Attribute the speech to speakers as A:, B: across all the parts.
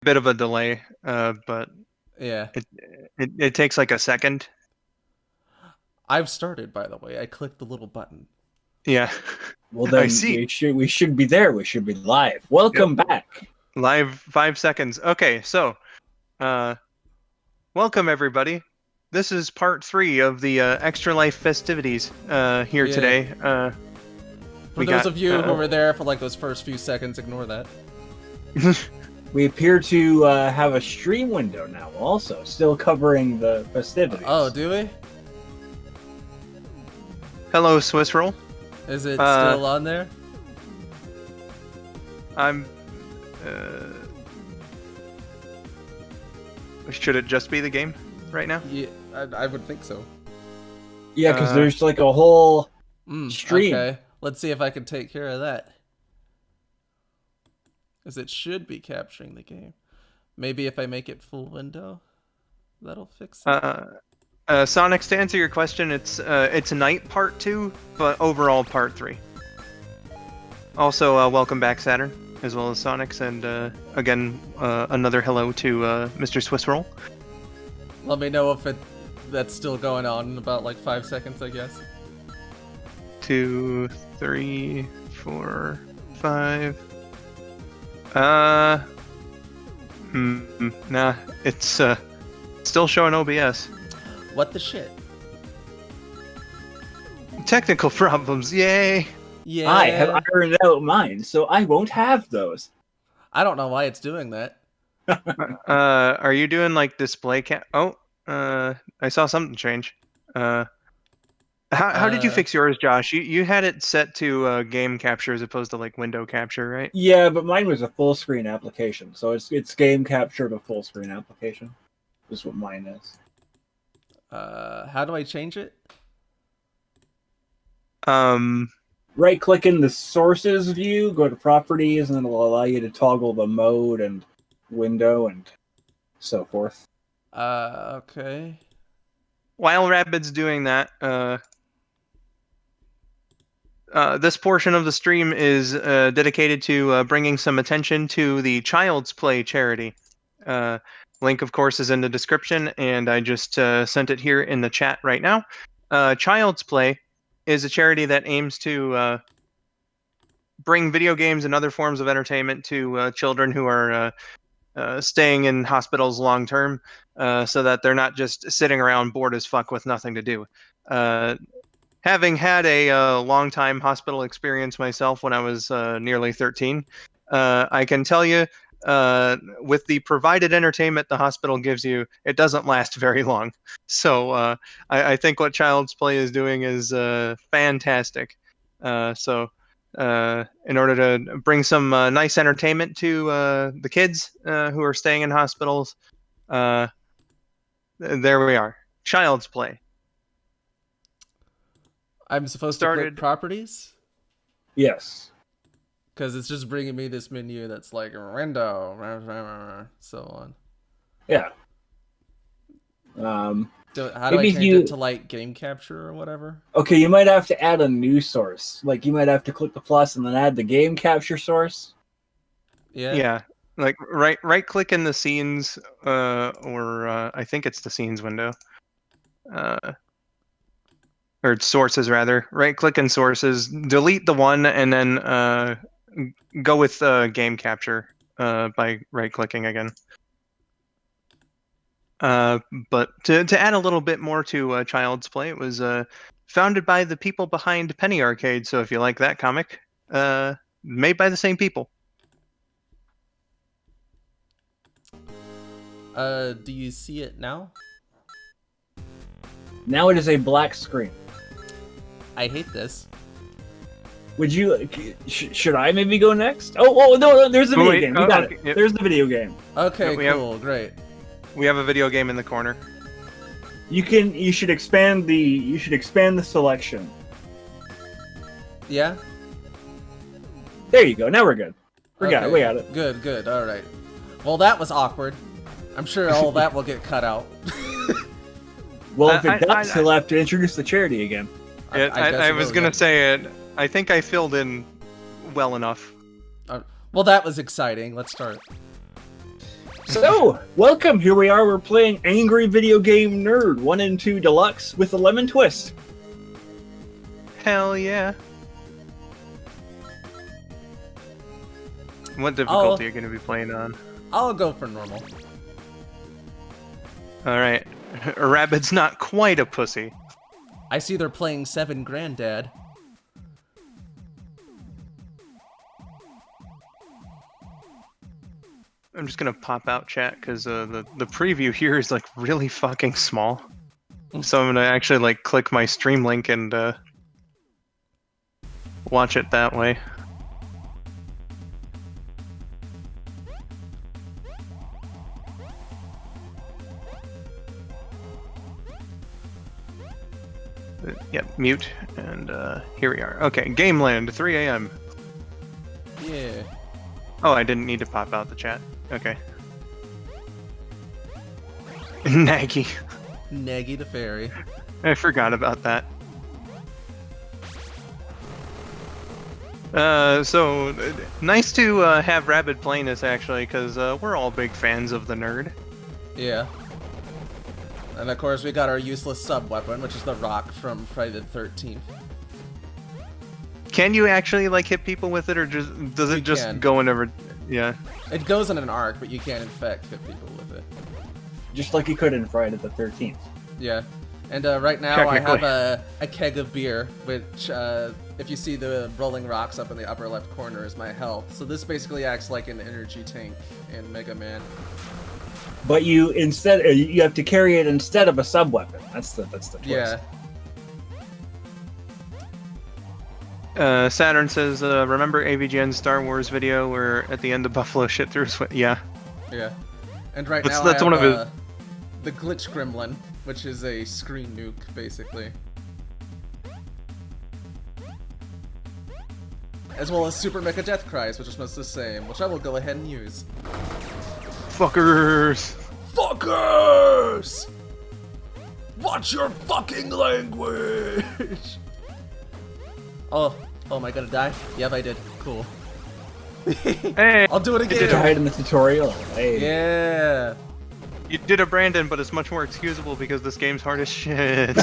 A: bit of a delay, but
B: Yeah.
A: it takes like a second.
B: I've started, by the way. I clicked the little button.
A: Yeah.
C: Well,
A: I
C: then
A: see.
C: we should be there. We should be live. Welcome back.
A: Live 5 seconds. Okay, so welcome everybody. This is part 3 of the Extra Life festivities here today.
B: For those of you who were there for like those first few seconds, ignore that.
C: We appear to have a stream window now, also still covering the festivities.
B: Oh, do we?
A: Hello, Swiss Roll.
B: Is it still on there?
A: I'm. Should it just be the game right now?
B: Yeah, I would think so.
C: Yeah, because there's like a whole stream.
B: Okay, let's see if I can take care of that. Because it should be capturing the game. Maybe if I make it full window, that'll fix it.
A: Sonic, to answer your question, it's Night Part 2, but overall Part 3. Also, welcome back, Saturn, as well as Sonics, and again, another hello to Mr. Swiss Roll.
B: Let me know if that's still going on in about like 5 seconds, I guess.
A: 2, 3, 4, 5. Nah, it's still showing OBS.
B: What the shit?
A: Technical problems, yay!
B: Yeah.
C: I have ironed out mine, so I won't have those.
B: I don't know why it's doing that.
A: Are you doing like display Oh, I saw something change. How did you fix yours, Josh? You had it set to game capture as opposed to like window capture, right?
C: Yeah, but mine was a full screen application, so it's game capture of a full screen application. Is what mine is.
B: How do I change it?
C: Right click in the sources view, go to properties, and it'll allow you to toggle the mode and window and so forth.
B: Okay.
A: While Rabid's doing that, this portion of the stream is dedicated to bringing some attention to the Child's Play charity. Link, of course, is in the description, and I just sent it here in the chat right now. Child's Play is a charity that aims to bring video games and other forms of entertainment to children who are staying in hospitals long term, so that they're not just sitting around bored as fuck with nothing to do. Having had a long time hospital experience myself when I was nearly 13, I can tell you, with the provided entertainment the hospital gives you, it doesn't last very long. So I think what Child's Play is doing is fantastic. So in order to bring some nice entertainment to the kids who are staying in hospitals, there we are. Child's Play.
B: I'm supposed to click properties?
C: Yes.
B: Because it's just bringing me this menu that's like window, so on.
C: Yeah.
B: How do I change it to like game capture or whatever?
C: Okay, you might have to add a new source. Like you might have to click the plus and then add the game capture source.
B: Yeah.
A: Yeah. Like right click in the scenes, or I think it's the scenes window. Or sources rather. Right click in sources, delete the one, and then go with game capture by right clicking again. But to add a little bit more to Child's Play, it was founded by the people behind Penny Arcade. So if you like that comic, made by the same people.
B: Do you see it now?
C: Now it is a black screen.
B: I hate this.
C: Would you? Should I maybe go next? Oh no! There's the video game. We got it. Yep. There's the video game.
B: Okay, cool, great.
A: We have a video game in the corner.
C: You should expand the selection.
B: Yeah.
C: There you go. Now we're good. We got it.
B: Good. All right. Well, that was awkward. I'm sure all that will get cut out.
C: Well, if it does, he'll have to introduce the charity again.
A: I was gonna say it. I think I filled in well enough.
B: Well, that was exciting. Let's start.
C: So, welcome. Here we are. We're playing Angry Video Game Nerd 1 and 2 Deluxe with a lemon twist.
A: Hell yeah. What difficulty are you going to be playing on?
B: I'll go for normal.
A: Alright. Rabid's not quite a pussy.
B: I see they're playing 7 Granddad.
A: I'm just gonna pop out chat because the preview here is like really fucking small. So I'm gonna actually like click my stream link and watch it that way. Yep, mute, and here we are. Okay, Gameland, 3 a.m.
B: Yeah.
A: Oh, I didn't need to pop out the chat. Okay. Naggy.
B: Naggy the fairy.
A: I forgot about that. So nice to have Rabid playing this actually, because we're all big fans of the nerd.
B: Yeah. And of course we got our useless sub-weapon, which is the rock from Friday the 13th.
A: Can you actually like hit people with it, or just does it just go whenever? Yeah.
B: It goes in an arc, but you can in fact hit people with it.
C: Just like you could in Friday the 13th.
B: Yeah. And right now I have a keg of beer, which if you see the rolling rocks up in the upper left corner is my health. So this basically acts like an energy tank in Mega Man.
C: But you have to carry it instead of a sub weapon. That's the twist.
B: Yeah.
A: Saturn says, remember AVGN's Star Wars video where at the end the buffalo shit through his yeah.
B: Yeah. And right
A: That's
B: now I
A: one
B: have
A: of his...
B: the glitch gremlin, which is a screen nuke, basically. As well as Super Mecha Death Cries, which is much the same, which I will go ahead and use.
A: Fuckers!
B: Fuckers! Watch your fucking language! Oh, am I gonna die? Yep, I did. Cool.
A: Hey!
B: I'll do it
C: You
B: again!
C: died in the tutorial. Hey.
B: Yeah!
A: You did a Brandon, but it's much more excusable because this game's hard as shit.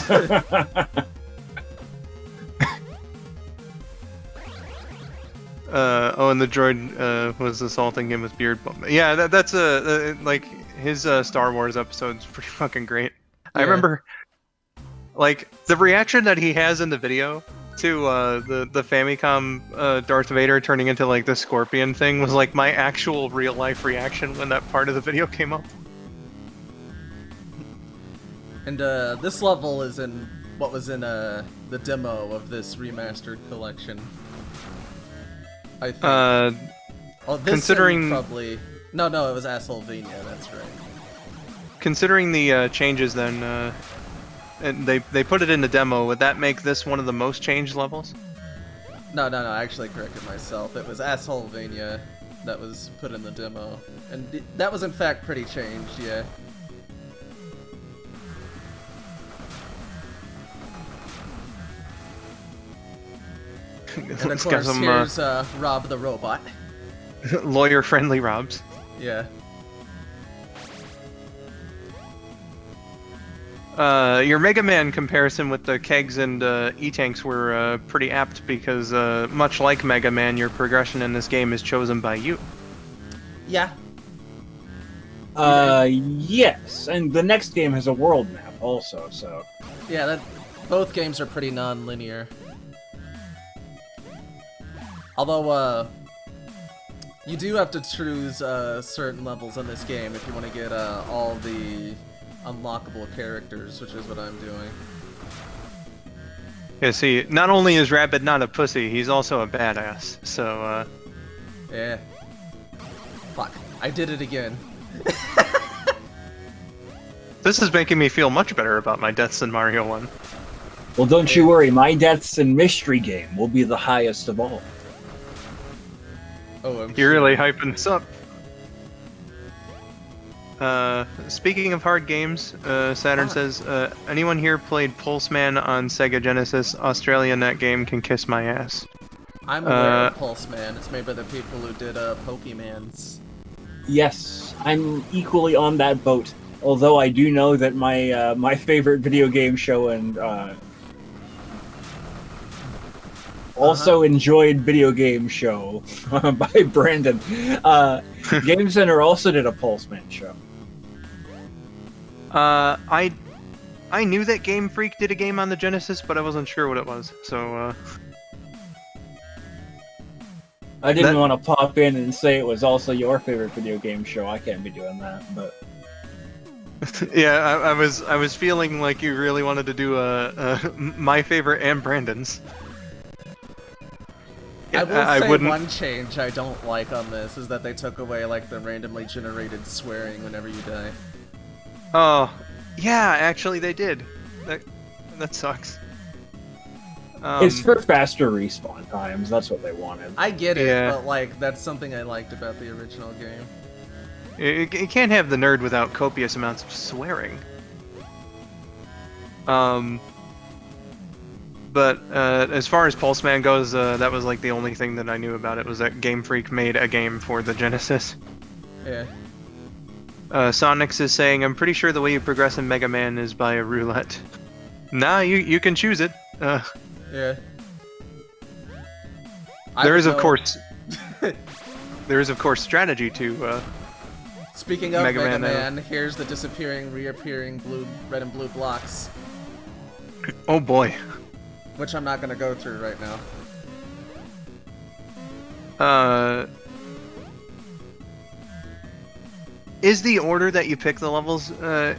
A: Oh, and the droid was assaulting him with beard bump. Yeah, that's like his Star Wars episode's pretty fucking great. Yeah. I remember, like, the reaction that he has in the video to the Famicom Darth Vader turning into like the scorpion thing was like my actual real life reaction when that part of the video came up.
B: And this level is in what was in the demo of this remastered collection. I think. Oh, this
A: considering
B: probably no, it was Assholevania. That's right.
A: Considering the changes, then and they put it in the demo. Would that make this one of the most changed levels?
B: No. I actually corrected myself. It was Assholevania that was put in the demo, and that was in fact pretty changed. Yeah. And of course, here's Rob the robot.
A: Lawyer-friendly Robs.
B: Yeah.
A: Your Mega Man comparison with the kegs and E-Tanks were pretty apt because, much like Mega Man, your progression in this game is chosen by you.
B: Yeah.
C: Yes, and the next game has a world map also, so...
B: Yeah, both games are pretty non-linear. Although, you do have to choose certain levels in this game if you want to get all the unlockable characters, which is what I'm doing.
A: Yeah, see, not only is Rabid not a pussy, he's also a badass, so,
B: Yeah. Fuck, I did it again.
A: This is making me feel much better about my deaths in Mario 1.
C: Well, don't you worry, my deaths in Mystery Game will be the highest of all.
B: Oh,
A: You're really hyping this up. Speaking of hard games, Saturn says, anyone here played Pulseman on Sega Genesis? Australia in that game can kiss my ass.
B: I'm aware of Pulseman. It's made by the people who did Pokemans.
C: Yes, I'm equally on that boat. Although I do know that my my favorite video game show and also enjoyed video game show by Brandon. Game Center also did a Pulseman show.
A: I knew that Game Freak did a game on the Genesis, but I wasn't sure what it was. So
C: I didn't want to pop in and say it was also your favorite video game show. I can't be doing that, but
A: yeah, I was feeling like you really wanted to do my favorite and Brandon's.
B: I will say one change I don't like on this is that they took away like the randomly generated swearing whenever you die.
A: Oh, yeah, actually they did. That sucks.
C: It's for faster respawn times. That's what they wanted.
B: I get it, but like that's something I liked about the original game.
A: You can't have the nerd without copious amounts of swearing. But as far as Pulseman goes, that was like the only thing that I knew about it was that Game Freak made a game for the Genesis.
B: Yeah.
A: Sonics is saying, I'm pretty sure the way you progress in Mega Man is by a roulette. Nah, you can choose it.
B: Yeah.
A: There is of course strategy to
B: Speaking of Mega Man, here's the disappearing, reappearing red and blue blocks.
A: Oh boy.
B: Which I'm not gonna go through right now.
A: Is the order that you pick the levels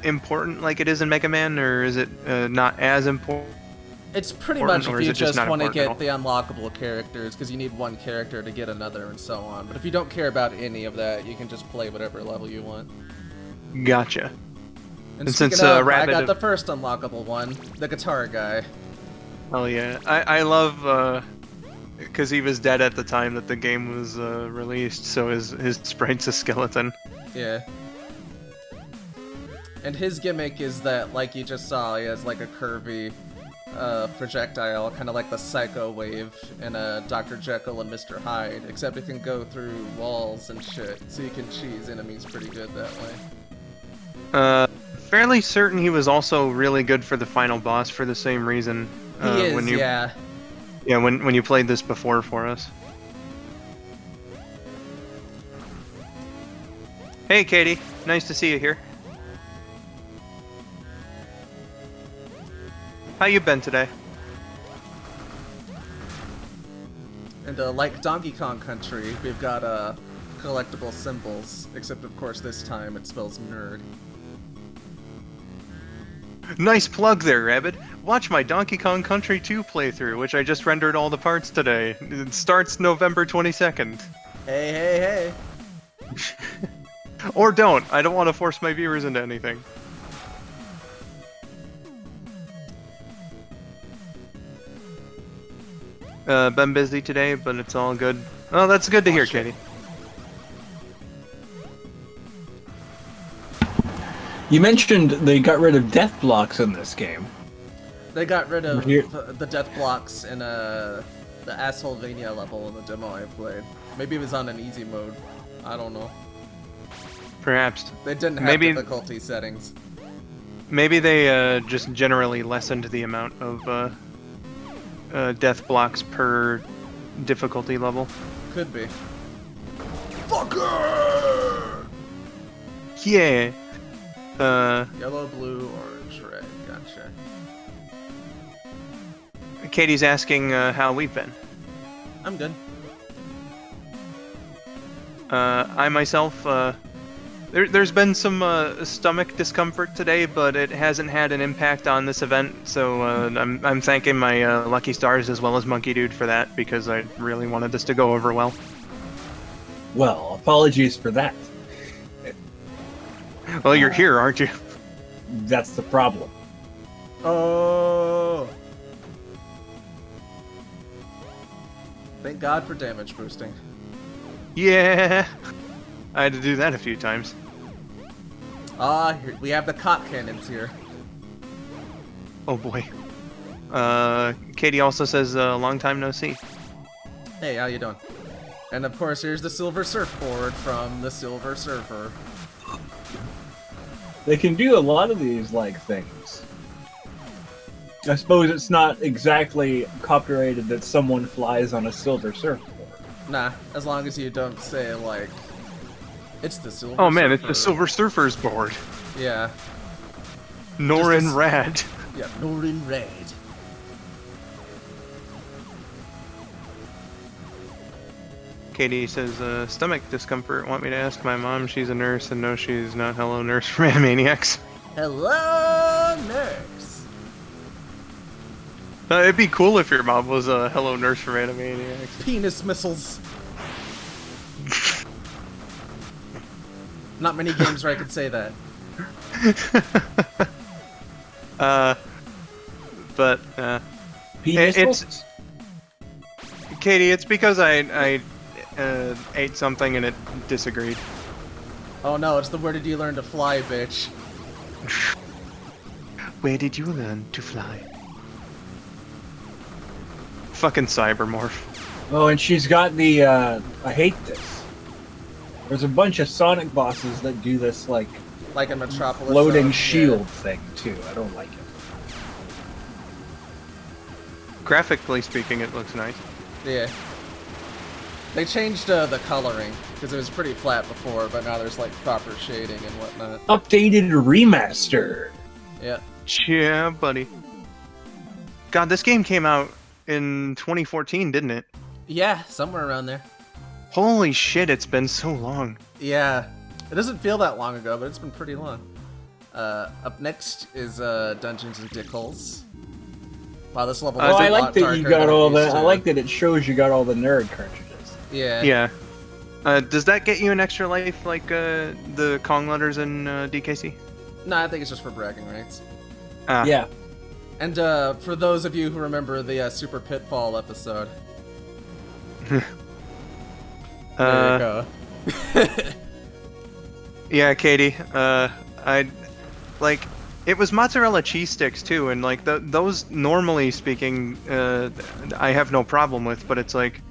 A: important like it is in Mega Man, or is it not as important?
B: It's pretty much if you just want to get the unlockable characters, because you need one character to get another and so on. But if you don't care about any of that, you can just play whatever level you want.
A: Gotcha.
B: And since Rabid, I got the first unlockable one, the guitar guy.
A: Oh yeah, I love because he was dead at the time that the game was released, so his sprite's a skeleton.
B: Yeah. And his gimmick is that, like you just saw, he has like a curvy projectile, kind of like the Psycho Wave in Dr. Jekyll and Mr. Hyde, except it can go through walls and shit, so you can cheese enemies pretty good that way.
A: Fairly certain he was also really good for the final boss for the same reason.
B: He is, yeah.
A: Yeah, when you played this before for us. Hey, Katie. Nice to see you here. How you been today?
B: And like Donkey Kong Country, we've got collectible symbols, except of course this time it spells nerd.
A: Nice plug there, Rabid. Watch my Donkey Kong Country 2 playthrough, which I just rendered all the parts today. It starts November 22nd.
B: Hey.
A: Or don't. I don't want to force my viewers into anything. Been busy today, but it's all good. Oh, that's good to hear, Katie.
C: You mentioned they got rid of death blocks in this game.
B: They got rid of the death blocks in the Assholevania level in the demo I played. Maybe it was on an easy mode. I don't know.
A: Perhaps.
B: They didn't have difficulty settings.
A: Maybe they just generally lessened the amount of death blocks per difficulty level.
B: Could be.
C: Fucker!
A: Yeah.
B: Yellow, blue, orange, red. Gotcha.
A: Katie's asking how we've been.
B: I'm good.
A: I myself, there's been some stomach discomfort today, but it hasn't had an impact on this event, so I'm thanking my lucky stars as well as Monkey Dude for that, because I really wanted this to go over well.
C: Well, apologies for that.
A: Well, you're here, aren't you?
C: That's the problem.
B: Oh! Thank God for damage boosting.
A: Yeah! I had to do that a few times.
B: Here, we have the cop cannons here.
A: Oh boy. Katie also says, long time no see.
B: Hey, how you doing? And of course, here's the Silver Surfboard from the Silver Surfer.
C: They can do a lot of these like things. I suppose it's not exactly copyrighted that someone flies on a silver surfboard.
B: Nah, as long as you don't say like, it's the Silver.
A: Oh man,
B: Surfer.
A: it's the Silver Surfer's board.
B: Yeah.
A: Norin Rad.
B: Yeah, Norin Red.
A: Katie says, stomach discomfort. Want me to ask my mom? She's a nurse, and no, she's not. Hello, nurse from Animaniacs.
B: Hello, nurse.
A: It'd be cool if your mom was a hello, nurse from Animaniacs.
B: Penis missiles. Not many games where I could say that.
C: Penis
A: Katie, it's because I ate something and it disagreed.
B: Oh no, it's the where did you learn to fly, bitch.
A: Where did you learn to fly? Fucking cybermorph.
C: Oh, and she's got the, I hate this. There's a bunch of Sonic bosses that do this, like
B: a Metropolis
C: floating
B: zone,
C: shield thing, too. I don't like it.
A: Graphically speaking, it looks nice.
B: Yeah. They changed the coloring, because it was pretty flat before, but now there's like proper shading and whatnot.
C: Updated remaster.
B: Yeah.
A: Yeah, buddy. God, this game came out in 2014, didn't it?
B: Yeah, somewhere around there.
A: Holy shit, it's been so long.
B: Yeah. It doesn't feel that long ago, but it's been pretty long. Up next is Dungeons and Dickholes. Wow, this level is
C: Oh,
B: a
C: I
B: lot
C: like that
B: darker
C: you got
B: than it
C: all
B: used
C: that.
B: to.
C: I like that it shows you got all the nerd cartridges.
B: Yeah.
A: Yeah. Does that get you an extra life like the Kong letters in DKC?
B: No, I think it's just for bragging rights.
A: Ah.
C: Yeah.
B: And for those of you who remember the Super Pitfall episode, there you go.
A: Yeah, Katie. I like it was mozzarella cheese sticks too, and like those normally speaking, I have no problem with. But it's like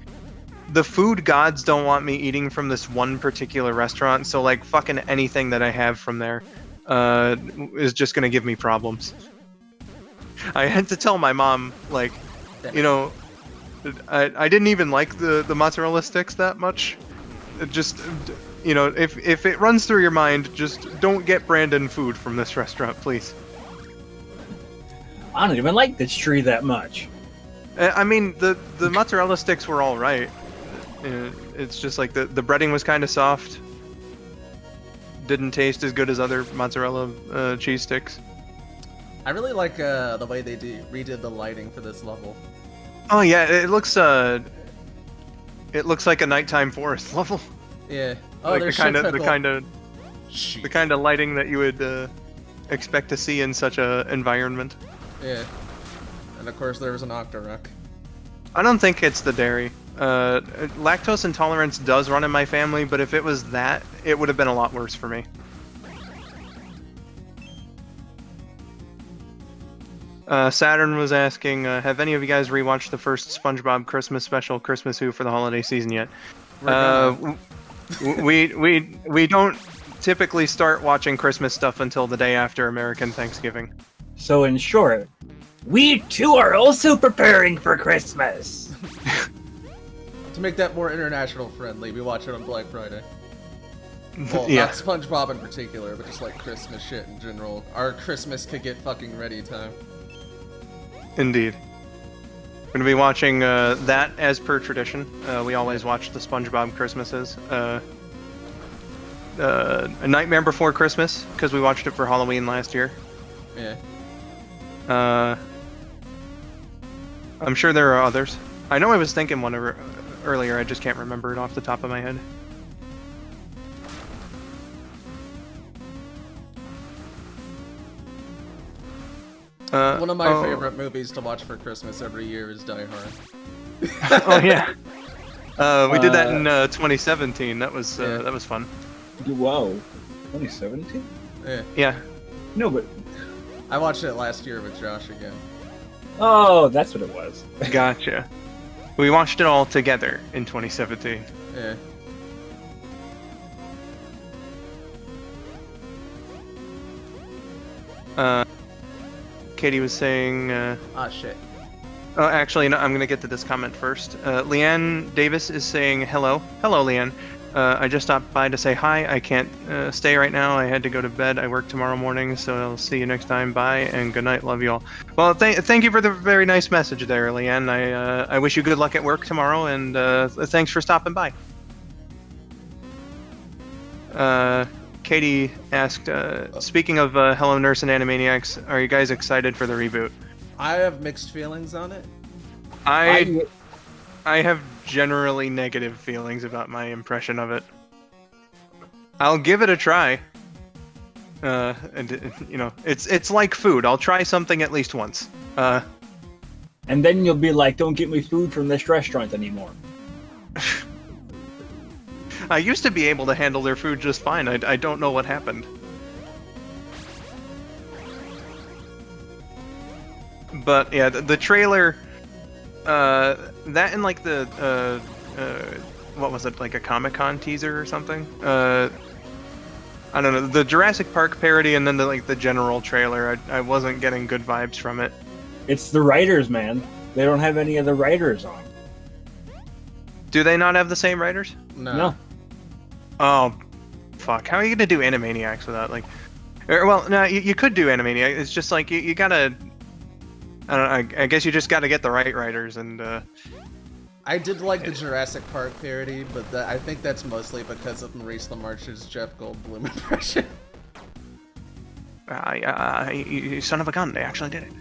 A: the food gods don't want me eating from this one particular restaurant, so like fucking anything that I have from there is just gonna give me problems. I had to tell my mom, like, you know, I didn't even like the mozzarella sticks that much. It just, you know, if it runs through your mind, just don't get Brandon food from this restaurant, please.
C: I don't even like this tree that much.
A: I mean, the mozzarella sticks were all right. It's just like the breading was kind of soft. Didn't taste as good as other mozzarella cheese sticks.
B: I really like the way they redid the lighting for this level.
A: Oh yeah, it looks like a nighttime forest level.
B: Yeah. Oh,
A: Like
B: there's
A: the kind of lighting that you would expect to see in such a environment.
B: Yeah. And of course there was an Octorok.
A: I don't think it's the dairy. Lactose intolerance does run in my family, but if it was that, it would have been a lot worse for me. Saturn was asking, have any of you guys rewatched the first SpongeBob Christmas special, Christmas Who, for the holiday season yet? We don't typically start watching Christmas stuff until the day after American Thanksgiving.
C: So in short, we too are also preparing for Christmas.
B: To make that more international friendly, we watch it on Black Friday. Well,
A: Yeah.
B: not SpongeBob in particular, but just like Christmas shit in general. Our Christmas could get fucking ready time.
A: Indeed. We're gonna be watching that as per tradition. We always watch the SpongeBob Christmases. A Nightmare Before Christmas, because we watched it for Halloween last year.
B: Yeah.
A: I'm sure there are others. I know I was thinking one earlier, I just can't remember it off the top of my head.
B: One of my favorite movies to watch for Christmas every year is Die Hard.
A: Oh yeah. We did that in 2017. That was fun.
C: Whoa. 2017?
B: Yeah.
A: Yeah.
C: No, but...
B: I watched it last year with Josh again.
C: Oh, that's what it was.
A: Gotcha. We watched it all together in 2017.
B: Yeah.
A: Katie was saying.
B: Shit.
A: Oh, actually, no, I'm going to get to this comment first. Leanne Davis is saying hello. Hello, Leanne. I just stopped by to say hi. I can't stay right now. I had to go to bed. I work tomorrow morning, so I'll see you next time. Bye, and good night. Love you all. Well, thank you for the very nice message there, Leanne. I wish you good luck at work tomorrow, and thanks for stopping by. Katie asked, speaking of Hello Nurse and Animaniacs, are you guys excited for the reboot?
B: I have mixed feelings on it.
A: I have generally negative feelings about my impression of it. I'll give it a try. And you know, it's like food. I'll try something at least once.
C: And then you'll be like, don't get me food from this restaurant anymore.
A: I used to be able to handle their food just fine. I don't know what happened. But yeah, the trailer, that and like the, what was it, like a Comic-Con teaser or something? I don't know, the Jurassic Park parody and then the general trailer, I wasn't getting good vibes from it.
C: It's the writers, man. They don't have any of the writers on.
A: Do they not have the same writers?
C: No.
A: Oh, fuck. How are you gonna do Animaniacs without, like... well, no, you could do Animaniacs. It's just like, you gotta... I don't know, I guess you just gotta get the right writers, and,
B: I did like the Jurassic Park parody, but I think that's mostly because of Maurice LaMarche's Jeff Goldblum impression.
A: You son of a gun, they actually did it.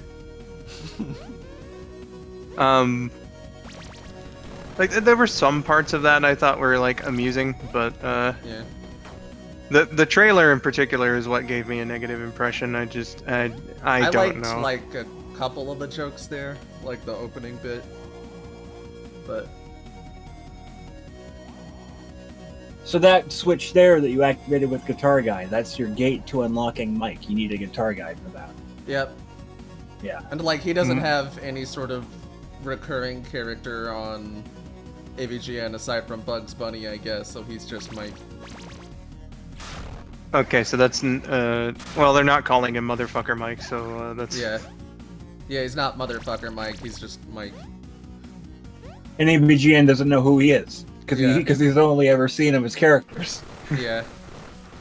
A: Like, there were some parts of that I thought were, like, amusing, but,
B: yeah.
A: The trailer in particular is what gave me a negative impression. I don't know.
B: I liked, like, a couple of the jokes there, like the opening bit, but...
C: So that switch there that you activated with Guitar Guy, that's your gate to unlocking Mike. You need a Guitar Guy for that.
B: Yep.
C: Yeah.
B: And, like, he doesn't have any sort of recurring character on AVGN aside from Bugs Bunny, I guess, so he's just Mike.
A: Okay, so that's, well, they're not calling him Motherfucker Mike, so, that's...
B: Yeah. Yeah, he's not Motherfucker Mike, he's just Mike.
C: And AVGN doesn't know who he is, because he's only ever seen him as characters.
B: Yeah.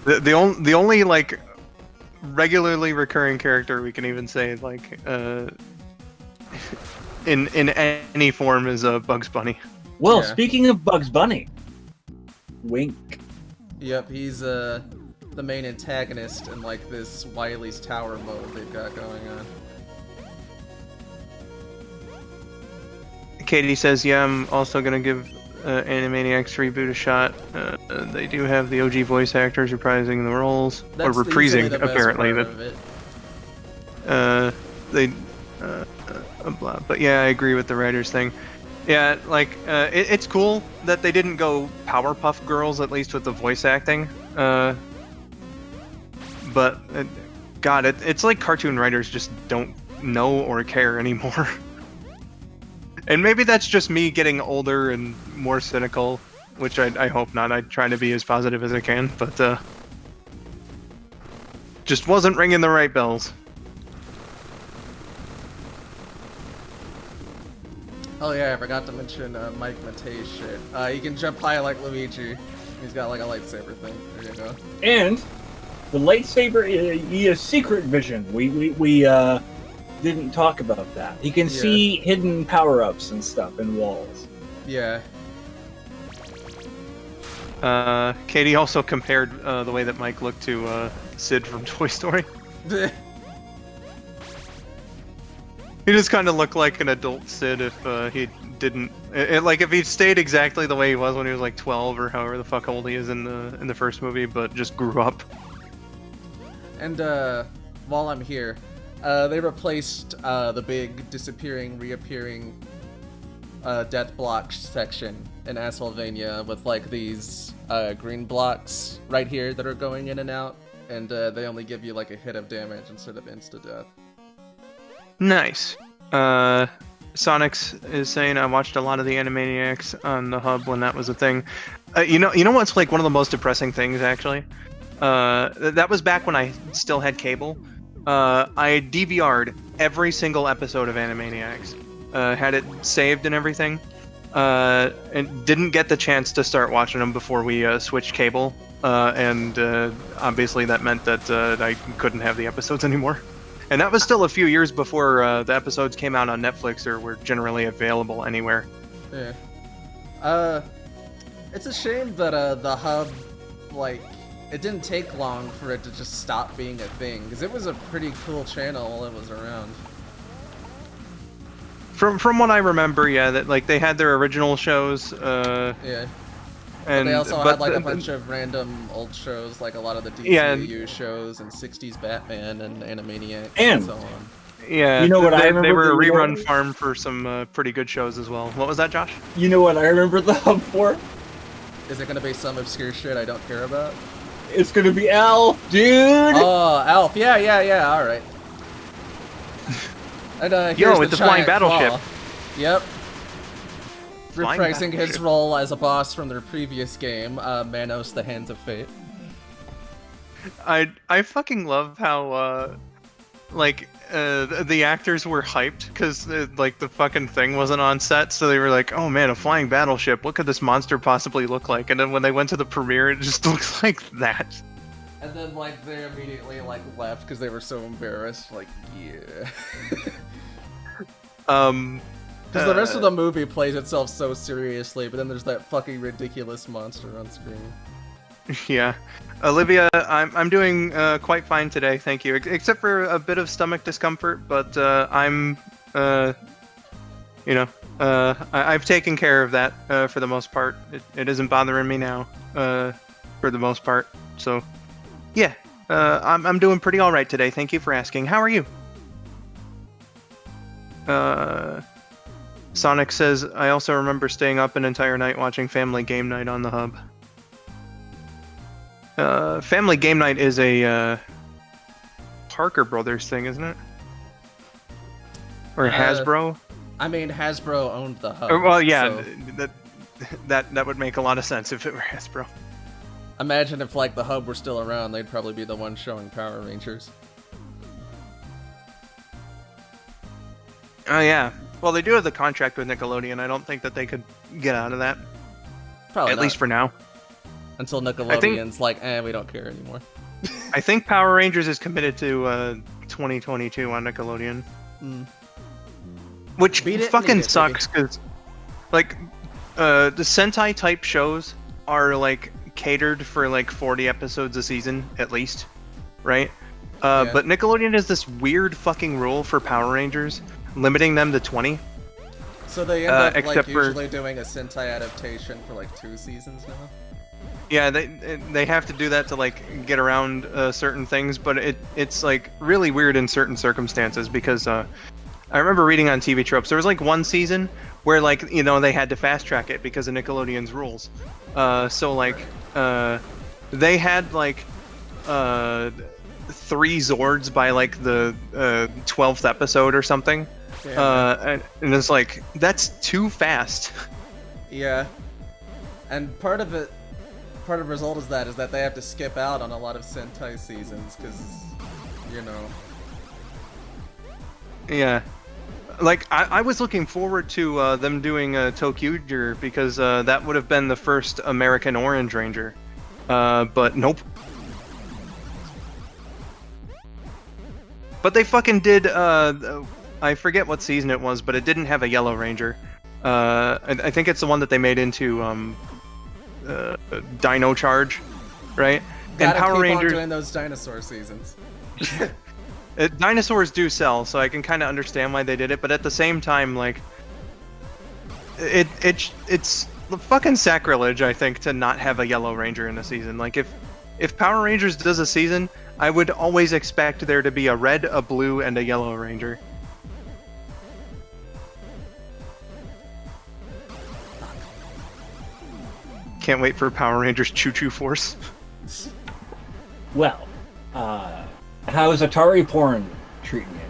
A: The only, like, regularly recurring character we can even say, like, in any form is Bugs Bunny.
C: Well, speaking of Bugs Bunny, wink.
B: Yep, he's the main antagonist in like this Wily's Tower mode they've got going on.
A: Katie says, yeah, I'm also gonna give Animaniacs reboot a shot. They do have the OG voice actors reprising the roles,
B: That's
A: or reprising
B: the best
A: apparently.
B: part
A: But
B: of it.
A: blah. But yeah, I agree with the writers thing. Yeah, like it's cool that they didn't go Powerpuff Girls, at least with the voice acting. But God, it's like cartoon writers just don't know or care anymore. And maybe that's just me getting older and more cynical, which I hope not. I try to be as positive as I can, but just wasn't ringing the right bells.
B: Oh yeah, I forgot to mention Mike Matei's shit. He can jump high like Luigi. He's got like a lightsaber thing. There you go.
C: And the lightsaber, he has secret vision. We didn't talk about that. He can see hidden power-ups and stuff in walls.
B: Yeah.
A: Katie also compared the way that Mike looked to Sid from Toy Story. He just kind of looked like an adult Sid if he didn't, like if he stayed exactly the way he was when he was like 12 or however the fuck old he is in the first movie, but just grew up.
B: And while I'm here, they replaced the big disappearing, reappearing death block section in Asylvania with like these green blocks right here that are going in and out, and they only give you like a hit of damage instead of insta-death.
A: Nice. Sonics is saying, I watched a lot of the Animaniacs on the hub when that was a thing. You know what's like one of the most depressing things actually? That was back when I still had cable. I DVR'd every single episode of Animaniacs. Had it saved and everything. And didn't get the chance to start watching them before we switched cable. And obviously that meant that I couldn't have the episodes anymore. And that was still a few years before the episodes came out on Netflix or were generally available anywhere.
B: Yeah. It's a shame that the hub, like, it didn't take long for it to just stop being a thing, because it was a pretty cool channel while it was around.
A: From what I remember, yeah, that like they had their original shows.
B: Yeah. And they also had like a bunch of random old shows, like a lot of the DCU shows and 60s Batman and Animaniacs and so on.
A: Yeah,
C: you know what I remember?
A: They were a rerun farm for some pretty good shows as well. What was that, Josh?
C: You know what I remember the hub for?
B: Is it gonna be some obscure shit I don't care about?
C: It's gonna be Alf, dude!
B: Oh, Alf, yeah, alright. And
A: yo, with the flying battleship.
B: Yep.
A: Flying
B: Reprising his role as a boss from their previous game, Manos: The Hands of Fate.
A: I fucking love how the actors were hyped because like the fucking thing wasn't on set, so they were like, oh man, a flying battleship, what could this monster possibly look like? And then when they went to the premiere, it just looks like that.
B: And then like they immediately like left because they were so embarrassed. Like, yeah. Because the rest of the movie plays itself so seriously, but then there's that fucking ridiculous monster on screen.
A: Yeah. Olivia, I'm doing quite fine today, thank you. Except for a bit of stomach discomfort, but I've taken care of that for the most part. It isn't bothering me now for the most part. So, yeah, I'm doing pretty all right today. Thank you for asking. How are you? Sonic says, I also remember staying up an entire night watching Family Game Night on the hub. Family Game Night is a Parker Brothers thing, isn't it? Or Hasbro?
B: I mean, Hasbro owned the hub.
A: Well, yeah,
B: so...
A: that would make a lot of sense if it were Hasbro.
B: Imagine if like the hub were still around, they'd probably be the ones showing Power Rangers.
A: Oh yeah. Well, they do have the contract with Nickelodeon. I don't think that they could get out of that.
B: Probably
A: At
B: not.
A: least for now.
B: Until Nickelodeon's like, we don't care anymore.
A: I think Power Rangers is committed to 2022 on Nickelodeon. Which fucking sucks, because like the Sentai type shows are like catered for like 40 episodes a season at least, right? But Nickelodeon has this weird fucking rule for Power Rangers, limiting them to 20.
B: So they end up like usually doing a Sentai adaptation for like 2 seasons now.
A: Yeah, they have to do that to like get around certain things, but it's like really weird in certain circumstances because I remember reading on TV Tropes there was like one season where like they had to fast track it because of Nickelodeon's rules. So like they had like 3 Zords by like the 12th episode or something. And it's like that's too fast. Yeah,
B: and part of the result is that they have to skip out on a lot of Sentai seasons because
A: Yeah, like I was looking forward to them doing Tokyuger because that would have been the first American Orange Ranger, but nope. But they fucking did. I forget what season it was, but it didn't have a Yellow Ranger. I think it's the one that they made into Dino Charge, right?
B: Gotta
A: and Power
B: keep
A: Rangers
B: on doing those dinosaur seasons.
A: Dinosaurs do sell, so I can kind of understand why they did it. But at the same time, like, it's fucking sacrilege, I think, to not have a Yellow Ranger in a season. Like, if Power Rangers does a season, I would always expect there to be a red, a blue, and a Yellow Ranger. Can't wait for Power Rangers Choo Choo Force.
C: Well, how's Atari porn treating you?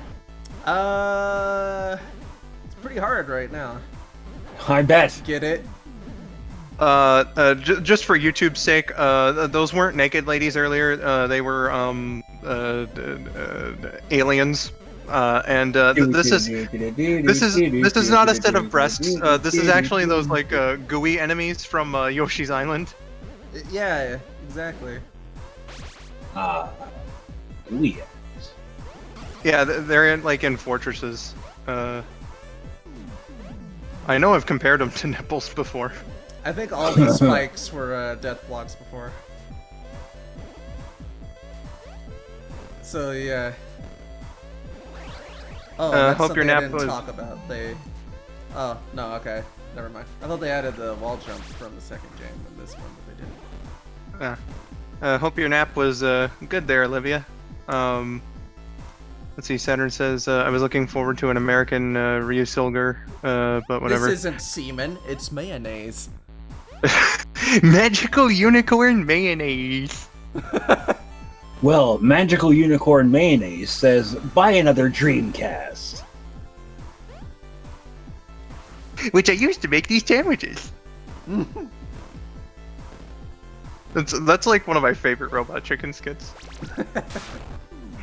B: It's pretty hard right now.
C: I bet.
B: Get it?
A: Just for YouTube's sake, those weren't naked ladies earlier. They were aliens. This is not a set of breasts. This is actually those like gooey enemies from Yoshi's Island.
B: Yeah, exactly.
C: Gooey.
A: Yeah, they're like in fortresses. I know I've compared them to nipples before.
B: I think all these spikes were death blocks before. So yeah. Oh, that's
A: hope your
B: something I
A: nap
B: didn't
A: was...
B: talk about. Oh no, okay, never mind. I thought they added the wall jump from the second game in this one, but they didn't.
A: Hope your nap was good there, Olivia. Let's see, Saturn says, I was looking forward to an American Ryusoulger, but whatever.
B: This isn't semen, it's mayonnaise.
A: Magical unicorn mayonnaise.
C: Well, Magical Unicorn Mayonnaise says, buy another Dreamcast.
A: Which I used to make these sandwiches. That's like one of my favorite Robot Chicken skits.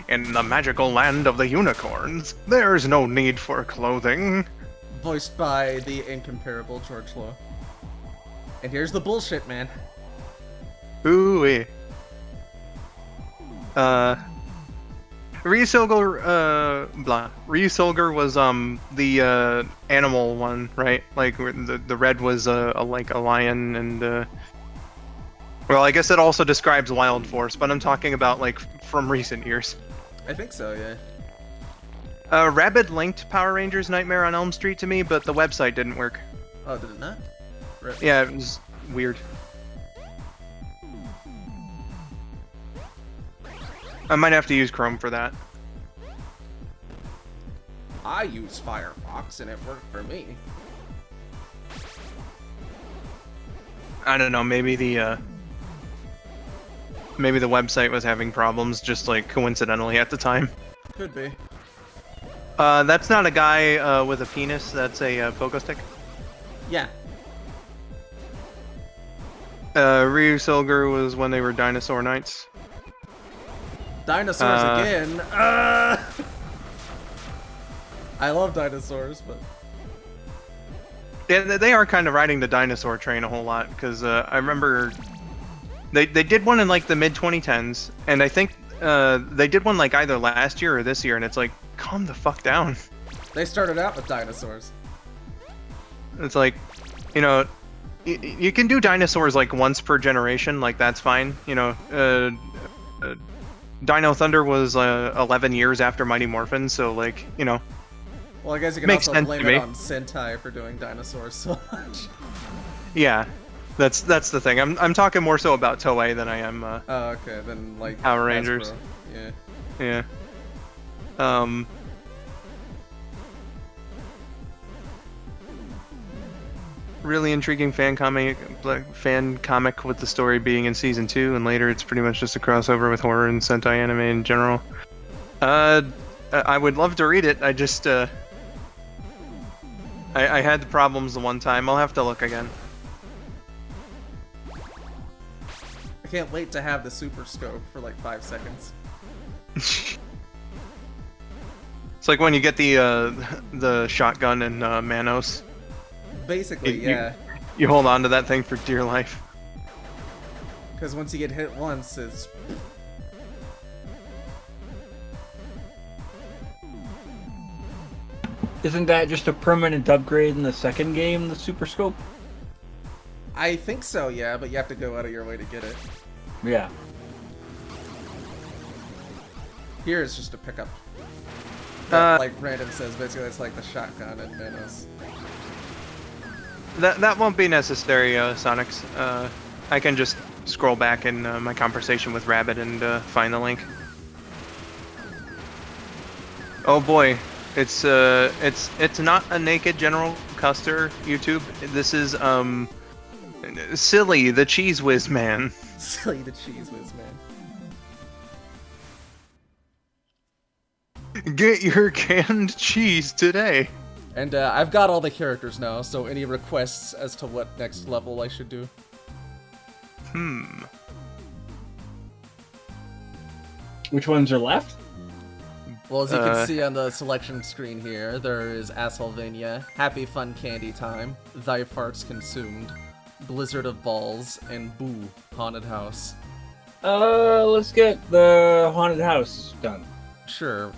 A: In the magical land of the unicorns, there's no need for clothing.
B: Voiced by the incomparable George Lowe. And here's the bullshit, man.
A: Ooh-wee. Ryusoulger was the animal one, right? Like the red was like a lion, and well, I guess it also describes Wild Force, but I'm talking about like from recent years.
B: I think so, yeah.
A: Rabid linked Power Rangers Nightmare on Elm Street to me, but the website didn't work.
B: Oh, did it not? Right.
A: Yeah, it was weird. I might have to use Chrome for that.
B: I use Firefox and it worked for me.
A: I don't know, maybe the website was having problems just like coincidentally at the time.
B: Could be.
A: That's not a guy with a penis, that's a pogo stick.
B: Yeah.
A: Ryusoulger was when they were dinosaur knights.
B: Dinosaurs again. I love dinosaurs, but
A: yeah, they are kind of riding the dinosaur train a whole lot, because I remember they did one in like the mid 2010s, and I think they did one like either last year or this year, and it's like, calm the fuck down.
B: They started out with dinosaurs.
A: It's like, you know, you can do dinosaurs like once per generation, like that's fine. You know, Dino Thunder was 11 years after Mighty Morphin, so like, you know.
B: Well, I guess you can
A: Makes
B: also
A: sense
B: blame
A: to
B: it
A: me.
B: on Sentai for doing dinosaurs so much.
A: Yeah, that's the thing. I'm talking more so about Toei than I am.
B: Oh, okay, then like
A: Power Rangers.
B: Hasbro. Yeah.
A: Yeah. Really intriguing fan comic with the story being in season 2, and later it's pretty much just a crossover with horror and Sentai anime in general. I would love to read it. I just I had the problems the one time. I'll have to look again.
B: I can't wait to have the super scope for like 5 seconds.
A: It's like when you get the shotgun in Manos.
B: Basically, yeah.
A: You hold on to that thing for dear life.
B: Because once you get hit once, it's...
C: Isn't that just a permanent upgrade in the second game, the Super Scope?
B: I think so, yeah, but you have to go out of your way to get it.
C: Yeah.
B: Here it's just a pickup. Like Brandon says, basically it's like the shotgun in Manos.
A: That won't be necessary, Sonics. I can just scroll back in my conversation with Rabid and find the link. Oh boy, it's not a naked General Custer YouTube. This is Silly the Cheese Whiz Man.
B: Silly the Cheese Whiz Man.
A: Get your canned cheese today.
B: And I've got all the characters now, so any requests as to what next level I should do?
C: Which ones are left?
B: Well, as you can see on the selection screen here, there is Assylvania, Happy Fun Candy Time, Thy Farts Consumed, Blizzard of Balls, and Boo, Haunted House.
C: Let's get the haunted house done.
B: Sure.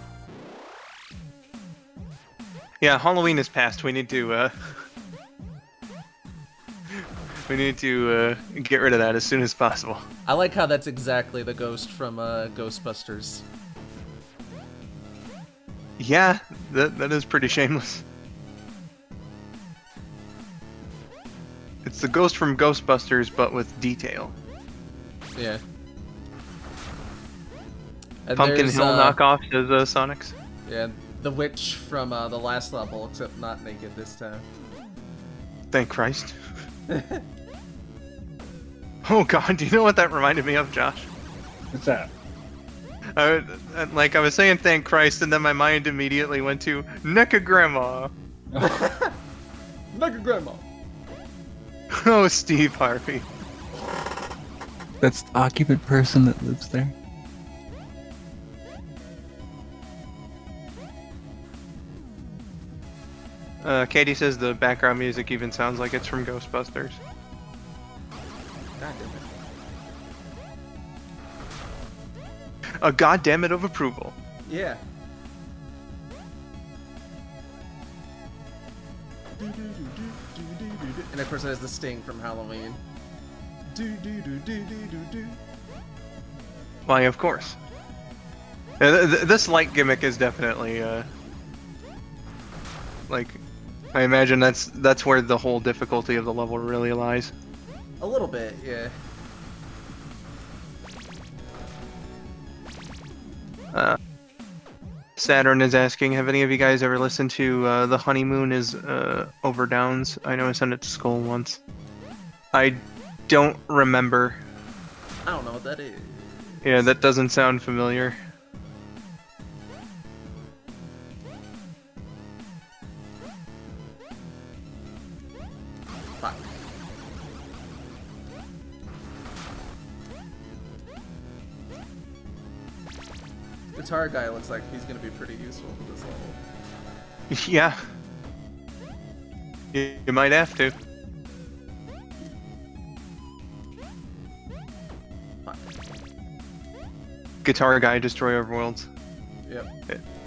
A: Yeah, Halloween is past. We need to get rid of that as soon as possible.
B: I like how that's exactly the ghost from Ghostbusters.
A: Yeah, that is pretty shameless. It's the ghost from Ghostbusters, but with detail.
B: Yeah. And
A: Pumpkin
B: there's,
A: Hill knockoff is Sonic's.
B: Yeah, the witch from the last level, except not naked this time.
A: Thank Christ. Oh god, do you know what that reminded me of, Josh?
C: What's that?
A: I was saying thank Christ, and then my mind immediately went to Necka Grandma.
B: Necka Grandma!
A: Oh, Steve Harvey.
D: That's the occupant person that lives there.
A: Katie says the background music even sounds like it's from Ghostbusters.
B: God damn it.
A: A goddammit of approval.
B: Yeah. And of course it has the Sting from Halloween.
A: Why, of course. This light gimmick is definitely, like, I imagine that's where the whole difficulty of the level really lies.
B: A little bit, yeah.
A: Saturn is asking, have any of you guys ever listened to The Honeymoon is Over Downs? I know I sent it to Skull once. I don't remember.
B: I don't know what that is.
A: Yeah, that doesn't sound familiar.
B: Fuck. Guitar guy looks like he's gonna be pretty useful for this level.
A: Yeah. You might have to.
B: Fuck.
A: Guitar guy, destroy overworlds.
B: Yep.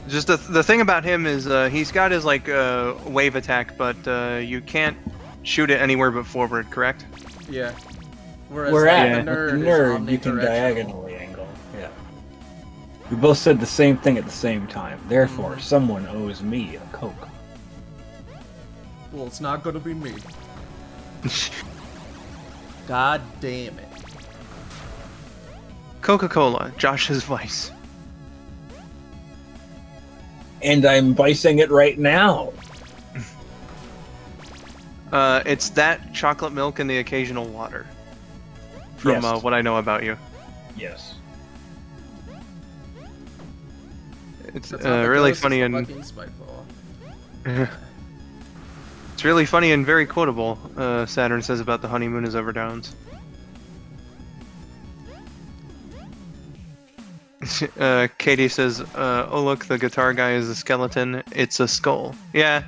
A: Just the thing about him is he's got his like wave attack, but you can't shoot it anywhere but forward, correct?
B: Yeah. Whereas
C: Whereas
B: the
C: with
B: nerd,
C: the nerd
B: is
C: you can
B: omnidirectional.
C: diagonally angle. Yeah. We both said the same thing at the same time. Therefore, someone owes me a Coke.
B: Well, it's not gonna be me. God damn it.
A: Coca-Cola, Josh's vice.
C: And I'm vicing it right now.
A: It's that chocolate milk and the occasional water. From
C: Yes.
A: what I know about you.
C: Yes.
A: It's
B: That's not the
A: really
B: ghost,
A: funny
B: it's the
A: and
B: fucking spiteful.
A: it's really funny and very quotable. Saturn says about The Honeymoon is Over Downs. Katie says, "Oh look, the guitar guy is a skeleton. It's a skull." Yeah.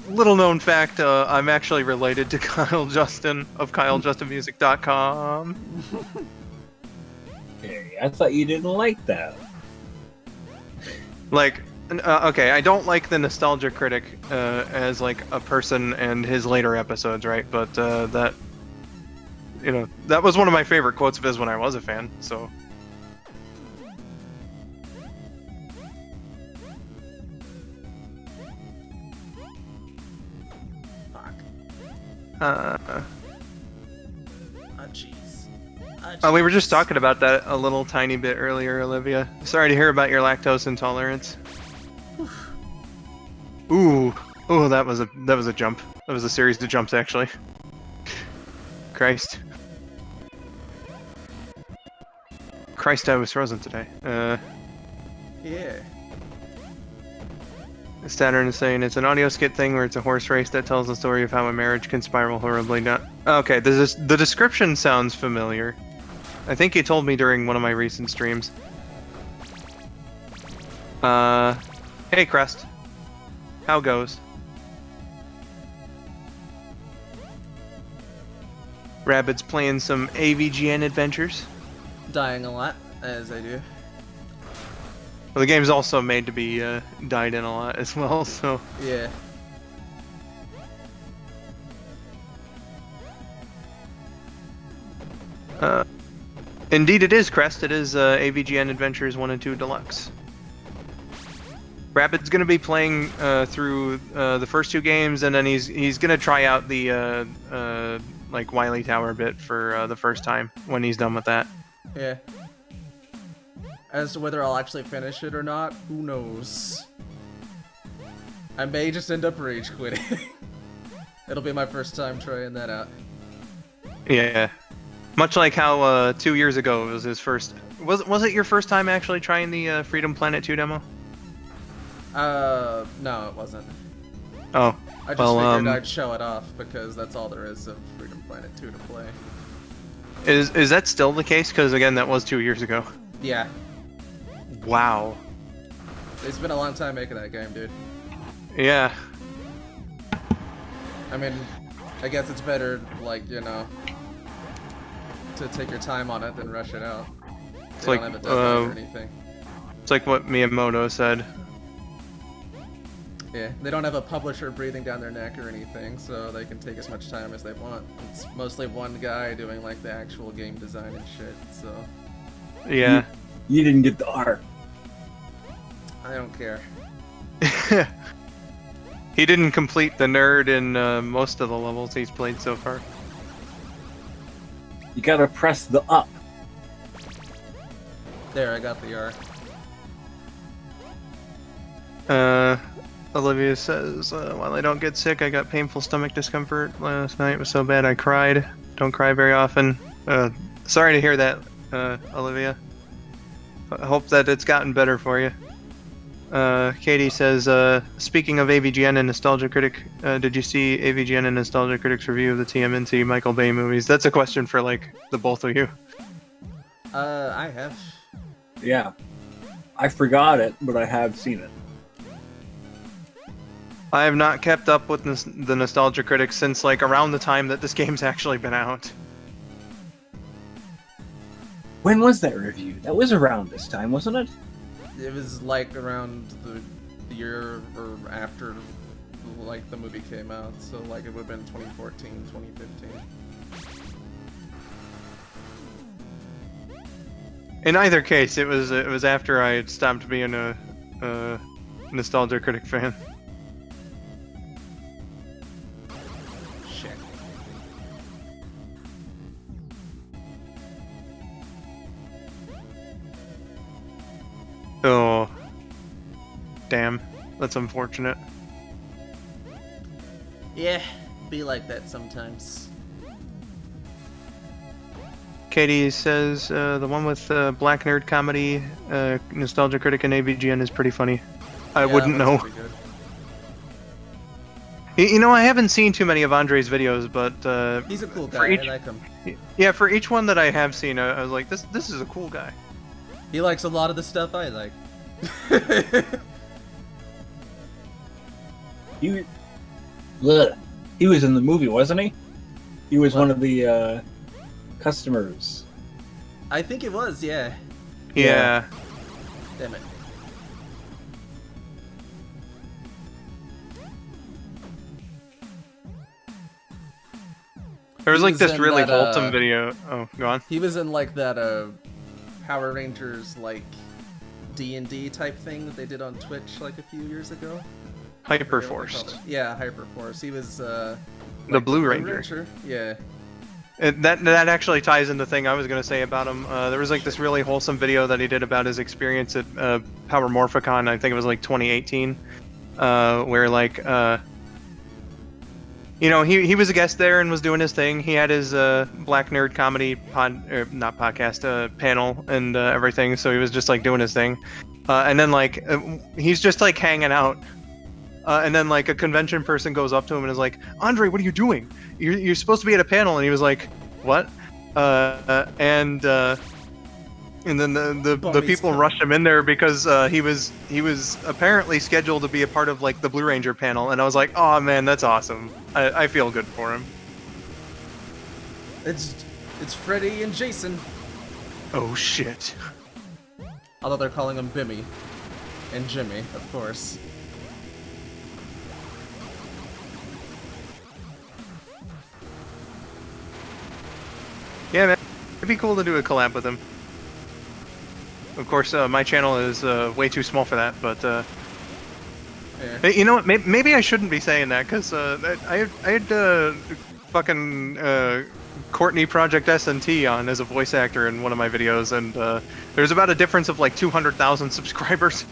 A: Little known fact: I'm actually related to Kyle Justin of KyleJustinMusic.com.
C: Hey, I thought you didn't like that.
A: Like, okay, I don't like the Nostalgia Critic as like a person and his later episodes, right? But that, you know, that was one of my favorite quotes of his when I was a fan. So.
B: Fuck.
A: Uh,
B: Ah, jeez.
A: we were just talking about that a little tiny bit earlier, Olivia. Sorry to hear about your lactose intolerance. Ooh, that was a jump. That was a series of jumps, actually. Christ, I was frozen today.
B: Yeah.
A: Saturn is saying it's an audio skit thing where it's a horse race that tells the story of how a marriage can spiral horribly down. Okay, the description sounds familiar. I think you told me during one of my recent streams. Hey Crest. How goes? Rabid's playing some AVGN adventures.
B: Dying a lot, as I do.
A: Well, the game's also made to be died in a lot as well, so...
B: Yeah.
A: Indeed it is, Crest. It is AVGN Adventures 1 and 2 Deluxe. Rabid's going to be playing through the first 2 games, and then he's going to try out the like Wily Tower bit for the first time when he's done with that.
B: Yeah. As to whether I'll actually finish it or not, who knows? I may just end up rage quitting. It'll be my first time trying that out.
A: Yeah. Much like how 2 years ago it was his first... Was it your first time actually trying the Freedom Planet 2 demo?
B: No, it wasn't.
A: Oh.
B: I just figured I'd show it off because that's all there is of Freedom Planet 2 to play.
A: Is that still the case? Because again, that was 2 years ago.
B: Yeah.
A: Wow.
B: It's been a long time making that game, dude.
A: Yeah.
B: I mean, I guess it's better, like, you know, to take your time on it than rush it out.
A: It's
B: They
A: like,
B: don't have a deadline or anything.
A: It's like what Miyamoto said.
B: Yeah, they don't have a publisher breathing down their neck or anything, so they can take as much time as they want. It's mostly one guy doing, like, the actual game design and shit, so...
A: Yeah.
C: You didn't get the art.
B: I don't care.
A: He didn't complete the nerd in most of the levels he's played so far.
C: You gotta press the up.
B: There, I got the R.
A: Olivia says, while I don't get sick, I got painful stomach discomfort last night. It was so bad I cried. Don't cry very often. Sorry to hear that, Olivia. I hope that it's gotten better for you. Katie says, speaking of AVGN and Nostalgia Critic, did you see AVGN and Nostalgia Critic's review of the TMNT Michael Bay movies? That's a question for, like, the both of you.
B: I have.
C: Yeah. I forgot it, but I have seen it.
A: I have not kept up with the Nostalgia Critic since, like, around the time that this game's actually been out.
C: When was that review? That was around this time, wasn't it?
B: It was, like, around the year or after, like, the movie came out, so, like, it would have been 2014, 2015.
A: In either case, it was after I had stopped being a Nostalgia Critic fan.
B: Shit.
A: Oh, damn, that's unfortunate.
B: Yeah, be like that sometimes.
A: Katie says the one with Black Nerd Comedy, Nostalgia Critic, and AVGN is pretty funny. I wouldn't know.
B: Pretty good.
A: You know, I haven't seen too many of Andre's videos, but
B: He's a cool
A: for
B: guy.
A: each-
B: I like him.
A: yeah, for each one that I have seen, I was like, this is a cool guy.
B: He likes a lot of the stuff I like.
C: He was in the movie, wasn't he? He was one of the customers.
B: I think it was, yeah.
A: Yeah.
B: Damn it.
A: There was
B: He
A: like
B: was
A: this
B: in
A: really
B: that,
A: wholesome video. Oh, go on.
B: He was in like that Power Rangers like D&D type thing that they did on Twitch like a few years ago.
A: Hyperforced.
B: Yeah, Hyperforce. He was
A: The
B: like
A: Blue Ranger.
B: Yeah.
A: That actually ties into the thing I was going to say about him. There was like this really wholesome video that he did about his experience at Power Morphicon. I think it was like 2018, where like you know, he was a guest there and was doing his thing. He had his Black Nerd Comedy panel and everything. So he was just like doing his thing, and then like he's just like hanging out And then like a convention person goes up to him and is like, Andre, what are you doing? You're supposed to be at a panel. And he was like, what? And then the people rushed him in there because he was apparently scheduled to be a part of like the Blue Ranger panel. And I was like, oh man, that's awesome. I feel good for him.
B: It's Freddy and Jason.
A: Oh shit.
B: Although they're calling him Bimmy. And Jimmy, of course.
A: Yeah, man. It'd be cool to do a collab with him. Of course, my channel is way too small for that, but
B: Yeah.
A: you know what? Maybe I shouldn't be saying that because I had fucking Courtney Project S&T on as a voice actor in one of my videos, and there's about a difference of like 200,000 subscribers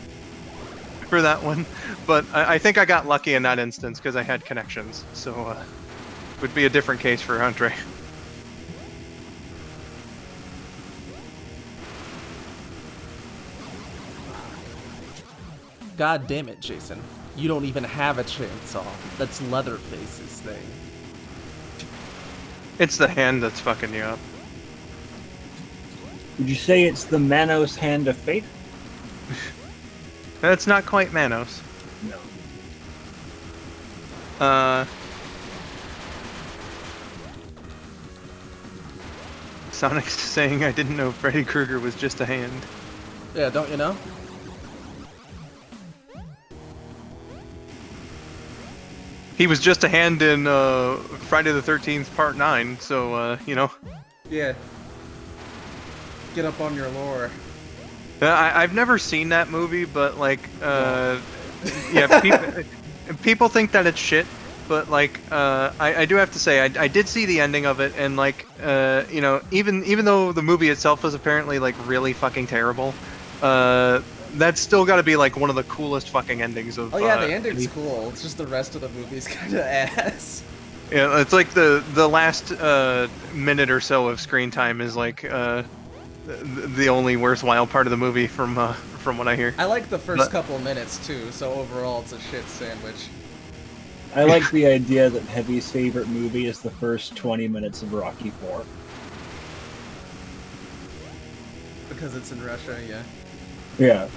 A: for that one. But I think I got lucky in that instance because I had connections, so would be a different case for Andre.
B: God damn it, Jason. You don't even have a chainsaw. That's Leatherface's thing.
A: It's the hand that's fucking you up.
C: Would you say it's the Manos hand of fate?
A: That's not quite Manos.
C: No.
A: Sonic's saying I didn't know Freddy Krueger was just a hand.
B: Yeah, don't you know?
A: He was just a hand in Friday the 13th Part 9, so, you know.
B: Yeah. Get up on your lore.
A: I've never seen that movie, but, like, yeah, people think that it's shit, but, like, I do have to say, I did see the ending of it, and, like, you know, even though the movie itself was apparently, like, really fucking terrible, that's still got to be like one of the coolest fucking endings of.
B: Oh yeah, the ending's cool. It's just the rest of the movie's kind of ass.
A: Yeah, it's like the last minute or so of screen time is like the only worthwhile part of the movie from what I hear.
B: I like the first couple minutes too, so overall it's a shit sandwich.
C: I like the idea that Heavy's favorite movie is the first 20 minutes of Rocky IV.
B: Because it's in Russia, yeah.
C: Yeah.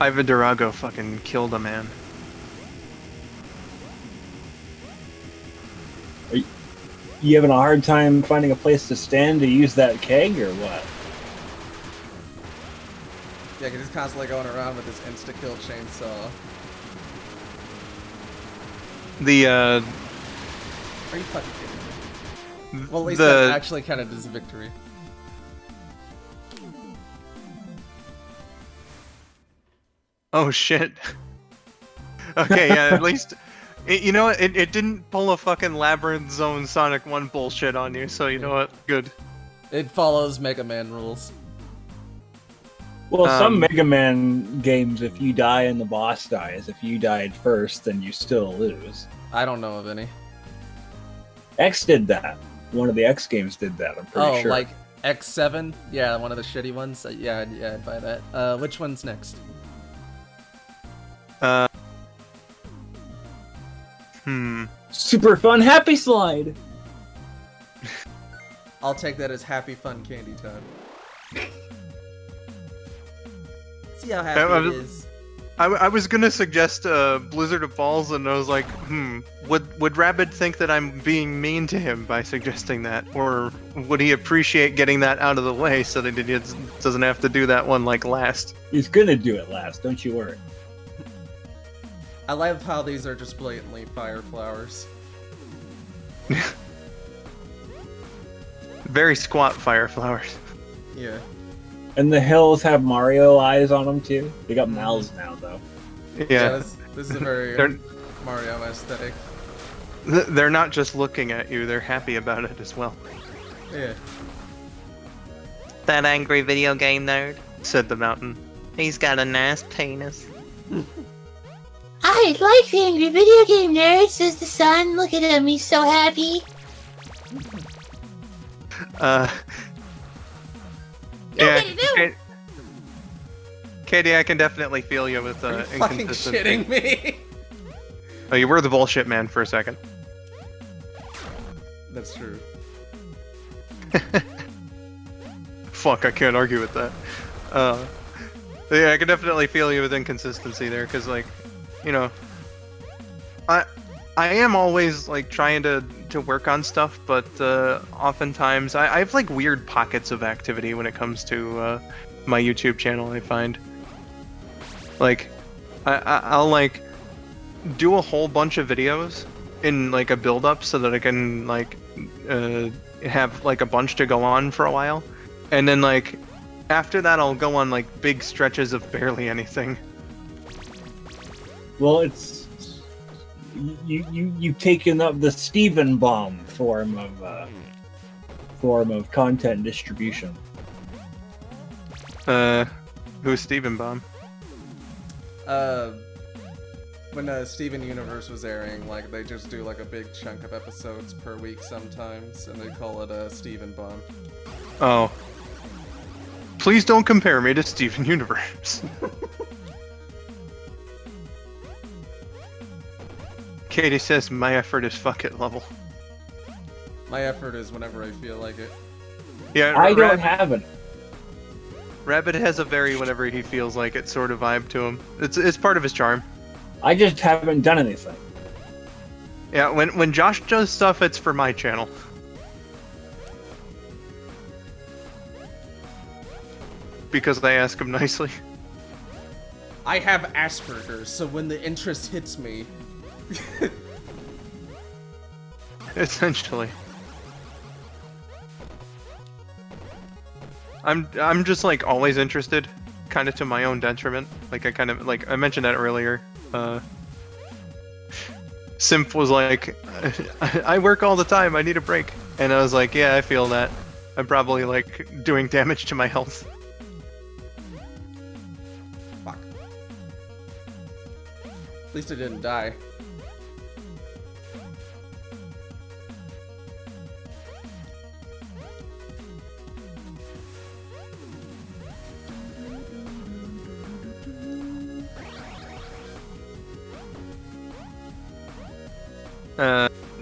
A: Ivan Drago fucking killed a man.
C: Are you having a hard time finding a place to stand to use that keg, or what?
B: Yeah, because he's constantly going around with his insta-kill chainsaw.
A: The
B: Are you fucking kidding me? Well, at least that actually counted as a victory.
A: Oh shit. Okay, yeah, at least you know what, it didn't pull a fucking Labyrinth Zone Sonic 1 bullshit on you, so you know what, good.
B: It follows Mega Man rules.
C: Well, some Mega Man games, if you die and the boss dies, if you died first, then you still lose.
B: I don't know of any.
C: X did that. One of the X games did that, I'm pretty sure.
B: Oh, like X7? Yeah, one of the shitty ones? Yeah, I'd buy that. Which one's next?
C: Super fun happy slide!
B: I'll take that as happy fun candy time. See how happy it is.
A: I was gonna suggest Blizzard of Falls, and I was like, would Rabid think that I'm being mean to him by suggesting that, or would he appreciate getting that out of the way so that he doesn't have to do that one like last?
C: He's gonna do it last, don't you worry.
B: I love how these are just blatantly fire flowers.
A: Very squat fire flowers.
B: Yeah.
C: And the hills have Mario eyes on them too. They got mouths now, though.
A: Yeah.
B: This is a very Mario aesthetic.
A: They're not just looking at you, they're happy about it as well.
B: Yeah.
A: That angry video game nerd, said the mountain. He's got a nice penis.
E: I like the angry video game nerd, says the sun. Look at him, he's so happy.
A: Yeah, Katie, I can definitely feel you with
B: Are you fucking
A: inconsistency.
B: shitting me?
A: Oh, you were the bullshit man for a second.
B: That's true.
A: Fuck, I can't argue with that. Yeah, I can definitely feel you with inconsistency there, because, like, you know, I am always, like, trying to work on stuff, but oftentimes I have, like, weird pockets of activity when it comes to my YouTube channel, I find. Like, I'll, like, do a whole bunch of videos in, like, a build-up so that I can, like, have, like, a bunch to go on for a while. And then, like, after that, I'll go on, like, big stretches of barely anything.
C: Well, it's you've taken up the Steven bomb form of content distribution.
A: Who's Steven Baum?
B: When Steven Universe was airing, like, they just do, like, a big chunk of episodes per week sometimes, and they call it Steven Bomb.
A: Oh. Please don't compare me to Steven Universe. Katie says my effort is fuck it level.
B: My effort is whenever I feel like it.
A: Yeah,
C: I don't have it.
A: Rabid has a very whenever he feels like it sort of vibe to him. It's part of his charm.
C: I just haven't done anything.
A: Yeah, when Josh does stuff, it's for my channel. Because I ask him nicely.
B: I have Asperger's, so when the interest hits me...
A: Essentially. I'm just, like, always interested, kind of to my own detriment. Like, I mentioned that earlier. Simp was like, I work all the time, I need a break. And I was like, yeah, I feel that. I'm probably, like, doing damage to my health.
B: Fuck. At least I didn't die.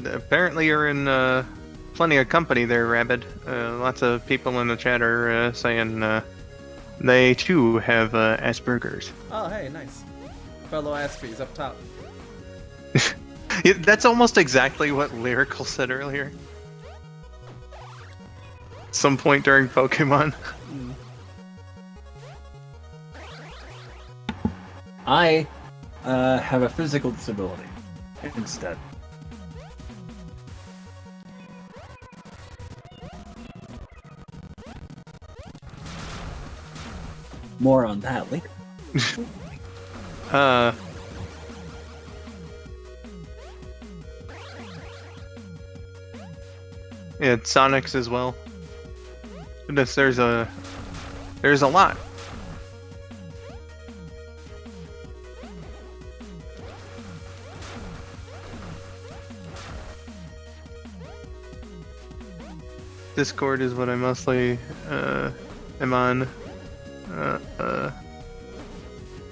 A: Apparently you're in plenty of company there, Rabid. Lots of people in the chat are saying they too have Asperger's.
B: Oh, hey, nice. Fellow Aspies up top.
A: Yeah, that's almost exactly what Lyrical said earlier. Some point during Pokemon.
C: I have a physical disability instead. More on that later.
A: Yeah, Sonic's as well. Goodness, there's a lot. Discord is what I mostly am on.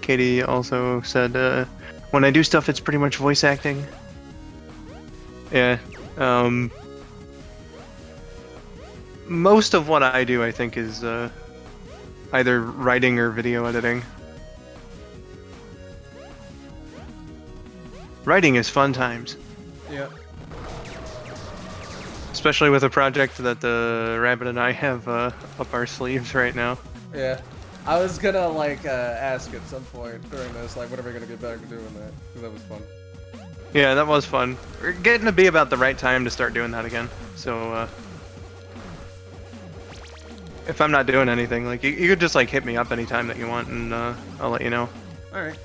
A: Katie also said when I do stuff, it's pretty much voice acting. Yeah. Most of what I do, I think, is either writing or video editing. Writing is fun times.
B: Yeah.
A: Especially with a project that Rabid and I have up our sleeves right now.
B: Yeah. I was gonna, like, ask at some point during this, like, when are we gonna get back to doing that? Because that was fun.
A: Yeah, that was fun. We're getting to be about the right time to start doing that again. So, if I'm not doing anything, like, you could just, like, hit me up anytime that you want, and I'll let you know.
B: Alright.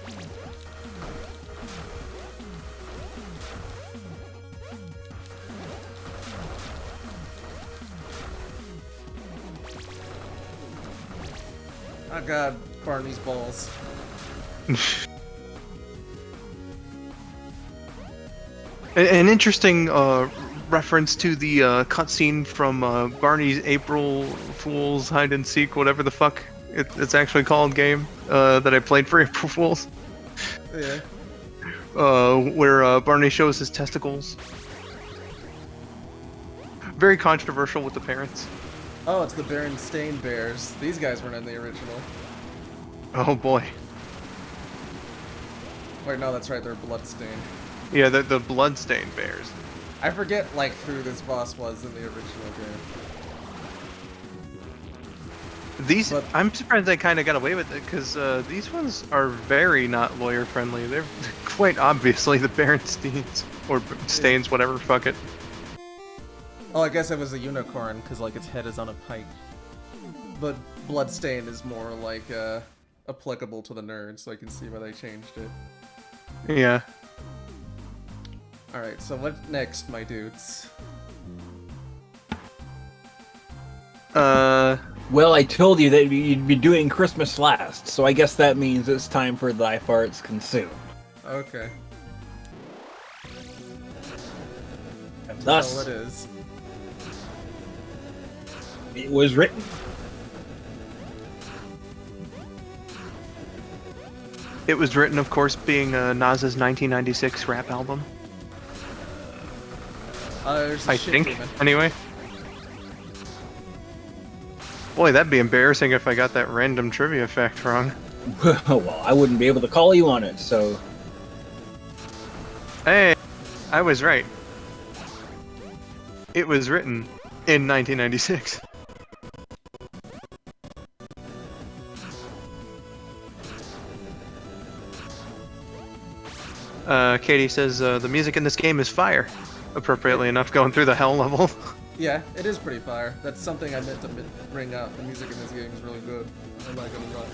B: Oh god, Barney's balls.
A: An interesting reference to the cutscene from Barney's April Fool's Hide and Seek, whatever the fuck It's actually called game that I played for April Fools.
B: Yeah.
A: Where Barney shows his testicles. Very controversial with the parents.
B: Oh, it's the Berenstain Bears. These guys weren't in the original.
A: Oh boy.
B: Wait, no, that's right. They're Bloodstained.
A: Yeah, the bloodstained bears.
B: I forget like who this boss was in the original game.
A: These,
B: But-
A: I'm surprised they kind of got away with it, because these ones are very not lawyer friendly. They're quite obviously the Berensteins, or Stains, whatever, fuck it.
B: Oh, I guess it was a unicorn because like its head is on a pike. But Bloodstained is more like applicable to the nerds, so I can see why they changed it.
A: Yeah.
B: All right, so what next, my dudes?
C: Well, I told you that you'd be doing Christmas last, so I guess that means it's time for thy farts consumed.
B: Okay.
C: And
B: Thus,
C: thus,
B: it is.
C: it was written.
A: It was written, of course, being Nas's 1996 rap album.
B: There's a
A: I
B: shit
A: think,
B: demon.
A: anyway. Boy, that'd be embarrassing if I got that random trivia fact wrong.
C: Well, I wouldn't be able to call you on it, so...
A: Hey, I was right. It was written in 1996. Katie says the music in this game is fire. Appropriately enough, going through the hell level.
B: Yeah, it is pretty fire. That's something I meant to bring up. The music in this game is really good. I'm not gonna lie.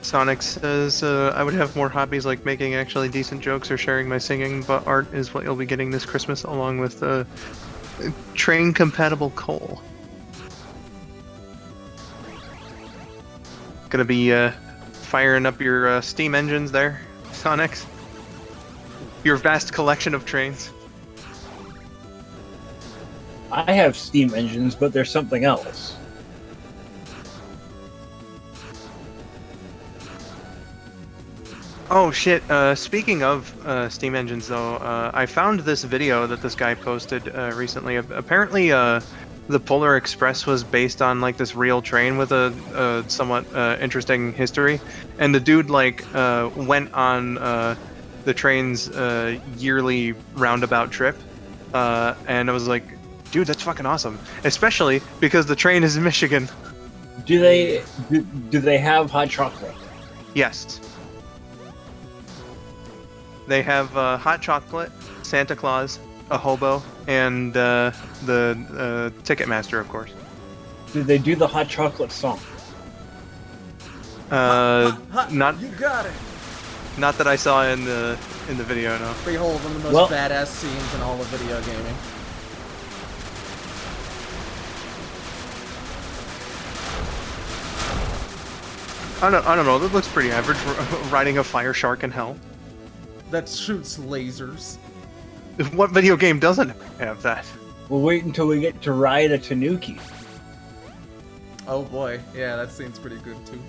A: Sonic says, I would have more hobbies like making actually decent jokes or sharing my singing, but art is what you'll be getting this Christmas along with train-compatible coal. Gonna be firing up your steam engines there, Sonics. Your vast collection of trains.
C: I have steam engines, but there's something else.
A: Oh shit, speaking of steam engines though, I found this video that this guy posted recently. Apparently the Polar Express was based on like this real train with a somewhat interesting history, and the dude like went on the train's yearly roundabout trip, and I was like, dude, that's fucking awesome, especially because the train is in Michigan.
C: Do they have hot chocolate?
A: Yes. They have hot chocolate, Santa Claus, a hobo, and the Ticketmaster, of course.
C: Do they do the hot chocolate song?
A: Not
B: You got it!
A: not that I saw in the video, no.
B: Behold, one of the most
C: Well-
B: badass scenes in all of video gaming.
A: I don't know. That looks pretty average. Riding a fire shark in hell.
B: That shoots lasers.
A: What video game doesn't have that?
C: We'll wait until we get to ride a Tanuki.
B: Oh boy, yeah, that scene's pretty good too.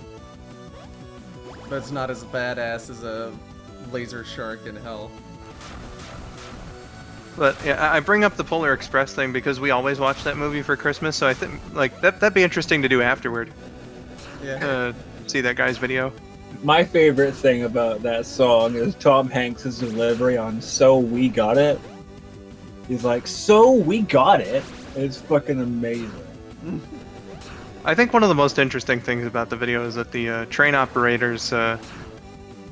B: But it's not as badass as a laser shark in hell.
A: But yeah, I bring up the Polar Express thing because we always watch that movie for Christmas, so I think like that'd be interesting to do afterward.
B: Yeah.
A: See that guy's video.
C: My favorite thing about that song is Tom Hanks' delivery on "So We Got It." He's like, "So we got it." It's fucking amazing.
A: I think one of the most interesting things about the video is that the train operators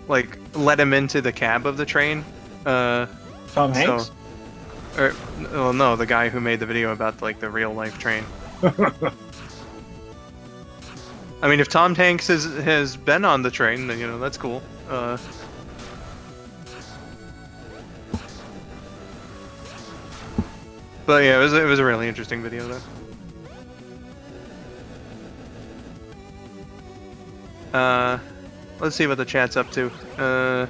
A: like let him into the cab of the train.
C: Tom Hanks?
A: Well, no, the guy who made the video about like the real life train. I mean, if Tom Hanks has been on the train, then, you know, that's cool. But yeah, it was a really interesting video though. Let's see what the chat's up to.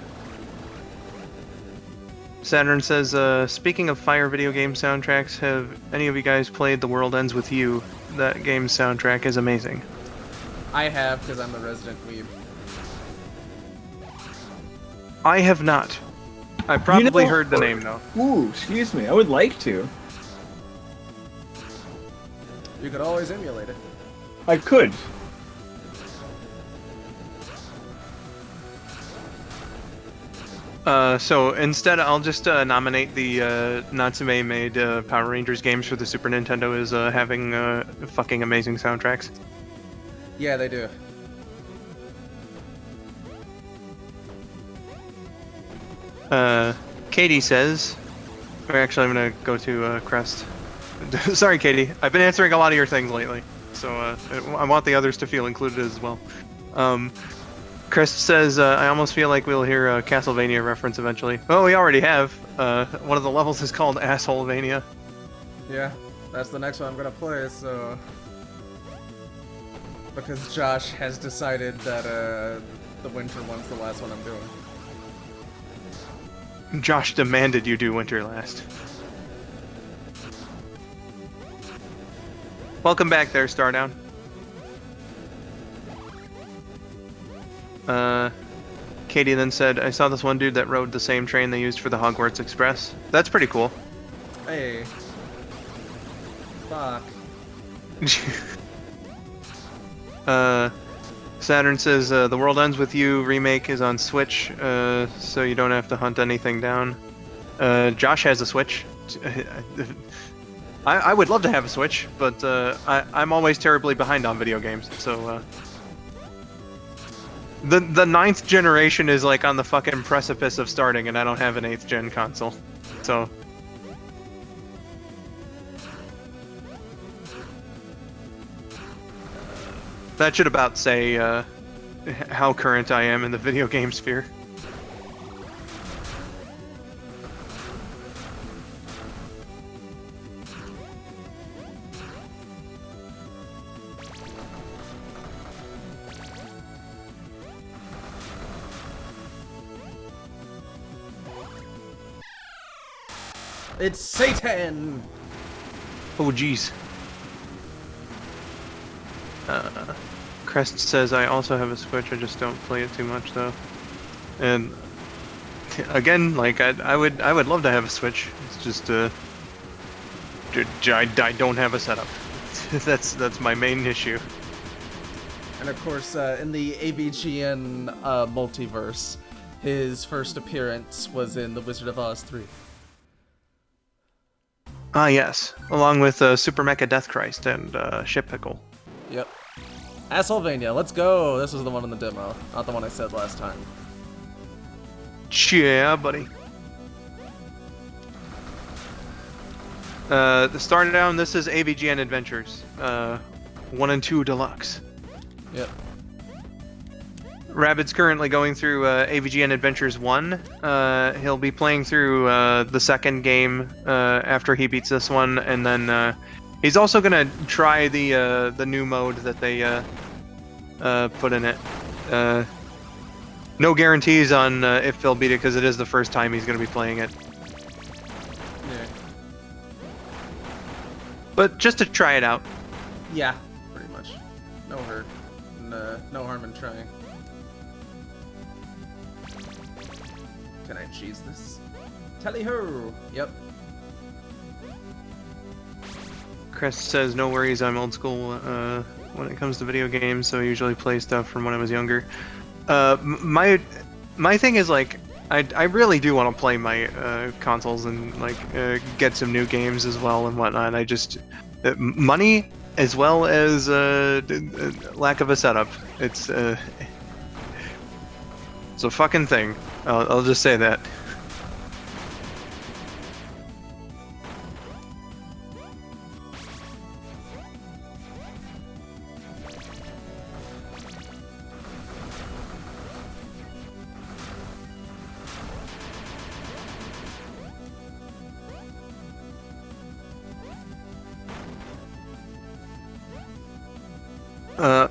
A: Saturn says, speaking of fire video game soundtracks, have any of you guys played The World Ends With You? That game's soundtrack is amazing.
B: I have, because I'm a resident weeb.
A: I have not. I probably heard the name, though.
C: Ooh, excuse me. I would like to.
B: You could always emulate it.
C: I could.
A: So instead, I'll just nominate the Natsume-made Power Rangers games for the Super Nintendo as having fucking amazing soundtracks.
B: Yeah, they do.
A: Katie says... Or actually, I'm gonna go to Crest. Sorry, Katie. I've been answering a lot of your things lately, so I want the others to feel included as well. Crest says, I almost feel like we'll hear a Castlevania reference eventually. Well, we already have. One of the levels is called Assholevania.
B: Yeah, that's the next one I'm gonna play, so... Because Josh has decided that the winter one's the last one I'm doing.
A: Josh demanded you do Winter last. Welcome back there, Stardown. Katie then said, I saw this one dude that rode the same train they used for the Hogwarts Express. That's pretty cool.
B: Hey. Fuck.
A: Saturn says, The World Ends With You remake is on Switch, so you don't have to hunt anything down. Josh has a Switch. I would love to have a Switch, but I'm always terribly behind on video games, so... The 9th generation is like on the fucking precipice of starting, and I don't have an 8th gen console, so... That should about say how current I am in the video game sphere.
B: It's Satan!
A: Oh, jeez. Crest says, I also have a Switch, I just don't play it too much, though. And, again, like, I would love to have a Switch. It's just, I don't have a setup. That's my main issue.
B: And of course, in the AVGN multiverse, his first appearance was in The Wizard of Oz 3.
A: Ah, yes. Along with Super Mecha Death Christ and Ship Pickle.
B: Yep. Assholevania, let's go! This was the one in the demo, not the one I said last time.
A: Yeah, buddy. The starting down, this is AVGN Adventures. 1 and 2 Deluxe.
B: Yep.
A: Rabid's currently going through AVGN Adventures 1. He'll be playing through the second game after he beats this one, and then he's also gonna try the new mode that they put in it. No guarantees on if they'll beat it, because it is the first time he's gonna be playing it.
B: Yeah.
A: But just to try it out.
B: Yeah, pretty much. No hurt. No harm in trying. Can I cheese this? Tally-ho! Yep.
A: Crest says, no worries, I'm old school when it comes to video games, so I usually play stuff from when I was younger. My thing is, like, I really do want to play my consoles and, like, get some new games as well and whatnot. I just... money, as well as lack of a setup. It's a fucking thing. I'll just say that.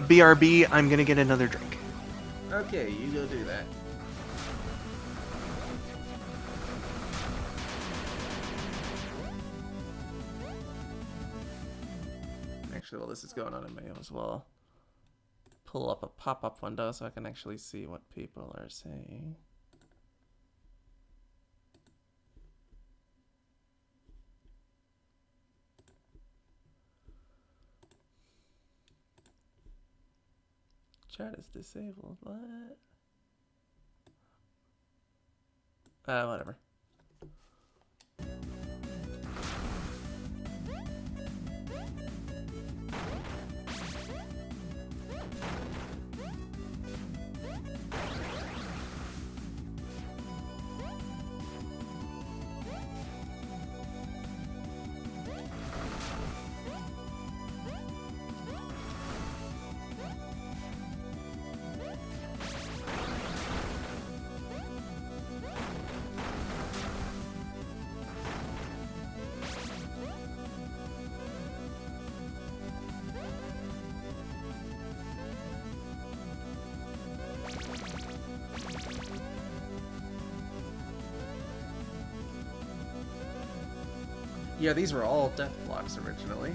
A: BRB, I'm gonna get another drink.
B: Okay, you go do that. actually, while this is going on, I may as well pull up a pop-up window so I can actually see what people are saying. Chat is disabled. What? Whatever. Yeah, these were all death blocks originally.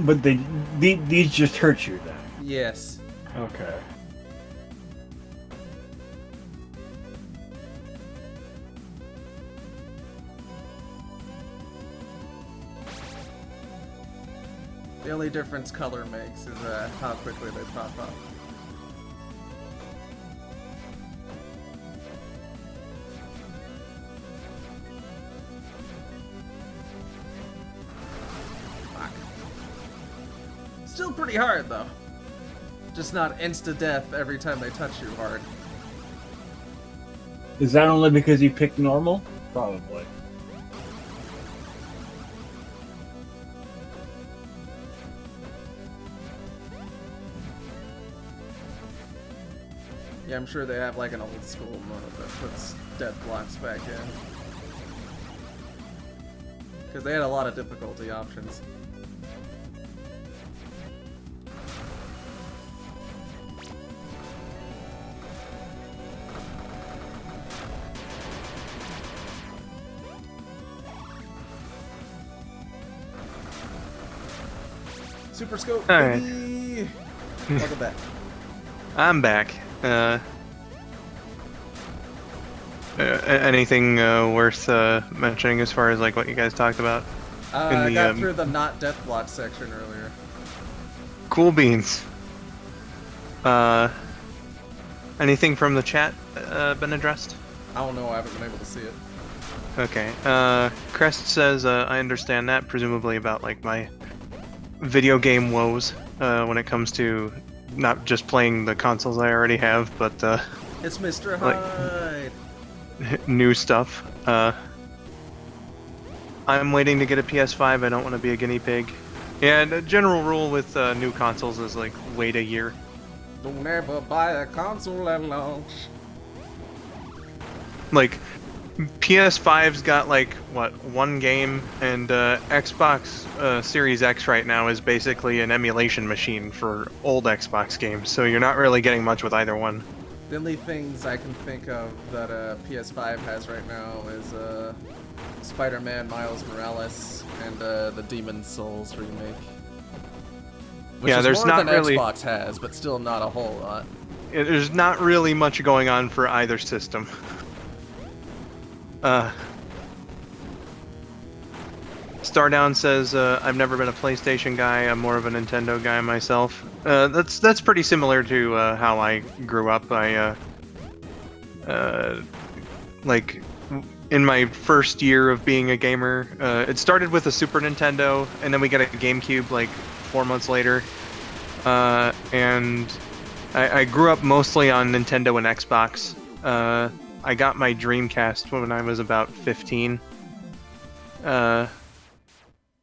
C: But these just hurt you then.
B: Yes.
C: Okay.
B: The only difference color makes is how quickly they pop up. Still pretty hard though. Just not insta-death every time they touch you hard.
C: Is that only because you picked normal? Probably.
B: Yeah, I'm sure they have like an old school mode that puts death blocks back in. Because they had a lot of difficulty options. Super Scope, baby! Welcome back.
A: I'm back. Anything worth mentioning as far as like what you guys talked about?
B: I got through the not death block section earlier.
A: Cool beans. Anything from the chat been addressed?
B: I don't know, I haven't been able to see it.
A: Okay. Crest says, I understand that, presumably about like my video game woes when it comes to not just playing the consoles I already have, but
B: It's Mr. Hyde!
A: new stuff. I'm waiting to get a PS5. I don't want to be a guinea pig. Yeah, the general rule with new consoles is like wait a year.
B: Don't ever buy a console at launch.
A: Like PS5's got like what, one game, and Xbox Series X right now is basically an emulation machine for old Xbox games, so you're not really getting much with either one.
B: The only things I can think of that PS5 has right now is Spider-Man Miles Morales and the Demon's Souls remake. Which is
A: there's
B: more
A: not
B: than
A: really
B: Xbox has, but still not a whole lot.
A: There's not really much going on for either system. Stardown says, I've never been a PlayStation guy, I'm more of a Nintendo guy myself. That's pretty similar to how I grew up. I like in my first year of being a gamer, it started with a Super Nintendo, and then we got a GameCube like 4 months later. And I grew up mostly on Nintendo and Xbox. I got my Dreamcast when I was about 15.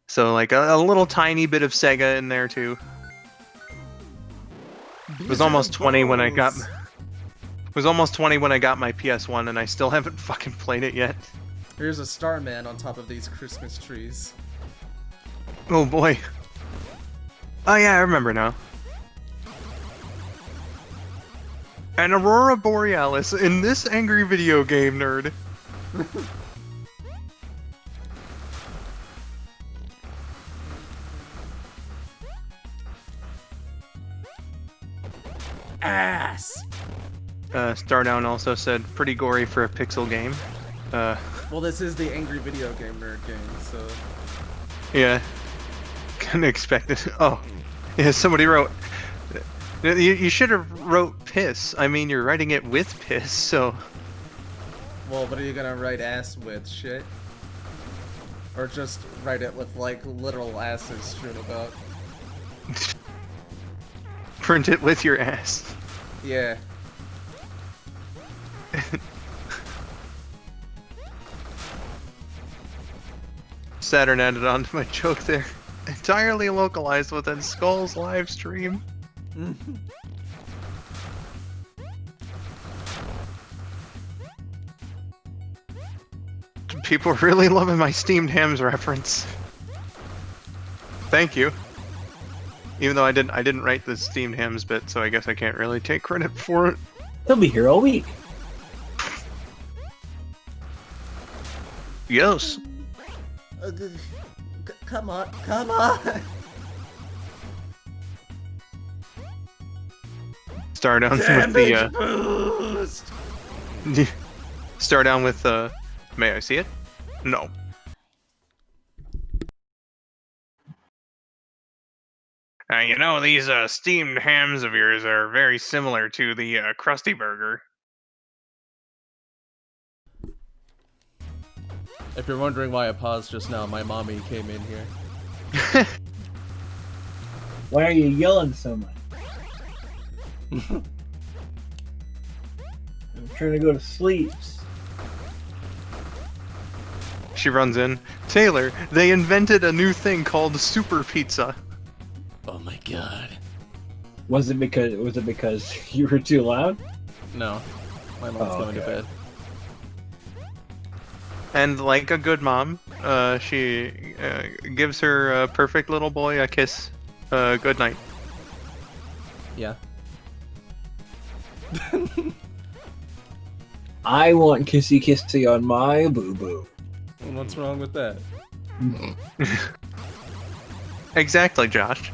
A: So like a little tiny bit of Sega in there too. It was almost 20 when I got. Was almost 20 when I got my PS1, and I still haven't fucking played it yet.
B: Here's a Starman on top of these Christmas trees.
A: Oh boy. Oh yeah, I remember now. An Aurora Borealis in this angry video game, nerd.
B: ass.
A: Stardown also said, pretty gory for a pixel game.
B: Well, this is the Angry Video Game Nerd game, so...
A: Yeah. Couldn't expect it. Oh. Yeah, somebody wrote... You should have wrote piss. I mean, you're writing it with piss, so...
B: Well, what are you gonna write ass with? Shit? Or just write it with, like, literal asses strewn about?
A: Print it with your ass.
B: Yeah.
A: Saturn added on to my joke there. Entirely localized within Skull's live stream. People are really loving my steamed hams reference. Thank you. Even though I didn't write the steamed hams bit, so I guess I can't really take credit for it.
C: He'll be here all week.
A: Yes.
B: Come on, come on!
A: Start down with the
B: boost!
A: start down with may I see it? No. You know, these steamed hams of yours are very similar to the Krusty Burger.
B: If you're wondering why I paused just now, my mommy came in here.
C: Why are you yelling so much? I'm trying to go to sleep.
A: She runs in. Taylor, they invented a new thing called Super Pizza.
B: Oh my god.
C: Was it because you were too loud?
B: No. My mom's going to bed.
A: And like a good mom, she gives her perfect little boy a kiss. Good night.
B: Yeah.
C: I want kissy kissy on my boo boo.
B: What's wrong with that?
A: Exactly, Josh.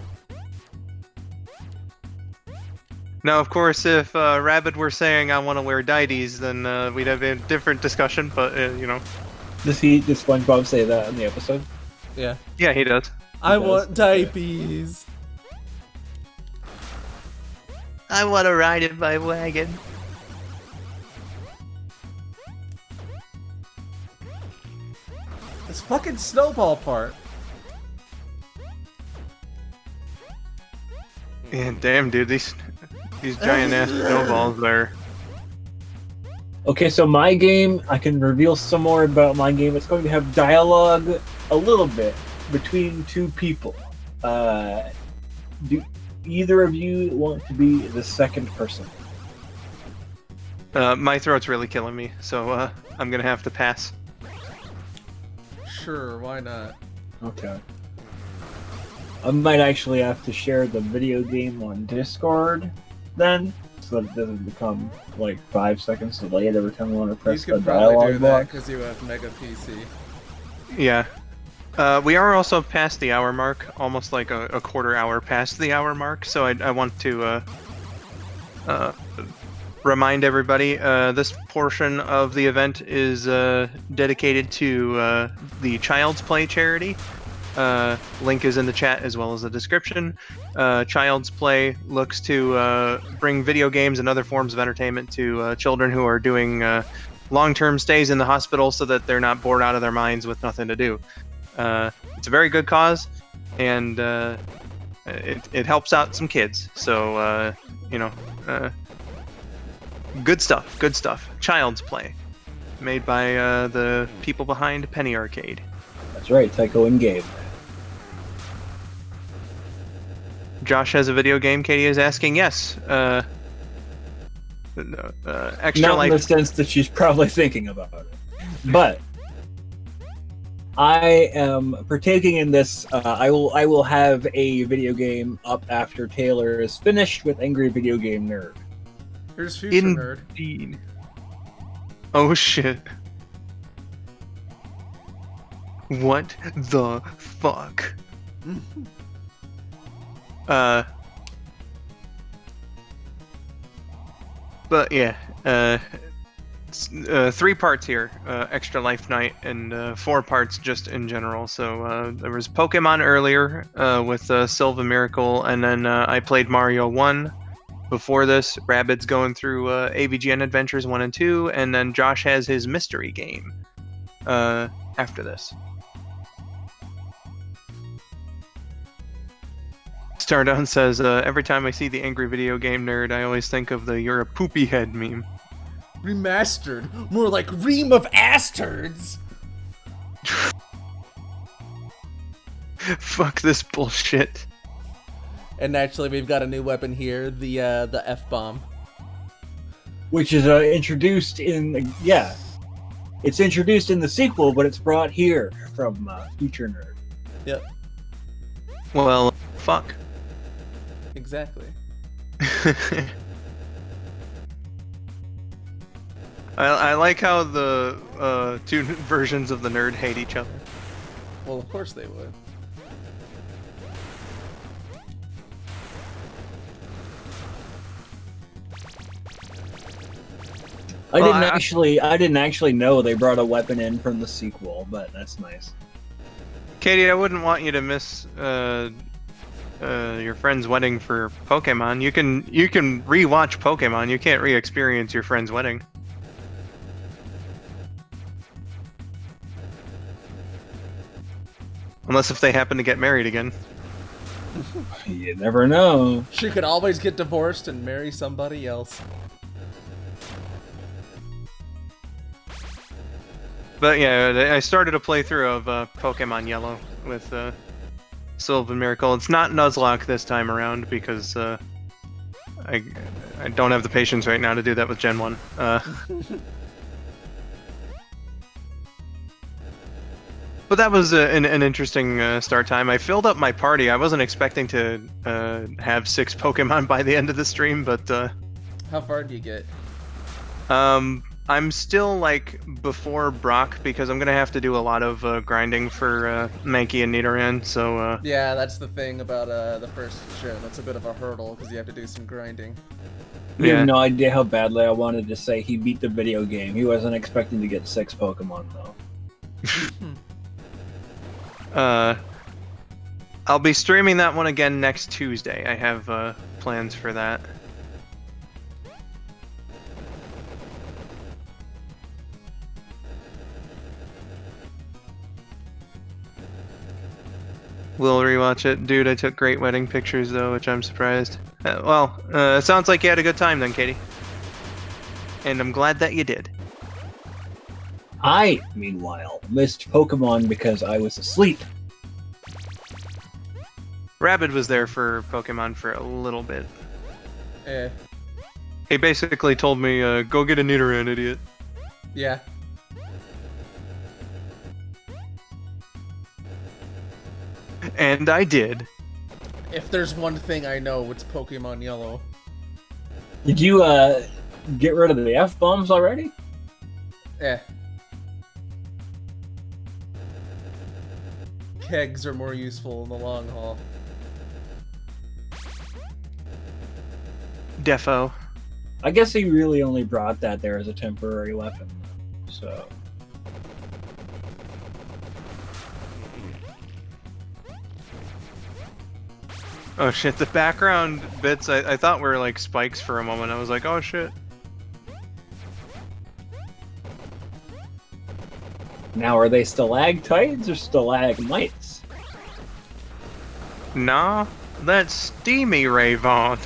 A: Now, of course, if Rabid were saying I want to wear diaties, then we'd have a different discussion, but, you know.
C: Does SpongeBob say that in the episode?
B: Yeah.
A: Yeah, he does.
B: I want diapies.
A: I want to ride in my wagon.
B: This fucking snowball part.
A: Yeah, damn, dude, these giant ass snowballs are.
C: Okay, so my game, I can reveal some more about my game. It's going to have dialogue a little bit between two people. Do either of you want to be the second person?
A: My throat's really killing me, so I'm gonna have to pass.
B: Sure, why not?
C: Okay. I might actually have to share the video game on Discord then, so that it doesn't become like 5 seconds delayed every time I want to press
B: You
C: the
B: could probably do
C: dialogue
B: that
C: box.
B: because you have Mega PC.
A: Yeah. We are also past the hour mark, almost like a quarter hour past the hour mark, so I want to remind everybody, this portion of the event is dedicated to the Child's Play charity. Link is in the chat as well as the description. Child's Play looks to bring video games and other forms of entertainment to children who are doing long-term stays in the hospital so that they're not bored out of their minds with nothing to do. It's a very good cause, and it helps out some kids. So, you know, good stuff, good stuff. Child's Play, made by the people behind Penny Arcade.
C: That's right, Tycho and Gabe.
A: Josh has a video game, Katie is asking. Yes. Extra
C: Not
A: life.
C: in the sense that she's probably thinking about it. But I am partaking in this. I will have a video game up after Taylor is finished with Angry Video Game Nerd.
B: Here's Future Nerd.
A: Indeed. Oh shit. What the fuck? But yeah, 3 parts here, Extra Life Night, and 4 parts just in general. So there was Pokemon earlier with Silva Miracle, and then I played Mario 1. Before this, Rabid's going through AVGN Adventures 1 and 2, and then Josh has his mystery game after this. Stardown says, every time I see the angry video game nerd, I always think of the "you're a poopy head" meme.
B: Remastered, more like ream of ass turds.
A: Fuck this bullshit.
B: And naturally, we've got a new weapon here, the F-bomb.
C: Which is introduced in it's introduced in the sequel, but it's brought here from Future Nerd.
B: Yep.
A: Well, fuck.
B: Exactly.
A: I like how the 2 versions of the nerd hate each other.
B: Well, of course they would.
C: I didn't actually know they brought a weapon in from the sequel, but that's nice.
A: Katie, I wouldn't want you to miss your friend's wedding for Pokemon. You can re-watch Pokemon. You can't re-experience your friend's wedding. Unless if they happen to get married again.
C: You never know.
B: She could always get divorced and marry somebody else.
A: But yeah, I started a playthrough of Pokemon Yellow with Sylvan Miracle. It's not Nuzlocke this time around because I don't have the patience right now to do that with Gen 1. But that was an interesting start time. I filled up my party. I wasn't expecting to have 6 Pokemon by the end of the stream, but...
B: How far do you get?
A: I'm still, like, before Brock, because I'm going to have to do a lot of grinding for Mankey and Nidoran, so...
B: Yeah, that's the thing about the first gen. That's a bit of a hurdle, because you have to do some grinding.
C: You have no idea how badly I wanted to say he beat the video game. He wasn't expecting to get 6 Pokemon, though.
A: I'll be streaming that one again next Tuesday. I have plans for that. We'll rewatch it. Dude, I took great wedding pictures, though, which I'm surprised. It sounds like you had a good time then, Katie. And I'm glad that you did.
C: I, meanwhile, missed Pokemon because I was asleep.
A: Rabid was there for Pokemon for a little bit.
B: Eh.
A: He basically told me, go get a Nidoran, idiot.
B: Yeah.
A: And I did.
B: If there's one thing I know, it's Pokemon Yellow.
C: Did you, get rid of the F-bombs already?
B: Eh. Kegs are more useful in the long haul.
A: Defo.
C: I guess he really only brought that there as a temporary weapon, so...
A: Oh shit, the background bits, I thought were like spikes for a moment. I was like, oh shit.
C: Now, are they stalactites or stalagmites?
A: Nah, that's Steamy Rayvon.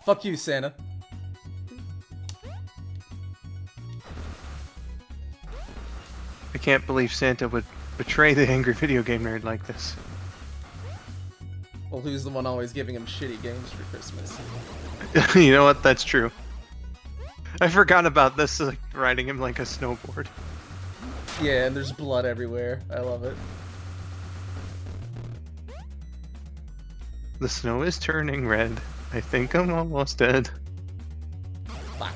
B: Fuck you, Santa.
A: I can't believe Santa would betray the angry video game nerd like this.
B: Well, who's the one always giving him shitty games for Christmas?
A: You know what? That's true. I forgot about this, like, riding him like a snowboard.
B: Yeah, and there's blood everywhere. I love it.
A: The snow is turning red. I think I'm almost dead.
B: Fuck.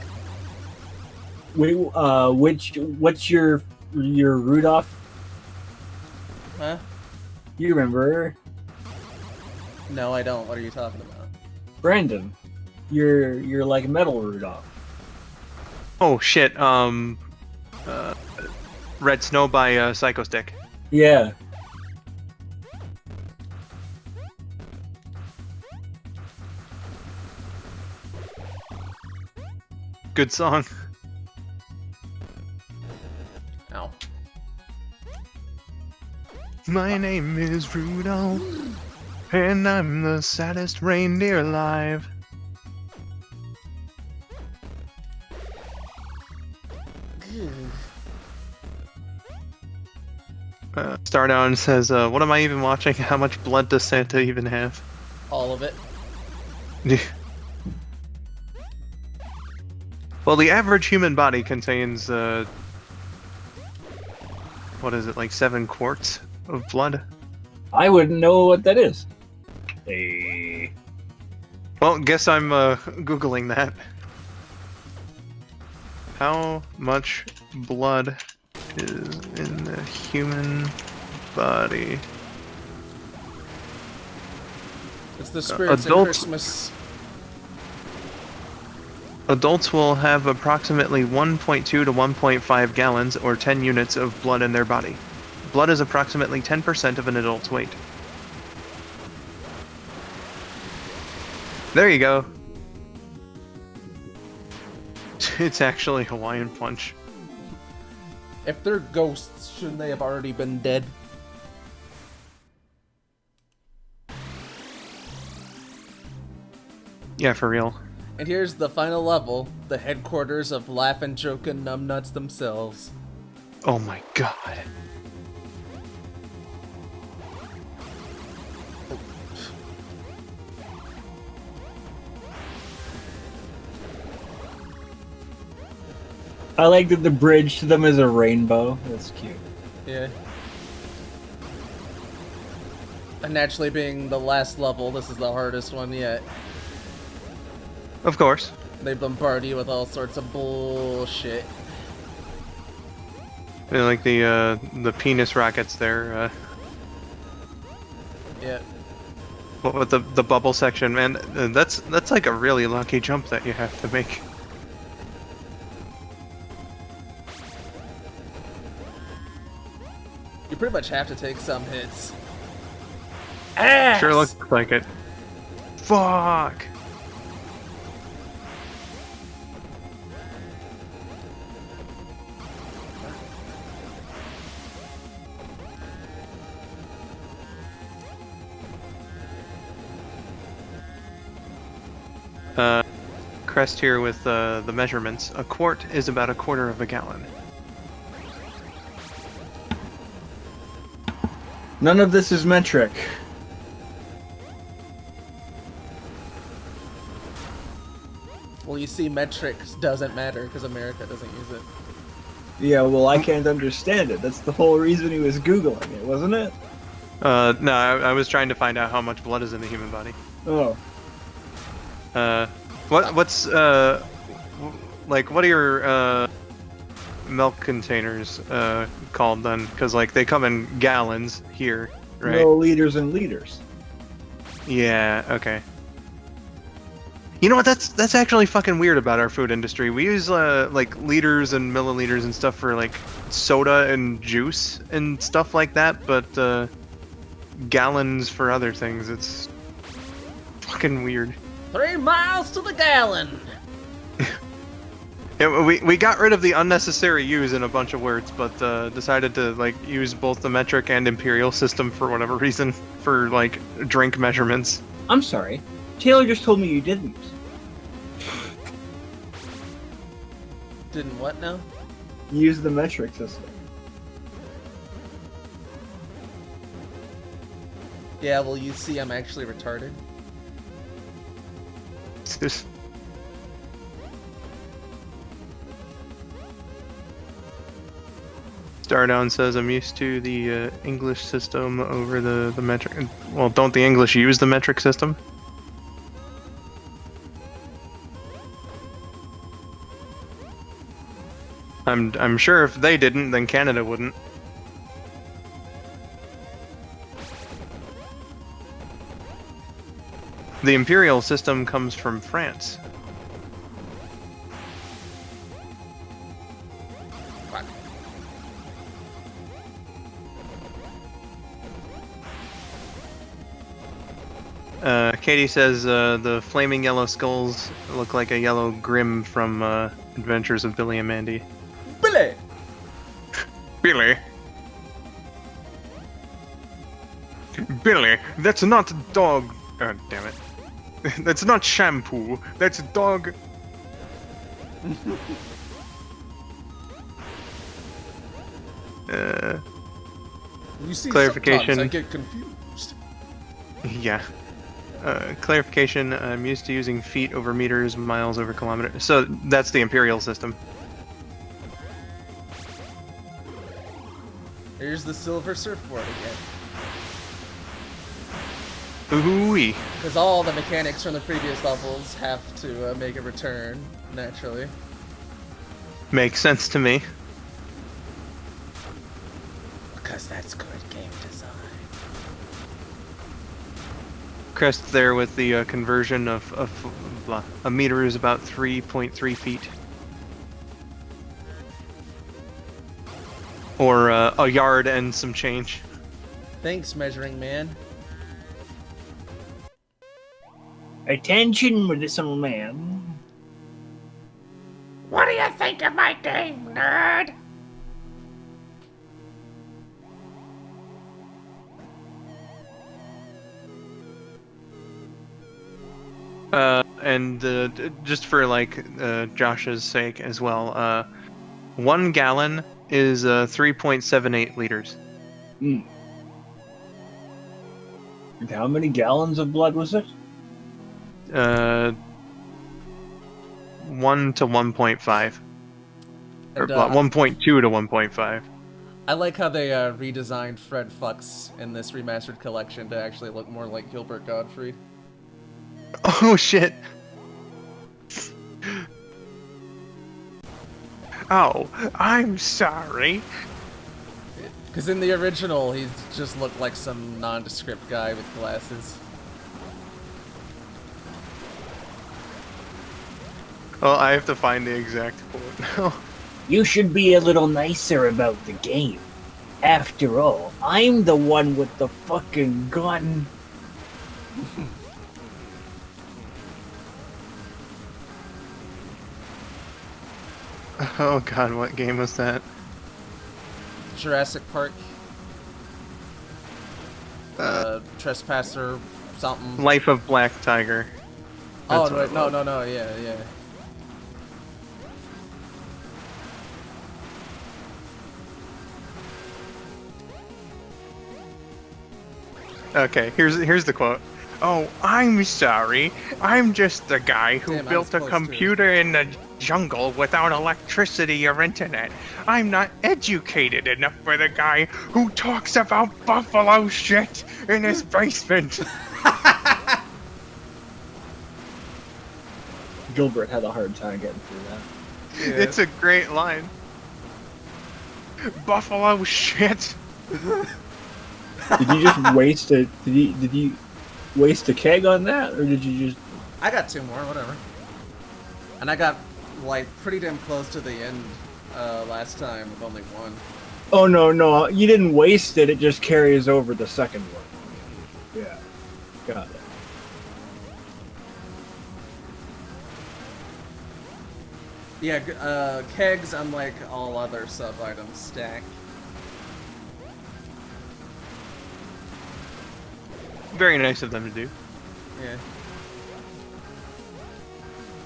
C: Wait, what's your Rudolph?
B: Huh?
C: You remember?
B: No, I don't. What are you talking about?
C: Brandon, you're like Metal Rudolph.
A: Oh shit. Red Snow by Psycho Stick.
C: Yeah.
A: Good song.
B: Ow.
A: My name is Rudolph, and I'm the saddest reindeer alive. Stardown says, what am I even watching? How much blood does Santa even have?
B: All of it.
A: Well, the average human body contains, what is it, like 7 quarts of blood?
C: I wouldn't know what that is. Hey.
A: Well, guess I'm, Googling that. How much blood is in the human body?
B: It's the spirits of Christmas.
A: Adults will have approximately 1.2 to 1.5 gallons, or 10 units of blood in their body. Blood is approximately 10% of an adult's weight. There you go. It's actually Hawaiian Punch.
B: If they're ghosts, shouldn't they have already been dead?
A: Yeah, for real.
B: And here's the final level, the headquarters of Laughin' Jokin' Numbnuts themselves.
A: Oh my god.
C: I like that the bridge to them is a rainbow. That's cute.
B: Yeah. And naturally being the last level, this is the hardest one yet.
A: Of course.
B: They bombard you with all sorts of bullshit.
A: They're like the penis rockets there.
B: Yeah.
A: What with the bubble section, man? That's like a really lucky jump that you have to make.
B: You pretty much have to take some hits. Ass!
A: Sure looks like it. Fuck! Crest here with the measurements. A quart is about 1/4 of a gallon.
C: None of this is metric.
B: Well, you see, metrics doesn't matter because America doesn't use it.
C: Yeah, well, I can't understand it. That's the whole reason he was Googling it, wasn't it?
A: No, I was trying to find out how much blood is in the human body.
C: Oh.
A: What's like, what are your milk containers called then? Because like they come in gallons here, right?
C: No, liters and liters.
A: Yeah. Okay. You know what? That's actually fucking weird about our food industry. We use like liters and milliliters and stuff for like soda and juice and stuff like that, but gallons for other things. It's fucking weird.
B: 3 miles to the gallon!
A: Yeah, we got rid of the unnecessary U's in a bunch of words, but decided to like use both the metric and imperial system for whatever reason for like drink measurements.
C: I'm sorry. Taylor just told me you didn't.
B: Didn't what now?
C: Use the metric system.
B: Yeah, well, you see, I'm actually retarded.
A: Stardown says, I'm used to the English system over the metric. Well, don't the English use the metric system? I'm sure if they didn't, then Canada wouldn't. The Imperial system comes from France.
B: Fuck.
A: Katie says the flaming yellow skulls look like a yellow Grim from Adventures of Billy and Mandy.
B: Billy!
A: Billy! Billy, that's not dog... Oh, damn it. That's not shampoo, that's dog...
B: You see,
A: clarification.
B: sometimes I get confused.
A: Yeah. Clarification, I'm used to using feet over meters, miles over kilometers. So that's the Imperial system.
B: Here's the silver surfboard again.
A: Ooh-wee.
B: Because all the mechanics from the previous levels have to make a return, naturally.
A: Makes sense to me.
B: Because that's good game design.
A: Crest there with the conversion of a meter is about 3.3 feet. Or a yard and some change.
B: Thanks, measuring man.
C: Attention, medicinal man.
E: What do you think of my game, nerd?
A: And just for like Josh's sake as well, 1 gallon is 3.78 liters.
C: And how many gallons of blood was it?
A: 1 to 1.5. Or
B: And,
A: 1.2 to 1.5.
B: I like how they redesigned Fred Fucks in this remastered collection to actually look more like Gilbert Gottfried.
A: Oh shit. Oh, I'm sorry.
B: Because in the original, he just looked like some nondescript guy with glasses.
A: Well, I have to find the exact quote now.
C: You should be a little nicer about the game. After all, I'm the one with the fucking gun.
A: Oh god, what game was that?
B: Jurassic Park. Trespasser, something.
A: Life of Black Tiger.
B: Oh,
A: That's what
B: wait,
A: it
B: no,
A: was.
B: no, yeah.
A: Okay, here's the quote. Oh, I'm sorry. I'm just the guy who
B: Damn, I
A: built
B: was
A: a
B: close,
A: computer in the jungle without electricity or internet. I'm not educated enough for the guy who talks about buffalo shit in his basement.
C: Gilbert had a hard time getting through that.
B: Yeah.
A: It's a great line. Buffalo shit.
C: Did you just waste a? Did you waste a keg on that, or did you just?
B: I got 2 more, whatever. And I got, like, pretty damn close to the end last time with only 1.
C: Oh no, you didn't waste it. It just carries over the second one. Yeah, got it.
B: Yeah, kegs, unlike all other sub-items, stack.
A: Very nice of them to do.
B: Yeah.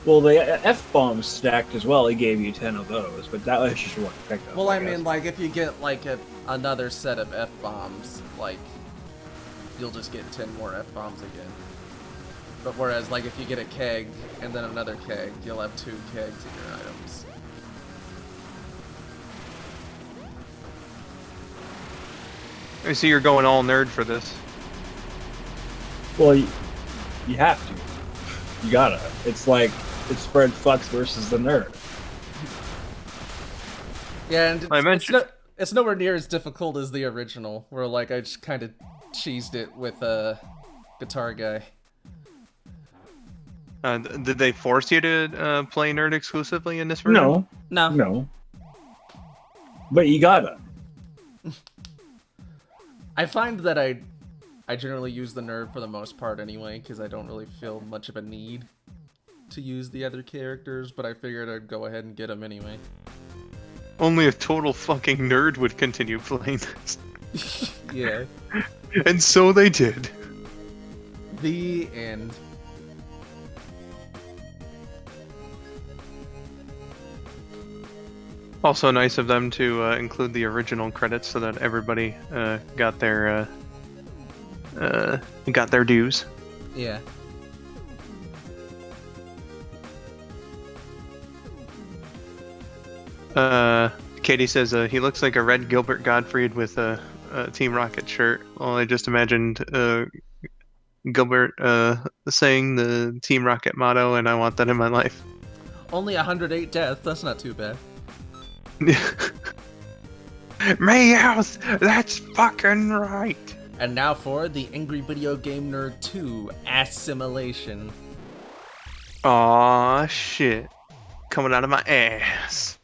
C: Well, the F-bombs stacked as well. He gave you 10 of those, but that was just one pickup.
B: Well, I
C: guess.
B: mean, like, if you get, like, another set of F-bombs, like, you'll just get 10 more F-bombs again. But whereas, like, if you get a keg and then another keg, you'll have 2 kegs in your items.
A: I see you're going all nerd for this.
C: Well, you have to. You gotta. It's like it's Fred Fucks versus the nerd.
B: Yeah, and
A: I mentioned-
B: it's nowhere near as difficult as the original, where, like, I just kind of cheesed it with a Guitar Guy.
A: Did they force you to play Nerd exclusively in this version?
C: No,
B: No.
C: no. But you gotta.
B: I find that I generally use the nerd for the most part anyway, because I don't really feel much of a need to use the other characters, but I figured I'd go ahead and get them anyway.
A: Only a total fucking nerd would continue playing this.
B: Yeah.
A: And so they did.
B: The end.
A: Also nice of them to include the original credits so that everybody got their dues.
B: Yeah.
A: Katie says he looks like a red Gilbert Gottfried with a Team Rocket shirt. Well, I just imagined Gilbert saying the Team Rocket motto, and I want that in my life.
B: Only 108 deaths, that's not too bad.
A: Mayhouse, that's fucking right.
B: And now for the Angry Video Game Nerd 2 Assimilation.
A: Aw, shit. Coming out of my ass.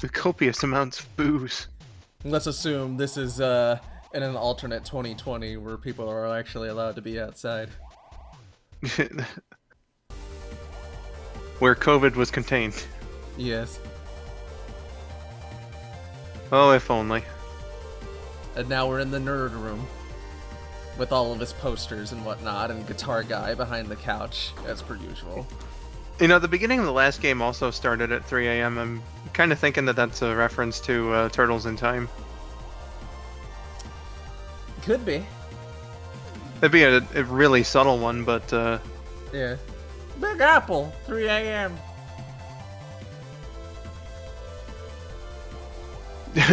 A: The copious amounts of booze.
B: Let's assume this is in an alternate 2020 where people are actually allowed to be outside.
A: Where COVID was contained.
B: Yes.
A: Oh, if only.
B: And now we're in the nerd room with all of his posters and whatnot, and Guitar Guy behind the couch, as per usual.
A: You know, the beginning of the last game also started at 3 a.m. I'm kind of thinking that that's a reference to Turtles in Time.
B: Could be.
A: It'd be a really subtle one, but
B: Yeah. Big Apple, 3 a.m.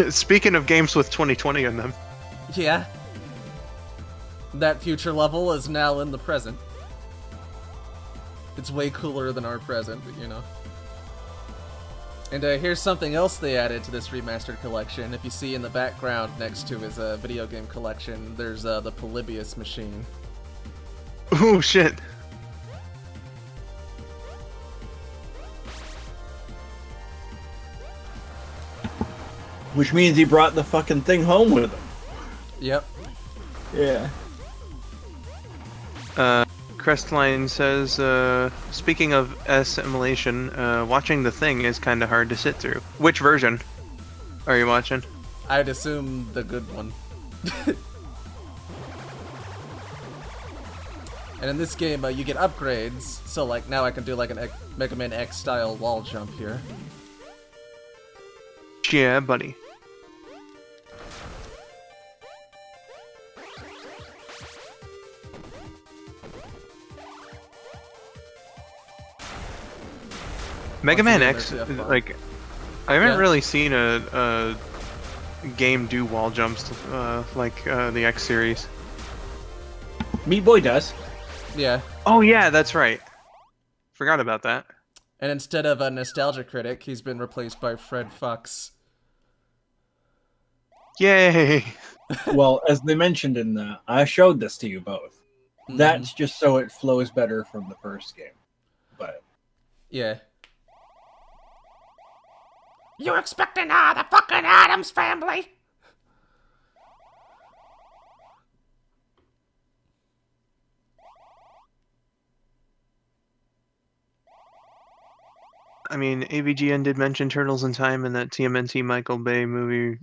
A: speaking of games with 2020 in them.
B: Yeah. That future level is now in the present. It's way cooler than our present, you know. And here's something else they added to this remastered collection. If you see in the background next to his video game collection, there's the Polybius machine.
A: Oh shit.
C: Which means he brought the fucking thing home with him.
B: Yep.
C: Yeah.
A: Crestline says, speaking of assimilation, watching The Thing is kind of hard to sit through. Which version are you watching?
B: I'd assume the good one. And in this game, you get upgrades, so like now I can do like an Mega Man X style wall jump here.
A: Yeah, buddy. Mega Man X, like, I haven't really seen a game do wall jumps like the X series.
C: Meat Boy does.
B: Yeah.
A: Oh yeah, that's right. Forgot about that.
B: And instead of a nostalgia critic, he's been replaced by Fred Fox.
A: Yay!
C: Well, as they mentioned in the, I showed this to you both. That's just so it flows better from the first game. But
B: yeah. You expecting the fucking Addams family?
A: I mean, AVGN did mention Turtles in Time in that TMNT Michael Bay movie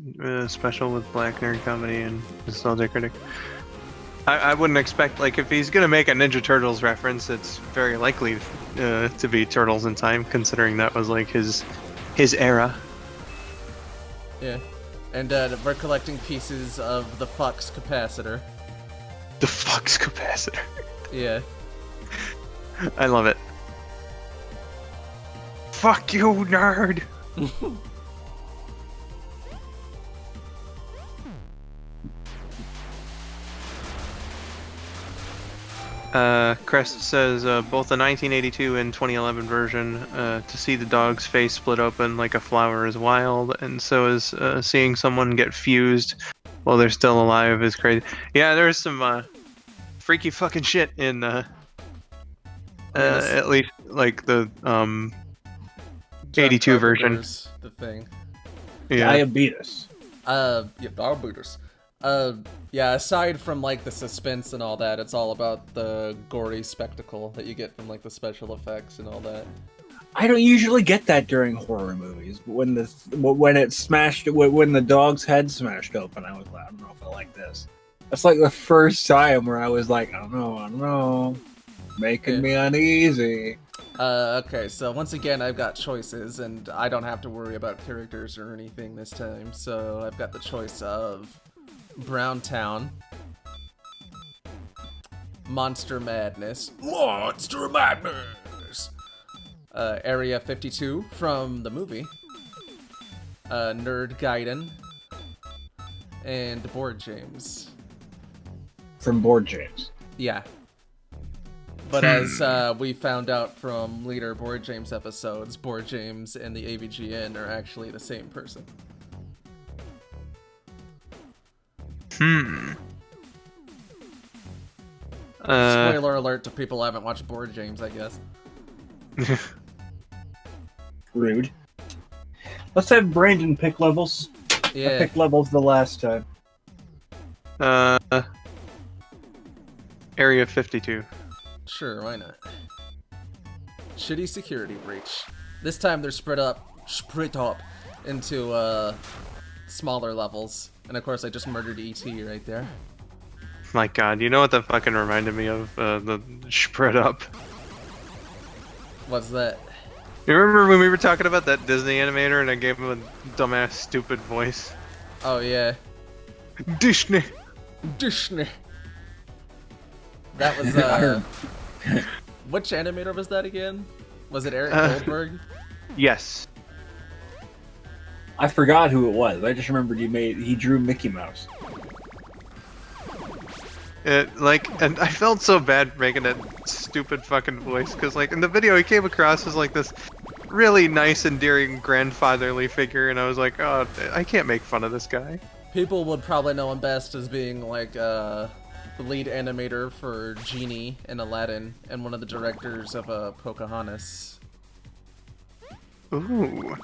A: special with Black Nerd Comedy and Nostalgia Critic. I wouldn't expect, like, if he's gonna make a Ninja Turtles reference, it's very likely to be Turtles in Time, considering that was like his era.
B: Yeah. And we're collecting pieces of the Fox capacitor.
A: The Fox capacitor.
B: Yeah.
A: I love it. Fuck you, nerd! Crest says both the 1982 and 2011 version, to see the dog's face split open like a flower is wild, and so is seeing someone get fused while they're still alive is crazy. Yeah, there's some freaky fucking shit in at least like the 82 version.
B: The thing.
A: Yeah.
C: Diabetes.
B: Diabetes. Yeah, aside from like the suspense and all that, it's all about the gory spectacle that you get from like the special effects and all that.
C: I don't usually get that during horror movies, but when the dog's head smashed open, I was like, I don't know if I like this. That's like the first time where I was like, I don't know, making me uneasy.
B: Okay, so once again, I've got choices, and I don't have to worry about characters or anything this time, so I've got the choice of Browntown, Monster Madness, Area 52 from the movie, Nerd Gaiden, and Board James.
C: From Board James.
B: Yeah. But as we found out from later Board James episodes, Board James and the AVGN are actually the same person. Spoiler alert to people who haven't watched Board James, I guess.
C: Rude. Let's have Brandon pick levels.
B: Yeah.
C: I picked levels the last time.
A: Area 52.
B: Sure, why not? Shitty security breach. This time they're spread up into smaller levels. And of course I just murdered E.T. right there.
A: My god, you know what that fucking reminded me of? The spread up.
B: What's that?
A: You remember when we were talking about that Disney animator and I gave him a dumbass stupid voice?
B: Oh yeah.
A: Disney!
B: Disney! That was, which animator was that again? Was it Eric Goldberg?
A: Yes.
C: I forgot who it was. I just remembered he drew Mickey Mouse.
A: And I felt so bad making that stupid fucking voice, because like in the video he came across as like this really nice, endearing, grandfatherly figure, and I was like, oh, I can't make fun of this guy.
B: People would probably know him best as being like, the lead animator for Genie in Aladdin, and one of the directors of Pocahontas.
A: Ooh.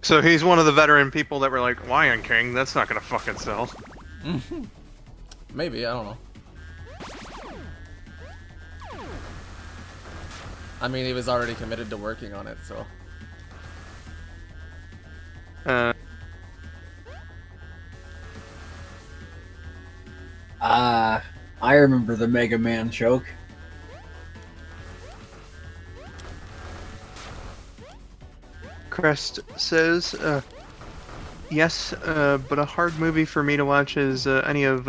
A: So he's one of the veteran people that were like, Lion King, that's not gonna fucking sell.
B: Maybe, I don't know. I mean, he was already committed to working on it, so...
C: I remember the Mega Man joke.
A: Crest says, yes, but a hard movie for me to watch is any of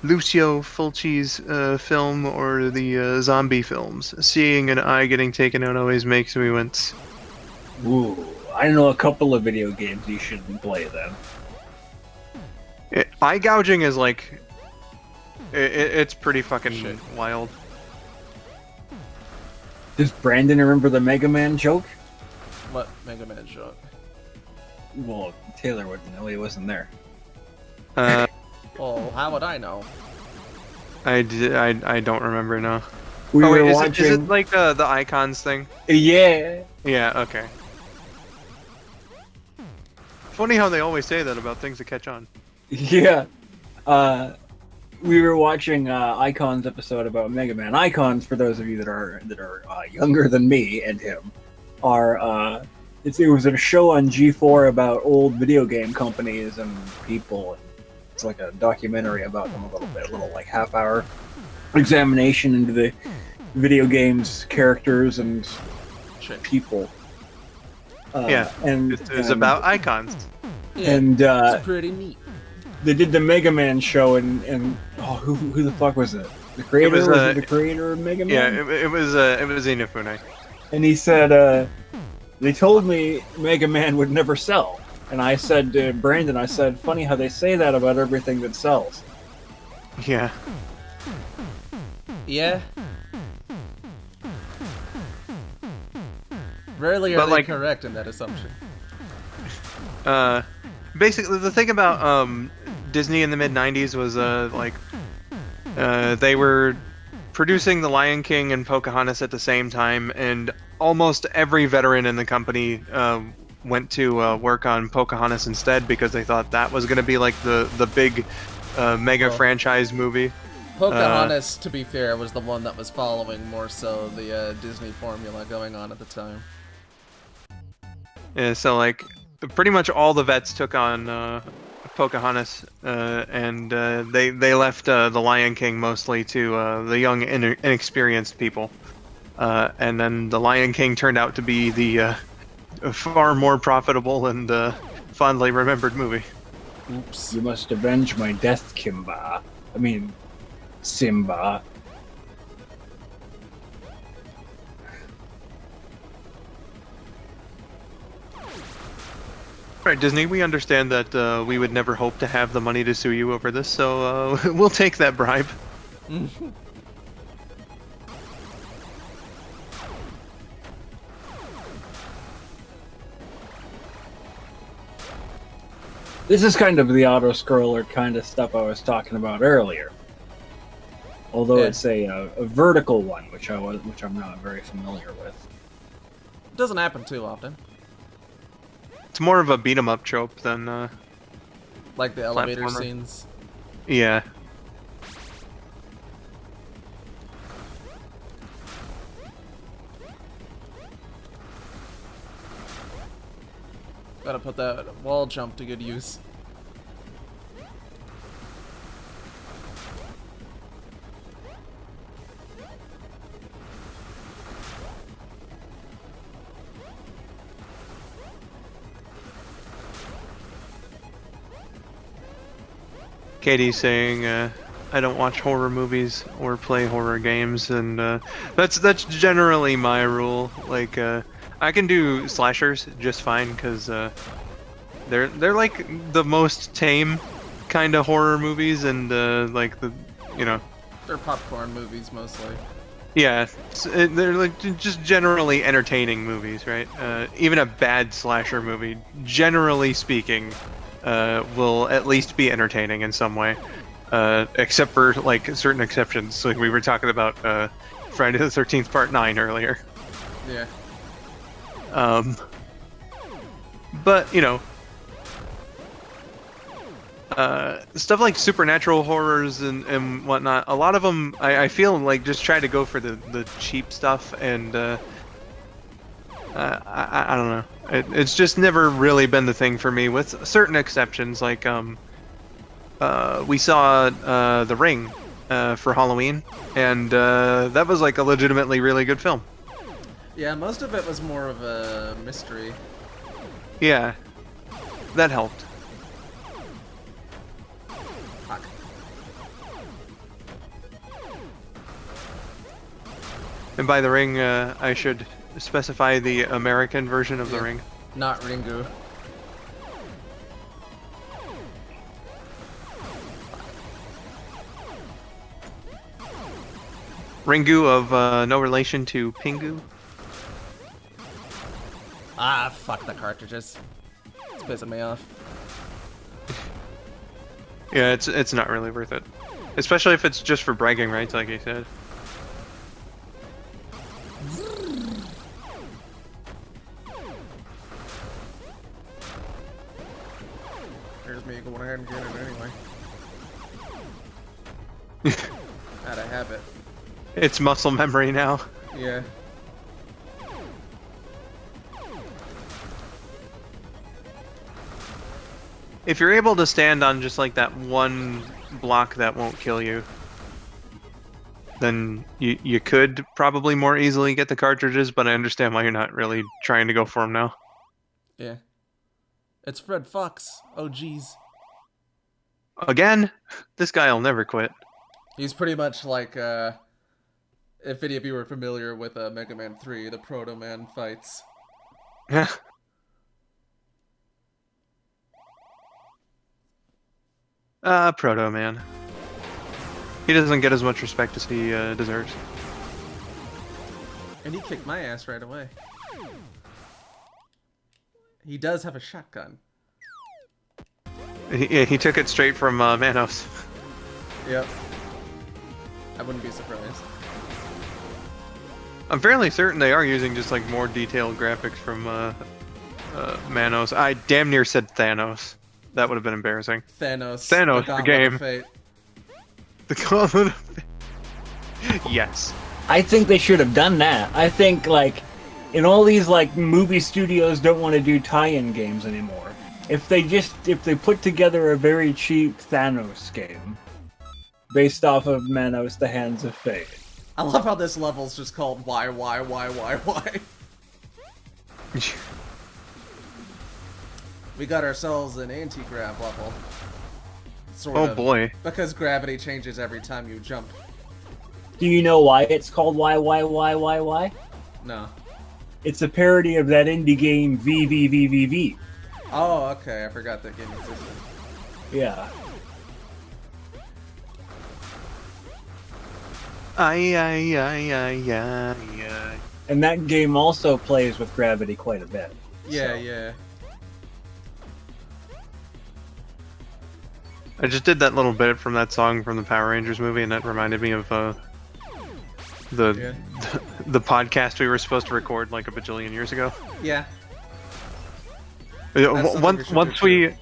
A: Lucio Fulci's film or the zombie films. Seeing an eye getting taken out always makes me wince.
C: Ooh, I know a couple of video games you shouldn't play then.
A: Eye gouging is like... It's pretty fucking wild.
C: Does Brandon remember the Mega Man joke?
B: What Mega Man joke?
C: Well, Taylor wouldn't know, he wasn't there.
B: Oh, how would I know?
A: I don't remember now.
C: We were
A: is
C: watching...
A: it like the icons thing?
C: Yeah.
A: Yeah, okay. Funny how they always say that about things that catch on.
C: Yeah. We were watching Icons episode about Mega Man. Icons, for those of you that are younger than me and him, are it was a show on G4 about old video game companies and people. And it's like a documentary about them a little like half-hour examination into the video games characters and people.
A: Yeah,
C: and
A: it's about icons.
B: Yeah,
C: and
B: it's pretty neat.
C: They did the Mega Man show, and who the fuck was it? The creator was it the creator of Mega Man?
A: Yeah, it was Inafune.
C: And he said, they told me Mega Man would never sell, and I said to Brandon, funny how they say that about everything that sells.
A: Yeah.
B: Yeah. Rarely are
A: But,
B: they
A: like-
B: correct in that assumption.
A: Basically, the thing about Disney in the mid '90s was they were producing The Lion King and Pocahontas at the same time, and almost every veteran in the company went to work on Pocahontas instead because they thought that was going to be like the big mega
B: Well,
A: franchise movie.
B: Pocahontas, to be fair, was the one that was following more so the Disney formula going on at the time.
A: Yeah, so like pretty much all the vets took on Pocahontas, and they left The Lion King mostly to the young, inexperienced people. And then The Lion King turned out to be the far more profitable and fondly remembered movie.
B: Oops.
C: You must avenge my death, Kimba. I mean, Simba.
A: Right, Disney, we understand that we would never hope to have the money to sue you over this, so we'll take that bribe.
C: This is kind of the auto-scroller kind of stuff I was talking about earlier. Although
B: Yeah.
C: it's a vertical one, which I'm not very familiar with.
B: Doesn't happen too often.
A: It's more of a beat 'em up trope than
B: Like the elevator
A: Platformer.
B: scenes.
A: yeah.
B: Gotta put that wall jump to good use.
A: Katie's saying, I don't watch horror movies or play horror games, and that's generally my rule. Like, I can do slashers just fine because they're like the most tame kind of horror movies, and like the
B: They're popcorn movies mostly.
A: yeah, they're like just generally entertaining movies, right? Even a bad slasher movie, generally speaking, will at least be entertaining in some way, except for like certain exceptions. Like we were talking about Friday the 13th Part 9 earlier.
B: Yeah.
A: But stuff like supernatural horrors and whatnot, a lot of them I feel like just try to go for the cheap stuff, and I don't know. It's just never really been the thing for me, with certain exceptions. Like we saw The Ring for Halloween, and that was like a legitimately really good film.
B: Yeah, most of it was more of a mystery.
A: Yeah, that helped.
B: Fuck.
A: And by The Ring, I should specify the American version of The
B: Yeah.
A: Ring.
B: Not Ringu.
A: Ringu of no relation to Pingu.
B: Ah, fuck the cartridges. It's pissing me off.
A: Yeah, it's not really worth it, especially if it's just for bragging rights, like you said.
B: Here's me going ahead and getting it anyway. Out of habit.
A: It's muscle memory now.
B: Yeah.
A: If you're able to stand on just like that one block that won't kill you, then you could probably more easily get the cartridges, but I understand why you're not really trying to go for them now.
B: Yeah. It's Fred Fox. Oh, jeez.
A: Again, this guy'll never quit.
B: He's pretty much like, if any of you are familiar with Mega Man 3, the Proto Man fights.
A: Proto Man. He doesn't get as much respect as he deserves.
B: And he kicked my ass right away. He does have a shotgun.
A: He took it straight from Manos.
B: Yep. I wouldn't be surprised.
A: I'm fairly certain they are using just like more detailed graphics from Manos. I damn near said Thanos. That would have been embarrassing.
B: Thanos.
A: The game.
B: Fate.
A: The Gauntlet of Fate. Yes.
C: I think they should have done that. I think, like, in all these, like, movie studios don't want to do tie-in games anymore. If they put together a very cheap Thanos game based off of Manos, the Hands of Fate.
B: I love how this level's just called why? We got ourselves an anti-grav level. Sort of.
A: Oh boy.
B: Because gravity changes every time you jump.
C: Do you know why it's called why?
B: No.
C: It's a parody of that indie game VVVVV.
B: Oh, okay. I forgot that game existed.
C: Yeah.
A: Aye.
C: And that game also plays with gravity quite a bit.
B: Yeah,
C: so.
B: yeah.
A: I just did that little bit from that song from the Power Rangers movie, and that reminded me of the podcast we were supposed to record like a bajillion years ago.
B: Yeah.
A: Once we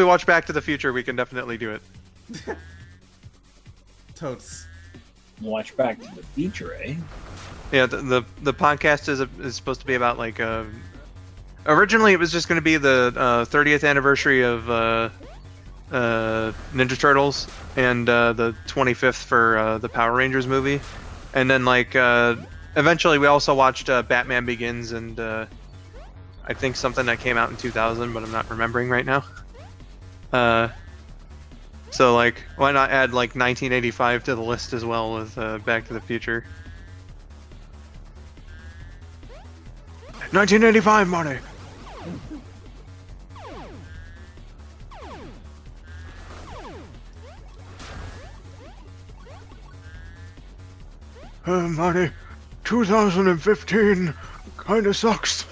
A: watch Back to the Future, we can definitely do it.
B: Totes.
C: Watch Back to the Future, eh?
A: Yeah, the podcast is supposed to be about like originally it was just going to be the 30th anniversary of Ninja Turtles and the 25th for the Power Rangers movie, and then like eventually we also watched Batman Begins and I think something that came out in 2000, but I'm not remembering right now. So like, why not add like 1985 to the list as well with Back to the Future? 1985 money. Money, 2015 kinda sucks.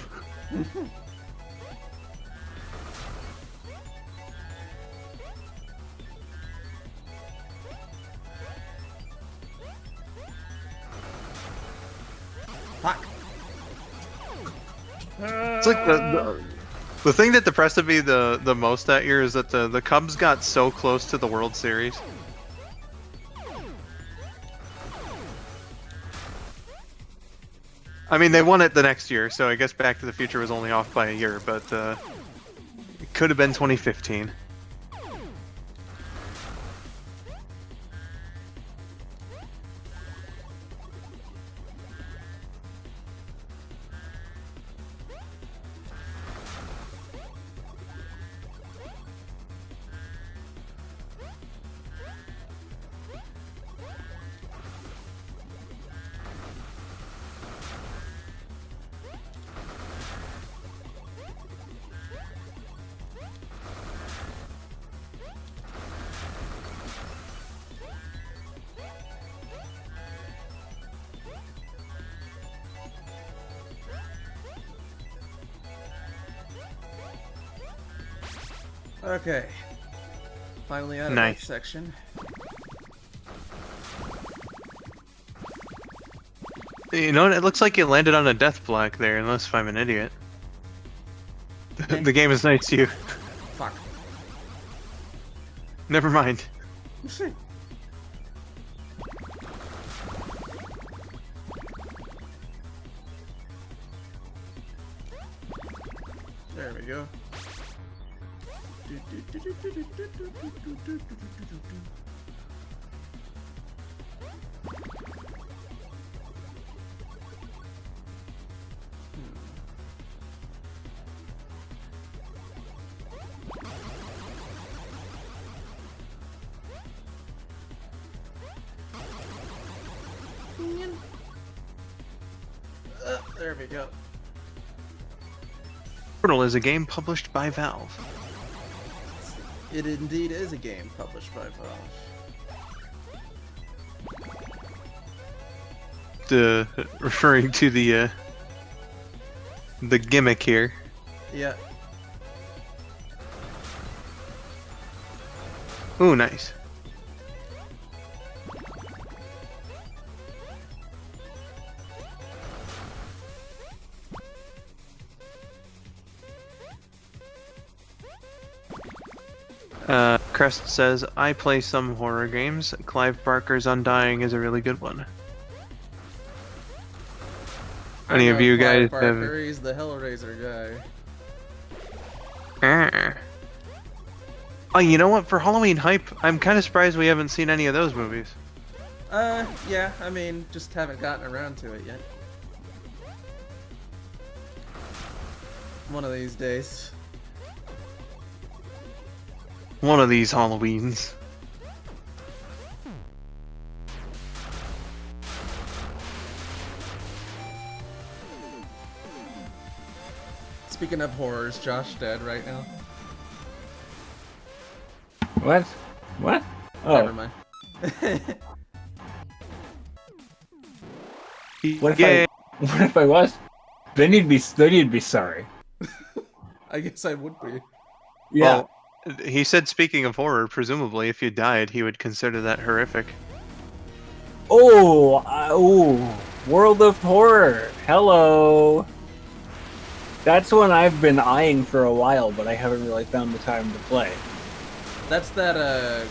B: Fuck.
A: It's like the thing that depressed me the most that year is that the Cubs got so close to the World Series. I mean, they won it the next year, so I guess Back to the Future was only off by a year, but it could have been 2015.
B: Okay. Finally out of
A: Nice.
B: that section.
A: You know, it looks like you landed on a death block there, unless if I'm an idiot. The game is nice to you.
B: Fuck.
A: Never mind.
B: There we go. There we go.
A: Portal is a game published by Valve.
B: It indeed is a game published by Valve.
A: referring to the gimmick here.
B: Yeah.
A: Ooh, nice. Crest says, I play some horror games. Clive Barker's Undying is a really good one. Any of you guys
B: Barker, he's the Hellraiser guy.
A: Oh, you know what? For Halloween hype, I'm kind of surprised we haven't seen any of those movies.
B: Yeah, I mean, just haven't gotten around to it yet. One of these days.
A: One of these Halloweens.
B: Speaking of horrors, Josh dead right now.
C: What? What? Oh.
B: Never mind.
C: What if I was? They need to be sorry.
B: I guess I would be.
C: Yeah.
A: Well, he said, speaking of horror, presumably if you died, he would consider that horrific.
C: Oh, World of Horror. Hello. That's one I've been eyeing for a while, but I haven't really found the time to play.
B: That's that,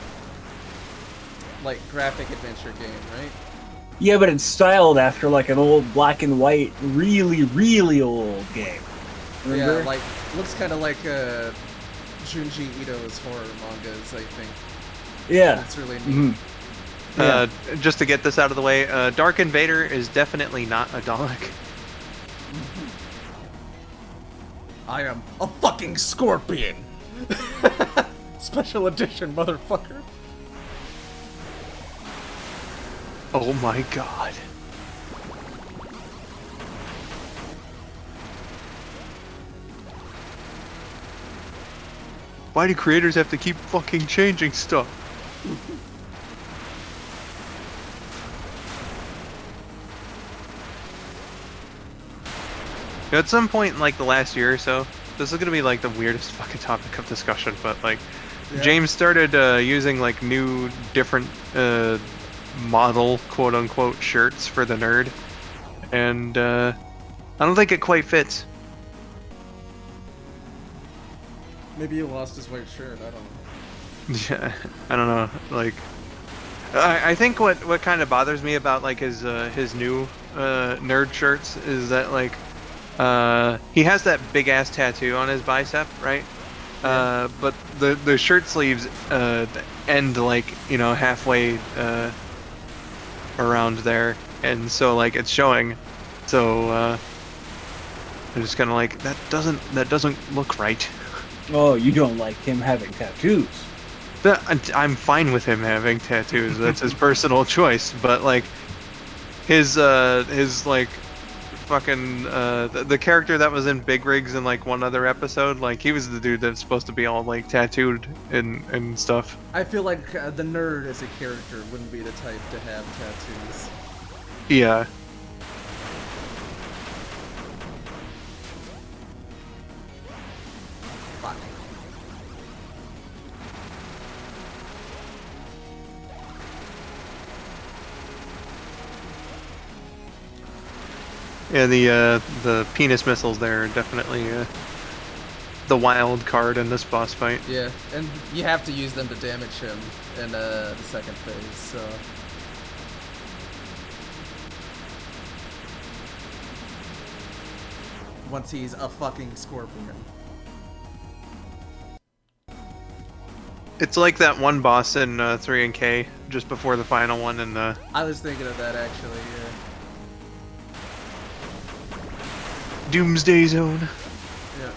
B: like, graphic adventure game, right?
C: Yeah, but it's styled after, like, an old black and white, really, really old game. Remember?
B: Yeah, like, looks kind of like, Junji Ito's horror mangas, I think.
C: Yeah.
B: It's really neat.
C: Yeah.
A: Just to get this out of the way, Dark Invader is definitely not a Dalek.
B: I am a fucking scorpion! Special edition, motherfucker.
A: Oh my god. Why do creators have to keep fucking changing stuff? At some point in like the last year or so, this is gonna be like the weirdest fucking topic of discussion, but like James started using like new different model quote unquote shirts for the nerd, and I don't think it quite fits.
B: Maybe he lost his white shirt, I don't know.
A: Yeah, I don't know. Like, I think what kind of bothers me about like his new nerd shirts is that like he has that big ass tattoo on his bicep, right?
B: Yeah.
A: But the shirt sleeves end like, you know, halfway around there, and so like it's showing. So I'm just kind of like, that doesn't look right.
C: Oh, you don't like him having tattoos.
A: I'm fine with him having tattoos. That's his personal choice. But like his like fucking the character that was in Big Rigs in like one other episode, like he was the dude that's supposed to be all like tattooed and stuff.
B: I feel like the nerd as a character wouldn't be the type to have tattoos.
A: Yeah.
B: Fuck.
A: Yeah, the penis missiles there are definitely the wild card in this boss fight.
B: Yeah, and you have to use them to damage him in the second phase, so... Once he's a fucking scorpion.
A: It's like that one boss in 3 and K just before the final one in the...
B: I was thinking of that actually, yeah.
A: Doomsday Zone.
B: Yeah.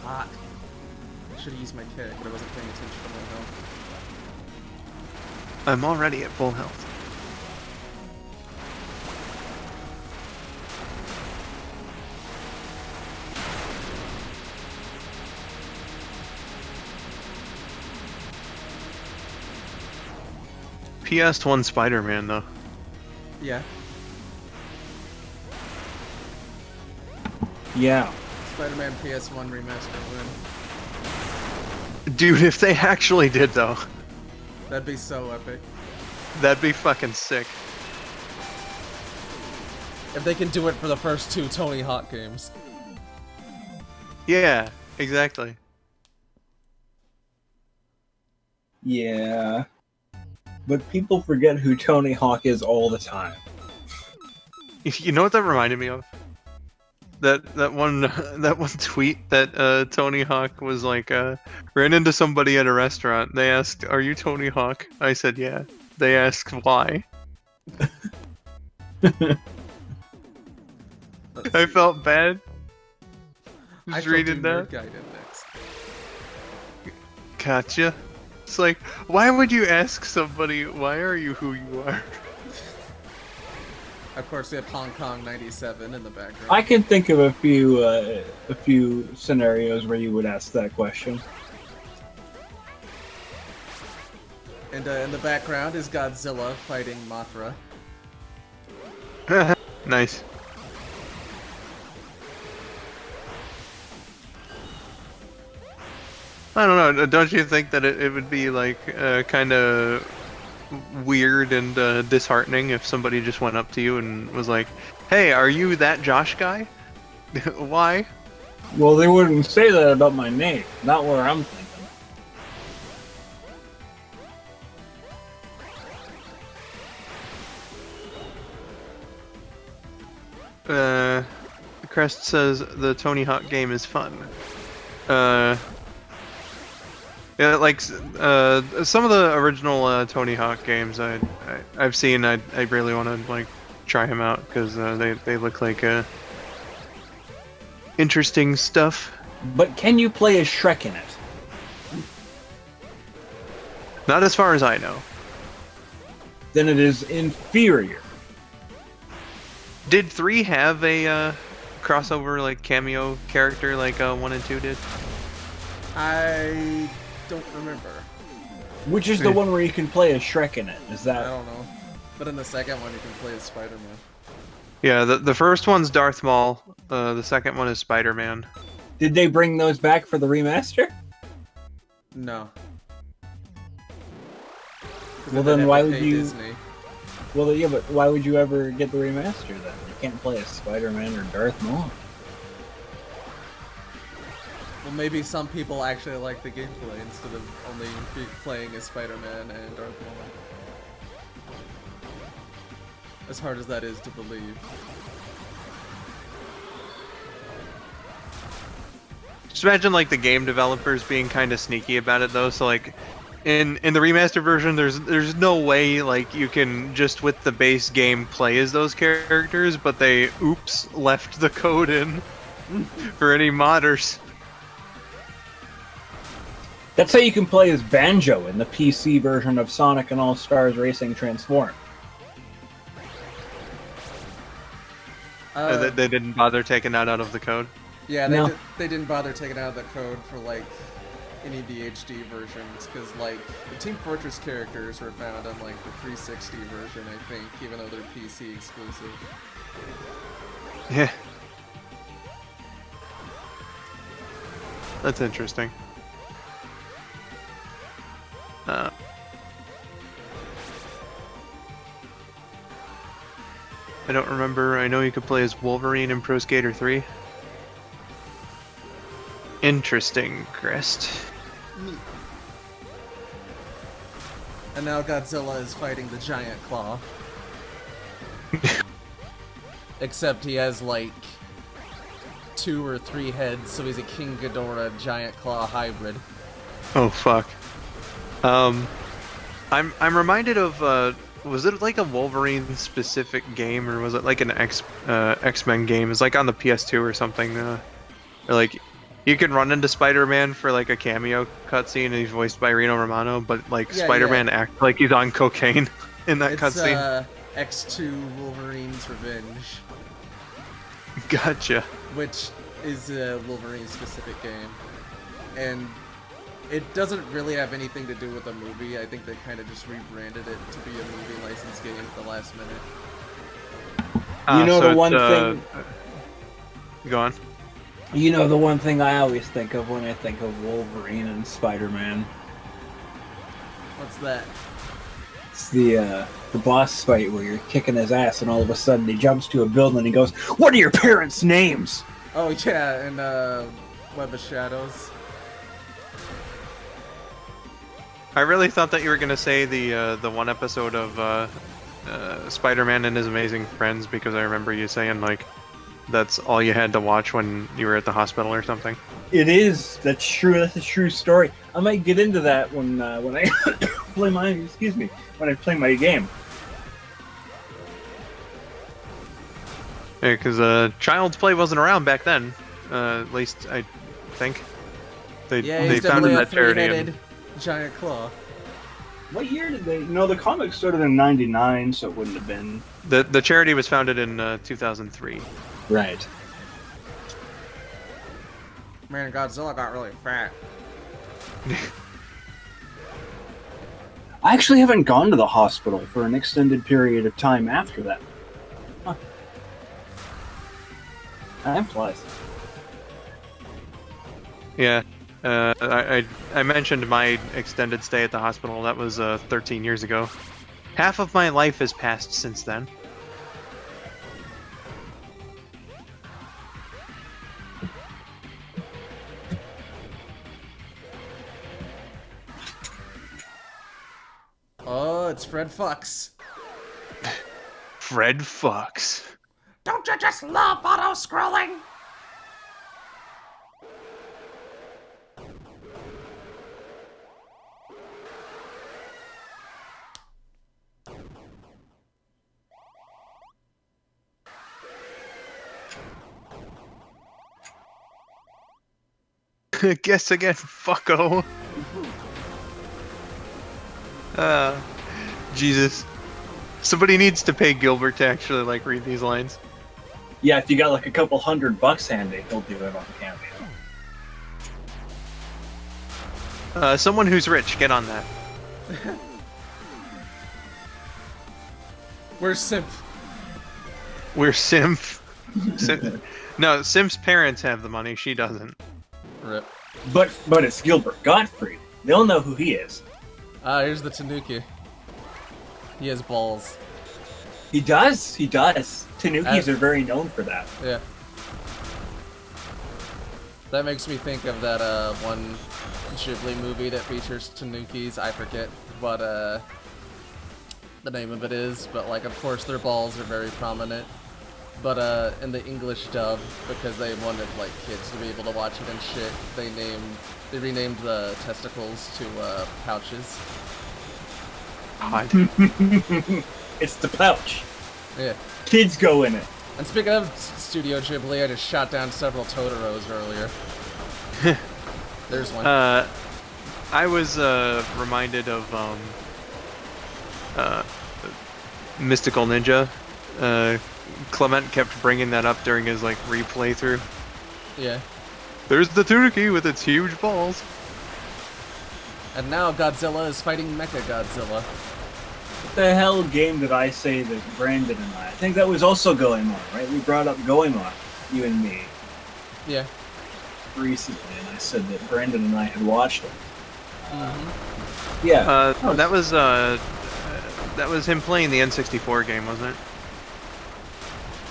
B: Fuck. I should have used my kick, but I wasn't paying attention to my health.
A: I'm already at full health. PS1 Spider-Man though.
B: Yeah.
C: Yeah.
B: Spider-Man PS1 remaster win.
A: Dude, if they actually did though,
B: That'd be so epic.
A: that'd be fucking sick.
B: If they can do it for the first 2 Tony Hawk games.
A: Yeah, exactly.
C: Yeah. But people forget who Tony Hawk is all the time.
A: You know what that reminded me of? That one tweet that Tony Hawk was like ran into somebody at a restaurant. They asked, "Are you Tony Hawk?" I said, "Yeah." They asked why. I felt bad. Just reading that.
B: Guide Index.
A: Gotcha. It's like, why would you ask somebody, why are you who you are?
B: Of course, we have Hong Kong 97 in the background.
C: I can think of a few scenarios where you would ask that question.
B: And in the background is Godzilla fighting Mothra.
A: Nice. I don't know. Don't you think that it would be like kind of weird and disheartening if somebody just went up to you and was like, "Hey, are you that Josh guy?" Why?
C: Well, they wouldn't say that about my name. Not where I'm thinking.
A: Crest says the Tony Hawk game is fun. Yeah, like some of the original Tony Hawk games I've seen. I really want to like try them out because they look like interesting stuff.
C: But can you play as Shrek in it?
A: Not as far as I know.
C: Then it is inferior.
A: Did 3 have a crossover like cameo character like 1 and 2 did?
B: I don't remember.
C: Which is the one where you can play as Shrek in it? Is
B: I
C: that?
B: don't know. But in the second one, you can play as Spider-Man.
A: Yeah, the first one's Darth Maul. The second one is Spider-Man.
C: Did they bring those back for the remaster?
B: No.
C: Well, then why would you?
B: Disney.
C: Well, yeah, but why would you ever get the remaster then? You can't play as Spider-Man or Darth Maul.
B: Well, maybe some people actually like the gameplay instead of only playing as Spider-Man and Darth Maul. As hard as that is to believe.
A: Just imagine like the game developers being kind of sneaky about it though. So like in the remaster version, there's no way like you can just with the base game play as those characters, but they left the code in for any modders.
C: That's how you can play as Banjo in the PC version of Sonic and All-Stars Racing Transform.
A: They didn't bother taking that out of the code.
B: Yeah,
C: No.
B: they didn't bother taking out the code for like any of the HD versions because like the Team Fortress characters were found on like the 360 version, I think, even though they're PC exclusive.
A: Yeah. That's interesting. I don't remember. I know you could play as Wolverine in Pro Skater 3. Interesting, Crest.
B: And now Godzilla is fighting the Giant Claw. Except he has like 2 or 3 heads, so he's a King Ghidorah Giant Claw hybrid.
A: Oh fuck. I'm reminded of was it like a Wolverine specific game or was it like an X-Men game? It's like on the PS2 or something. Or like you can run into Spider-Man for like a cameo cutscene and he's voiced by Reno Romano, but like
B: Yeah,
A: Spider-Man acts like he's on cocaine in that cutscene.
B: X2 Wolverine's Revenge,
A: Gotcha.
B: which is a Wolverine specific game. And It doesn't really have anything to do with the movie. I think they kind of just rebranded it to be a movie license game at the last minute.
C: You know
A: so
C: the one
A: it's,
C: thing.
A: Go on.
C: You know the one thing I always think of when I think of Wolverine and Spider-Man.
B: What's that?
C: It's the boss fight where you're kicking his ass, and all of a sudden he jumps to a building and he goes, "What are your parents' names?"
B: Oh yeah, and Web of Shadows.
A: I really thought that you were gonna say the one episode of Spider-Man and His Amazing Friends, because I remember you saying like that's all you had to watch when you were at the hospital or something.
C: It is. That's true. That's a true story. I might get into that when I play my when I play my game.
A: Yeah, because Child's Play wasn't around back then. At least I think they
B: He's
A: founded
B: definitely a
A: that charity.
B: three-headed giant claw.
C: What year did they? No, the comic started in '99, so it wouldn't have been.
A: The charity was founded in 2003.
C: Right.
B: Man, Godzilla got really fat.
C: I actually haven't gone to the hospital for an extended period of time after that. Huh. Time flies.
A: Yeah. I mentioned my extended stay at the hospital. That was 13 years ago. Half of my life has passed since then.
B: Oh, it's Fred Fox.
A: Fred Fox.
B: Don't you just love auto-scrolling?
A: Guess again, fucko. Jesus. Somebody needs to pay Gilbert to actually like read these lines.
C: Yeah, if you got like a couple $100 handy, he'll do it on cameo.
A: Someone who's rich, get on that.
B: Where's Simp?
A: We're Simp. No, Simp's parents have the money, she doesn't.
B: Rip.
C: But it's Gilbert Gottfried. They'll know who he is.
B: Here's the Tanuki. He has balls.
C: He does. He does. Tanukis are very known for that.
B: Yeah. That makes me think of that one Ghibli movie that features Tanukis. I forget what the name of it is, but like of course their balls are very prominent. But in the English dub, because they wanted like kids to be able to watch it and shit, they renamed the testicles to pouches.
A: God.
C: It's the pouch.
B: Yeah.
C: Kids go in it.
B: And speaking of Studio Ghibli, I just shot down several Totoros earlier. There's one.
A: I was reminded of Mystical Ninja. Clement kept bringing that up during his like replay through.
B: Yeah.
A: There's the Tanuki with its huge balls.
B: And now Godzilla is fighting Mecha Godzilla.
C: What the hell game did I say that Brandon and I think that was also Goemon, right? We brought up Goemon, you and me,
B: Yeah.
C: recently, and I said that Brandon and I had watched it.
B: Mm-hmm.
C: Yeah.
A: That was him playing the N64 game, wasn't it?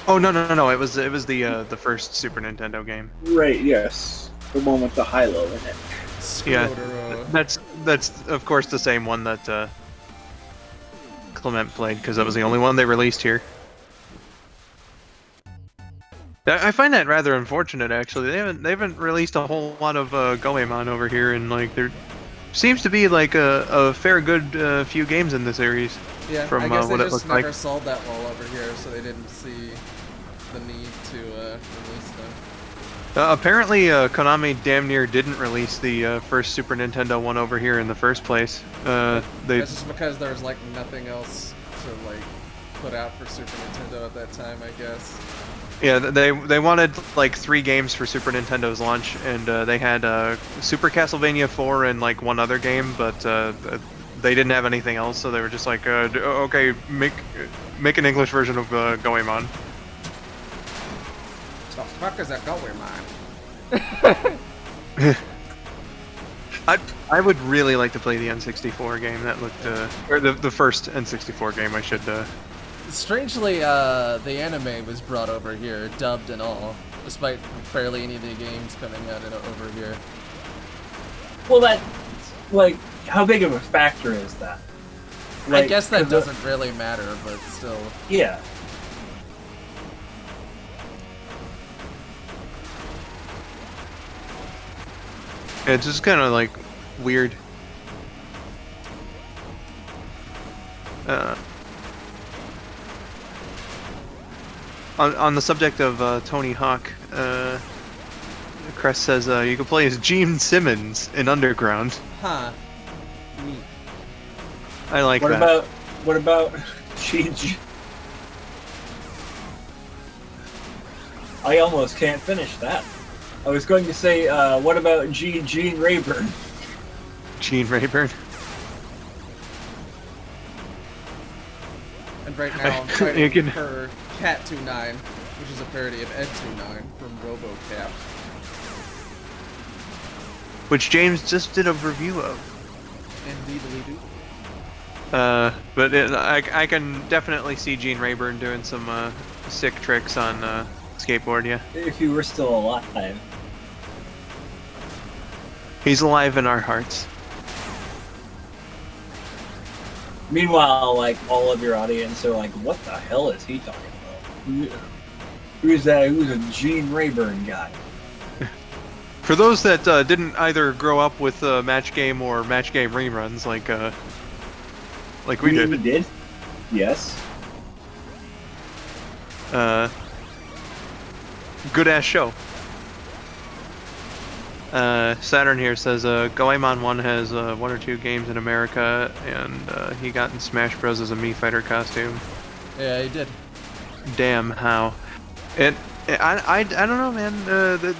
A: Oh no! It was the first Super Nintendo game.
C: Right, yes. The one with the high-low in it.
A: Yeah,
B: Scrotero.
A: that's of course the same one that Clement played, because that was the only one they released here. I find that rather unfortunate, actually. They haven't released a whole lot of Goemon over here, and like there seems to be like a fair good few games in the series.
B: Yeah,
A: from
B: I guess
A: what
B: they
A: it
B: just
A: looks
B: never
A: like.
B: sold that well over here, so they didn't see the need to release them.
A: Apparently, Konami damn near didn't release the first Super Nintendo one over here in the first place. They
B: That's just because there's like nothing else to like put out for Super Nintendo at that time, I guess.
A: Yeah, they wanted like 3 games for Super Nintendo's launch, and they had Super Castlevania 4 and like one other game, but they didn't have anything else, so they were just like, okay, make an English version of Goemon.
B: The fuck is that Goemon?
A: I would really like to play the N64 game. That looked, or the first N64 game. I should.
B: Strangely, the anime was brought over here, dubbed and all, despite barely any of the games coming out over here.
C: Well, that, like, how big of a factor is that? Like,
B: I guess that doesn't really matter, but still.
C: Yeah.
A: It's just kind of like weird. On the subject of Tony Hawk, Crest says you can play as Gene Simmons in Underground.
B: Huh. Neat.
A: I like that.
C: What about Gene? I almost can't finish that. I was going to say, what about Gene Rayburn?
A: Gene Rayburn.
B: And right now I'm fighting for Cat29, which is a parody of Ed29 from RoboCap.
A: Which James just did a review of.
B: Indeedly do.
A: But I can definitely see Gene Rayburn doing some sick tricks on skateboard, yeah.
C: If you were still alive.
A: He's alive in our hearts.
C: Meanwhile, like, all of your audience are like, what the hell is he talking about? Who's that? Who's a Gene Rayburn guy?
A: For those that didn't either grow up with Match Game or Match Game reruns, like we did.
C: We did? Yes.
A: Good ass show. Saturn here says Goemon 1 has 1 or 2 games in America, and he got in Smash Bros. As a Mii Fighter costume.
B: Yeah, he did.
A: Damn, how? I don't know, man. The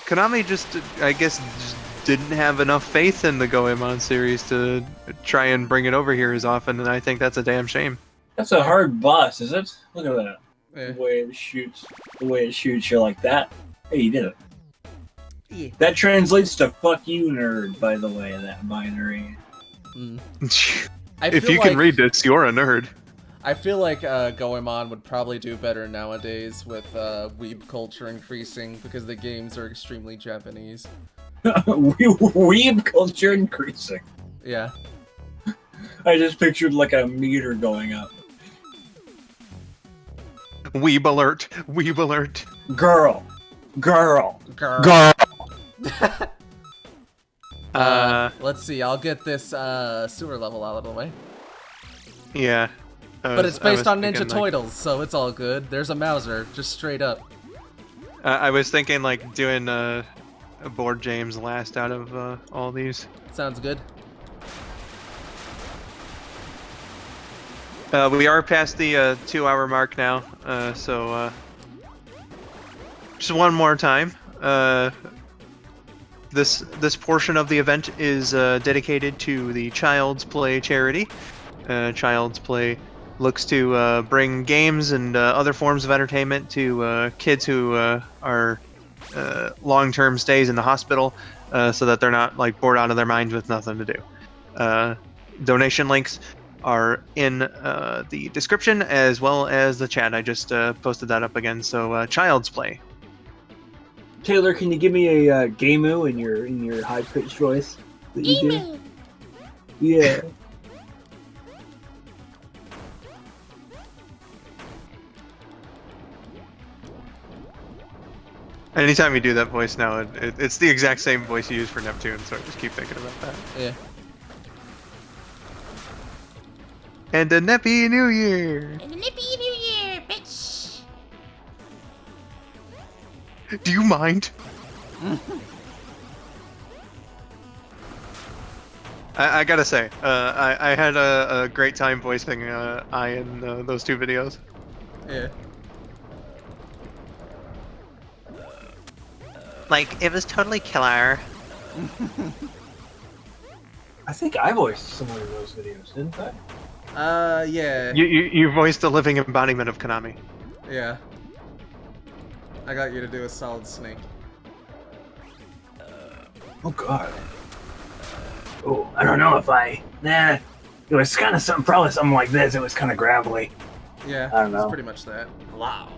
A: Konami just, I guess, just didn't have enough faith in the Goemon series to try and bring it over here as often, and I think that's a damn shame.
C: That's a hard boss, is it? Look at that.
B: Yeah.
C: The way it shoots you like that. Hey, you did it.
B: Yeah.
C: That translates to "fuck you, nerd." By the way, that binary.
A: If you can read this, you're a nerd.
B: I feel like Goemon would probably do better nowadays with weeb culture increasing because the games are extremely Japanese.
C: Weeb culture increasing.
B: Yeah.
C: I just pictured like a meter going up.
A: Weeb alert! Weeb alert!
C: Girl.
B: Let's see. I'll get this sewer level out of the way.
A: Yeah.
B: But it's based on Ninja Turtles, so it's all good. There's a Mauser, just straight up.
A: I was thinking like doing a board James last out of all these.
B: Sounds good.
A: We are past the 2-hour mark now, so just one more time. This portion of the event is dedicated to the Child's Play charity. Child's Play looks to bring games and other forms of entertainment to kids who are long-term stays in the hospital, so that they're not like bored out of their minds with nothing to do. Donation links are in the description as well as the chat. I just posted that up again. So Child's Play.
C: Taylor, can you give me a Gamu in your high-pitched voice that you do? Yeah.
A: Anytime you do that voice now, it's the exact same voice you use for Neptune, so I just keep thinking about that.
B: Yeah.
A: And a Neppy New Year!
E: And a nippy new year, bitch!
A: Do you mind? I gotta say, I had a great time voicing I in those two videos.
B: Yeah.
A: Like, it was totally killer.
C: I think I voiced some of those videos, didn't I?
B: Yeah.
A: You voiced the living embodiment of Konami.
B: Yeah. I got you to do a Solid Snake.
C: Oh god. Oh, I don't know if I. Nah. It was kind of something, probably something like this. It was kind of gravelly.
B: Yeah,
C: I don't
B: it's
C: know.
B: pretty much that. Wow.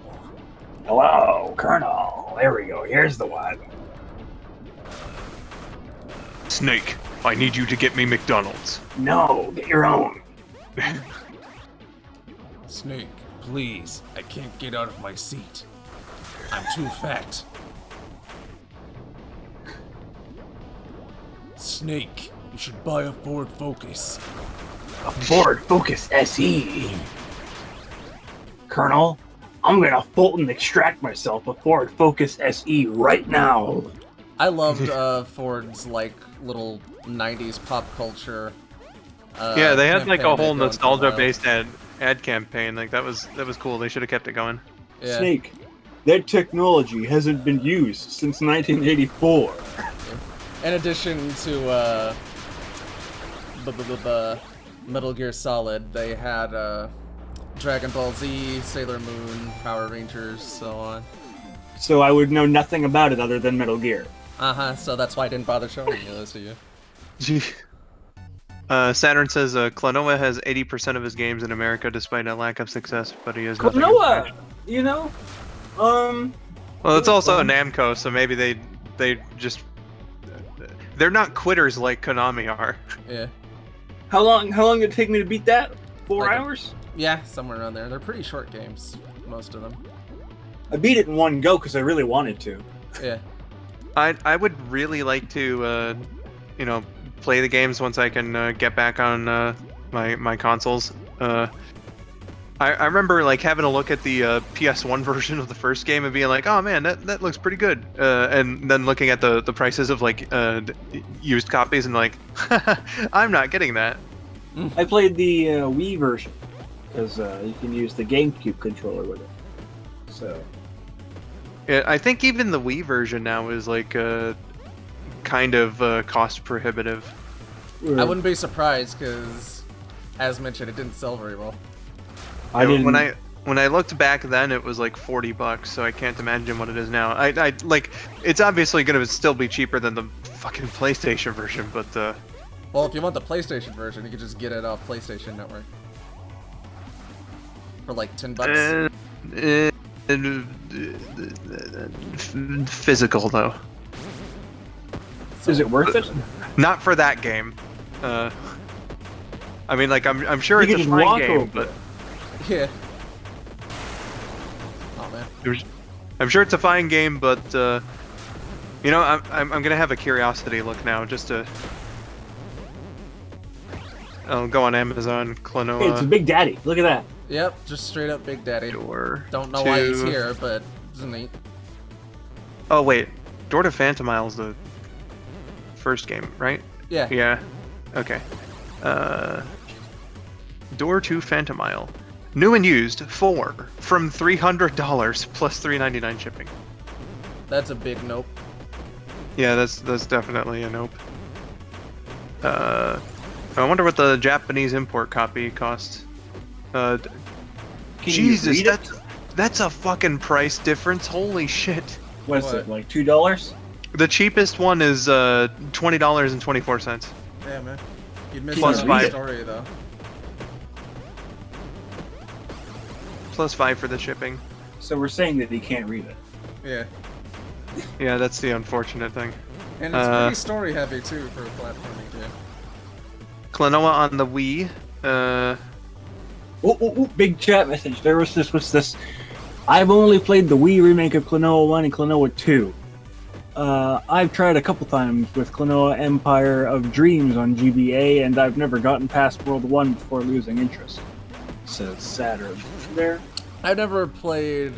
C: Hello, Colonel. There we go. Here's the one.
A: Snake, I need you to get me McDonald's.
C: No, get your own.
F: Snake, please. I can't get out of my seat. I'm too fat. Snake, you should buy a Ford Focus.
C: A Ford Focus SE. Colonel, I'm gonna Fulton extract myself a Ford Focus SE right now.
B: I loved Ford's like little 90s pop culture.
A: Yeah, they had like a
B: campaign
A: whole
B: they'd gone for a while.
A: nostalgia-based ad campaign. Like that was cool. They should have kept it going.
B: Yeah.
C: Snake, that technology hasn't been used since 1984.
B: In addition to Metal Gear Solid, they had Dragon Ball Z, Sailor Moon, Power Rangers, so on.
C: So I would know nothing about it other than Metal Gear.
B: So that's why I didn't bother showing you those to you.
A: Gee. Saturn says Klonoa has 80% of his games in America despite a lack of success, but he has nothing.
C: Klonoa, you know,
A: Well, it's also Namco, so maybe they just they're not quitters like Konami are.
B: Yeah.
C: how long did it take me to beat that? 4
B: Like
C: hours?
B: Yeah, somewhere around there. They're pretty short games, most of them.
C: I beat it in one go because I really wanted to.
B: Yeah.
A: I would really like to you know, play the games once I can get back on my consoles. I remember like having a look at the PS1 version of the first game and being like, oh man, that looks pretty good. And then looking at the prices of like used copies and like, I'm not getting that.
C: I played the Wii version because you can use the GameCube controller with it. So
A: Yeah, I think even the Wii version now is like kind of cost prohibitive.
B: I wouldn't be surprised because, as mentioned, it didn't sell very well.
C: I didn't.
A: When I looked back then, it was like $40, so I can't imagine what it is now. I like it's obviously gonna still be cheaper than the fucking PlayStation version, but
B: Well, if you want the PlayStation version, you could just get it off PlayStation Network for like $10.
A: Physical though.
C: Is it worth it?
A: Not for that game. I mean, like I'm sure
C: You
A: it's
C: can
A: a
C: just
A: fine
C: walk
A: game,
C: over
A: but
C: it.
B: Yeah. Oh man.
A: I'm sure it's a fine game, but you know, I'm gonna have a curiosity look now just to. I'll go on Amazon, Klonoa.
C: Hey, it's a Big Daddy. Look at that.
B: Yep, just straight up Big Daddy.
A: Door
B: Don't know why he's
A: to-
B: here, but it's neat.
A: Oh wait, Door to Phantom Isle's the first game, right?
B: Yeah.
A: Yeah. Okay. Door to Phantom Isle. New and used, 4 from $300 plus $3.99 shipping.
B: That's a big nope.
A: Yeah, that's definitely a nope. I wonder what the Japanese import copy costs.
C: Can
A: Jesus,
C: you read it?
A: that's a fucking price difference. Holy shit.
C: What's
B: What?
C: it, like $2?
A: The cheapest one is $20.24.
B: Yeah, man. You'd miss
A: Plus
B: out on the
A: 5.
B: story though.
A: Plus 5 for the shipping.
C: So we're saying that he can't read it.
B: Yeah.
A: Yeah, that's the unfortunate thing.
B: And it's pretty story heavy too for a platforming game.
A: Klonoa on the Wii.
C: Oh, big chat message. There was this. What's this? I've only played the Wii remake of Klonoa 1 and Klonoa 2. I've tried a couple times with Klonoa Empire of Dreams on GBA, and I've never gotten past World 1 before losing interest. Says Saturn. There.
B: I've never played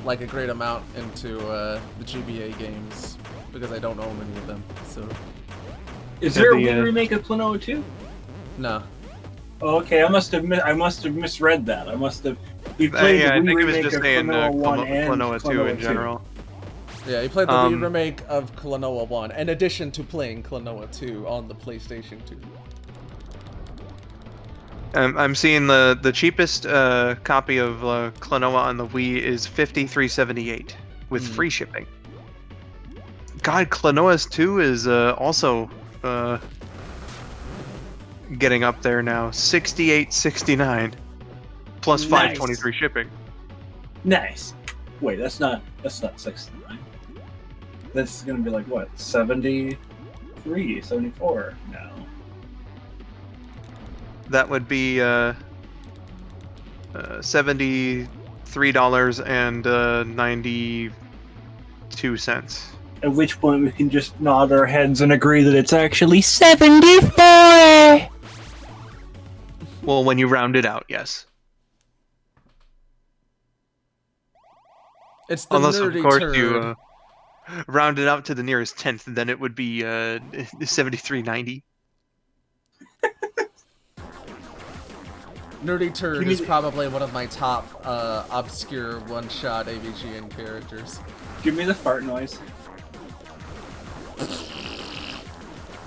B: like a great amount into the GBA games because I don't own any of them. So
C: Is there a
A: the,
C: Wii remake of Klonoa 2?
B: No.
C: Oh, okay, I must have misread that. I must have. You played
A: yeah,
C: the
A: I
C: Wii
A: think it was
C: remake
A: just
C: of
A: saying
C: Klonoa 1 and
A: Klonoa 2 in
C: 2.
A: general.
B: Yeah, he played the Wii remake of Klonoa 1, in addition to playing Klonoa 2 on the PlayStation 2.
A: I'm seeing the cheapest copy of Klonoa on the Wii is $53.78 with free shipping. God, Klonoa 2 is also getting up there now. $68.69 plus
C: Nice.
A: $5.23 shipping.
C: Nice. Wait, that's not 69. That's gonna be like what? 73, 74 now.
A: That would be $73.92.
C: At which point we can just nod our heads and agree that it's
E: Actually, 74!
A: Well, when you round it out, yes.
B: It's the
A: Unless, of
B: nerdy
A: course,
B: turd.
A: you round it out to the nearest tenth, then it would be $73.90.
B: Nerdy turd is probably one of my top obscure one-shot AVGN characters.
C: Give me the fart noise.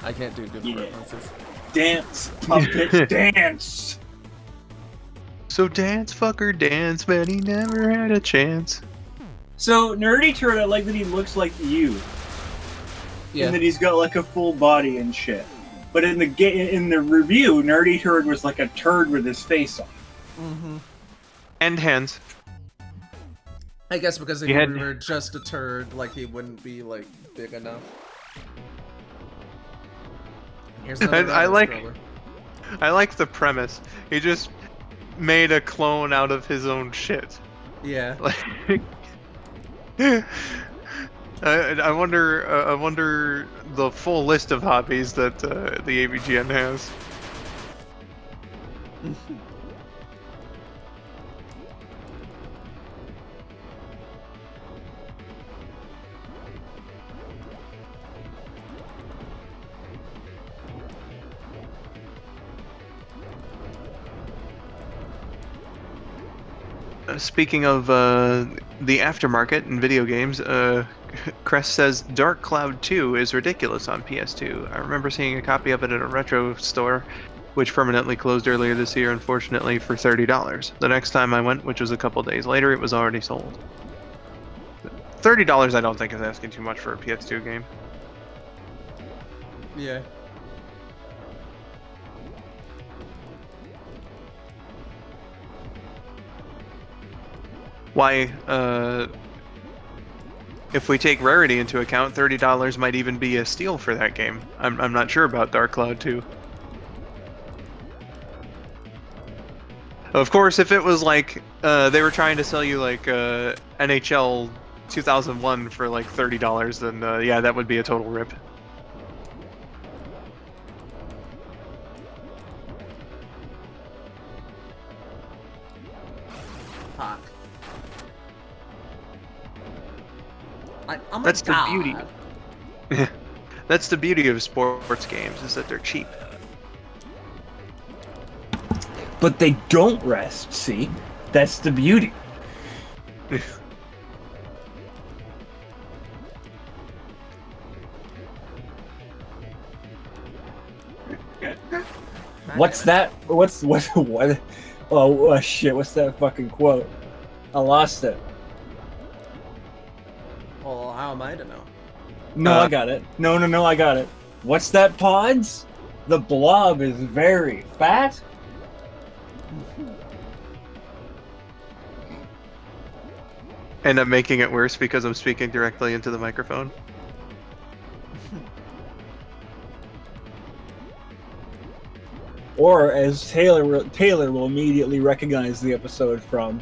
B: I can't do good performances.
C: Dance, puppet, dance.
A: So dance, fucker, dance, man, he never had a chance.
C: So Nerdy Turd, I like that he looks like you,
B: Yeah.
C: and that he's got like a full body and shit. But in the review, Nerdy Turd was like a turd with his face on.
B: Mm-hmm.
A: And hands.
B: I guess because if
A: You
B: he
A: had-
B: were just a turd, like he wouldn't be like big enough. Here's another
A: I like-
B: scroller.
A: I like the premise. He just made a clone out of his own shit.
B: Yeah.
A: Like, I wonder the full list of hobbies that the AVGN has. Speaking of the aftermarket in video games, Crest says Dark Cloud 2 is ridiculous on PS2. I remember seeing a copy of it at a retro store, which permanently closed earlier this year, unfortunately, for $30. The next time I went, which was a couple days later, it was already sold. $30 I don't think is asking too much for a PS2 game.
B: Yeah.
A: Why, if we take rarity into account, $30 might even be a steal for that game. I'm not sure about Dark Cloud 2. Of course, if it was like, they were trying to sell you like NHL 2001 for like $30, then yeah, that would be a total rip.
B: Fuck. Oh my
A: That's the
B: God.
A: beauty. That's the beauty of sports games, is that they're cheap.
C: But they don't rest, see? That's the beauty. What's that? What? Oh, shit, what's that fucking quote? I lost it.
B: Well, how am I to know?
C: No, I got it. No, I got it. What's that, Pods? The blob is very fat?
A: And I'm making it worse because I'm speaking directly into the microphone.
C: Or, as Taylor will immediately recognize the episode from,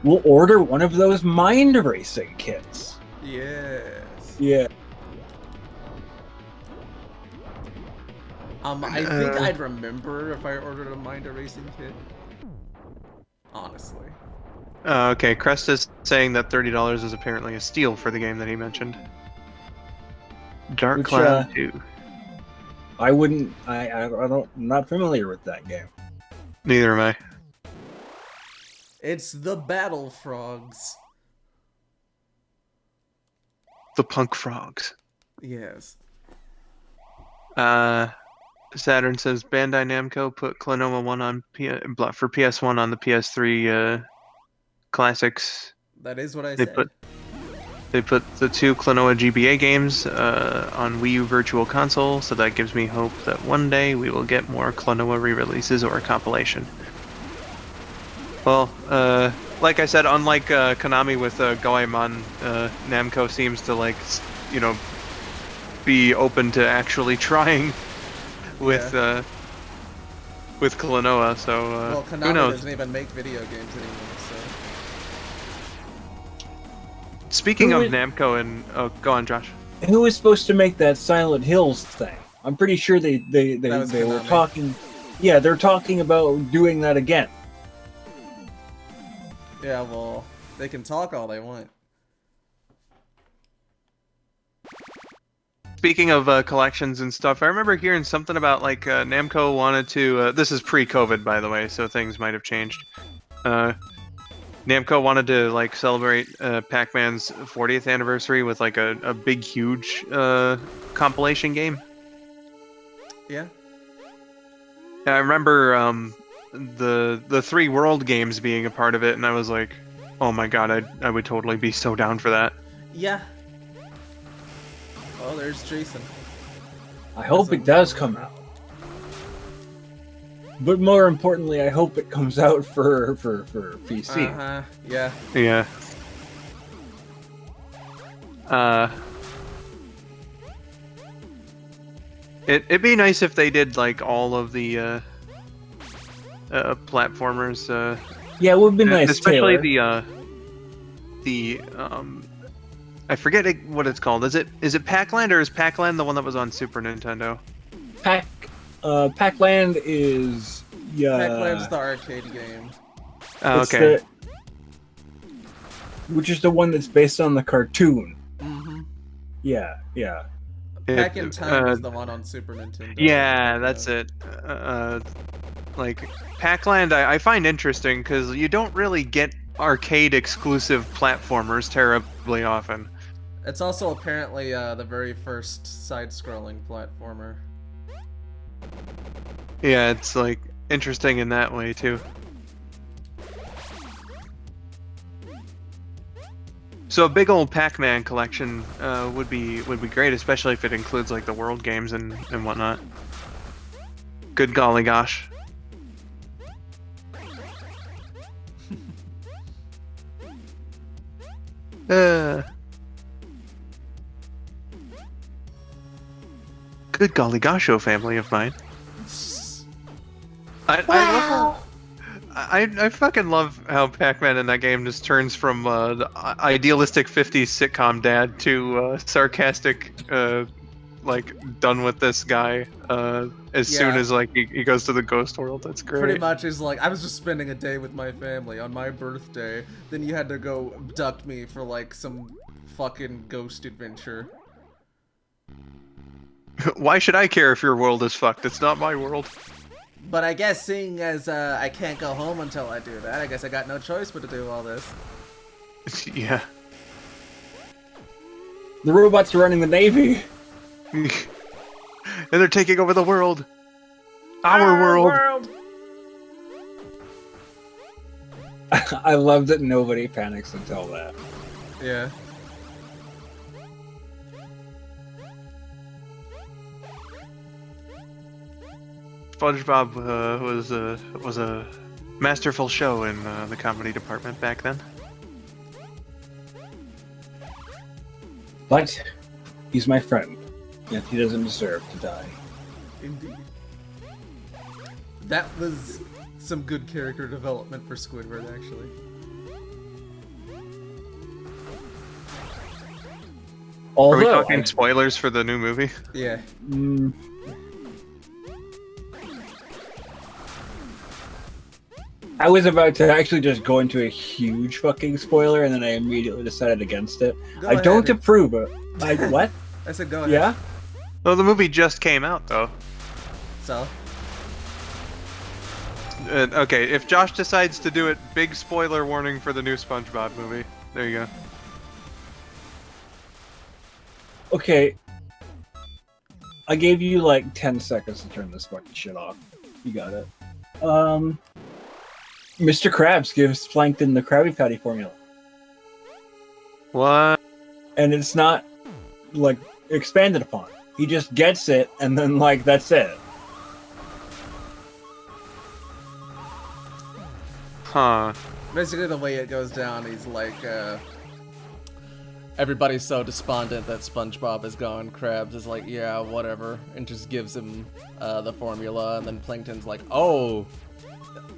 C: we'll order one of those mind racing kits.
B: Yes.
C: Yeah.
B: I think I'd remember if I ordered a Mind Erasing kit. Honestly.
A: Okay, Crest is saying that $30 is apparently a steal for the game that he mentioned. Dark
C: Which,
A: Cloud 2.
C: I wouldn't. I'm not familiar with that game.
A: Neither am I.
B: It's the Battle Frogs.
A: The Punk Frogs.
B: Yes.
A: Saturn says Bandai Namco put Clonoma 1 on for PS1 on the PS3 classics.
B: That is what I
A: They
B: said.
A: They put the 2 Klonoa GBA games on Wii U Virtual Console, so that gives me hope that one day we will get more Klonoa re-releases or a compilation. Well, like I said, unlike Konami with Goemon, Namco seems to be open to actually trying with Klonoa. So
B: Well,
A: who
B: Konami
A: knows?
B: doesn't even make video games anymore, so...
A: Speaking
C: Who
A: of
C: is-
A: Namco and go on, Josh.
C: Who was supposed to make that Silent Hills thing? I'm pretty sure they
B: That was
C: were
B: Konami.
C: talking. Yeah, they're talking about doing that again.
B: Yeah, well, they can talk all they want.
A: Speaking of collections and stuff, I remember hearing something about Namco wanted to. This is pre-COVID, by the way, so things might have changed. Namco wanted to celebrate Pac-Man's 40th anniversary with a big, huge compilation game.
B: Yeah.
A: Yeah, I remember the 3 World games being a part of it, and I was like, oh my god, I would totally be so down for that.
B: Yeah. Oh, there's Jason.
C: I hope it does come out. But more importantly, I hope it comes out for PC.
B: Uh-huh, yeah.
A: Yeah. It'd be nice if they did all of the platformers.
C: Yeah, it would be nice,
A: especially
C: Taylor.
A: the I forget what it's called. Is it Pac-Land, or is Pac-Land the one that was on Super Nintendo?
C: Pac-Land is
B: Pac-Land's the arcade game.
A: Oh,
C: it's
A: okay.
C: which is the one that's based on the cartoon.
B: Mm-hmm.
C: Yeah.
B: Pac in Time is the one on Super Nintendo.
A: Yeah, that's it. Pac-Land, I find interesting because you don't really get arcade exclusive platformers terribly often.
B: It's also apparently the very first side-scrolling platformer.
A: Yeah, it's interesting in that way too. So a big old Pac-Man collection would be great, especially if it includes the world games and whatnot. Good golly gosh. Good golly gosho, family of mine. I fucking love how Pac-Man in that game just turns from the idealistic 50s sitcom dad to sarcastic, done with this guy as soon as he goes to the ghost world. That's great.
B: Pretty much is I was just spending a day with my family on my birthday, then you had to go abduct me for some fucking ghost adventure.
A: Why should I care if your world is fucked? It's not my world.
B: But I guess seeing as I can't go home until I do that, I guess I got no choice but to do all this.
A: Yeah.
C: The robots are running the Navy.
A: And they're taking over the world. Our world.
C: I love that nobody panics until that.
B: Yeah.
A: SpongeBob was a masterful show in the comedy department back then.
C: But he's my friend, and he doesn't deserve to die.
B: Indeed. That was some good character development for Squidward, actually.
A: Are we
C: Although,
A: talking spoilers for the new movie?
B: Yeah.
C: I was about to actually just go into a huge fucking spoiler, and then I immediately decided against it.
B: Go
C: I don't
B: ahead.
C: approve of what?
B: I said go ahead.
C: Yeah.
A: Well, the movie just came out, though.
B: So?
A: Okay, if Josh decides to do it, big spoiler warning for the new SpongeBob movie. There you go.
C: Okay. I gave you like 10 seconds to turn this fucking shit off. You got it. Mr. Krabs gives Plankton the Krabby Patty formula.
A: What?
C: And it's not, like, expanded upon. He just gets it, and then, like, that's it.
A: Huh.
B: Basically, the way it goes down, he's like, everybody's so despondent that SpongeBob is gone. Krabs is like, yeah, whatever, and just gives him the formula, and then Plankton's like, oh,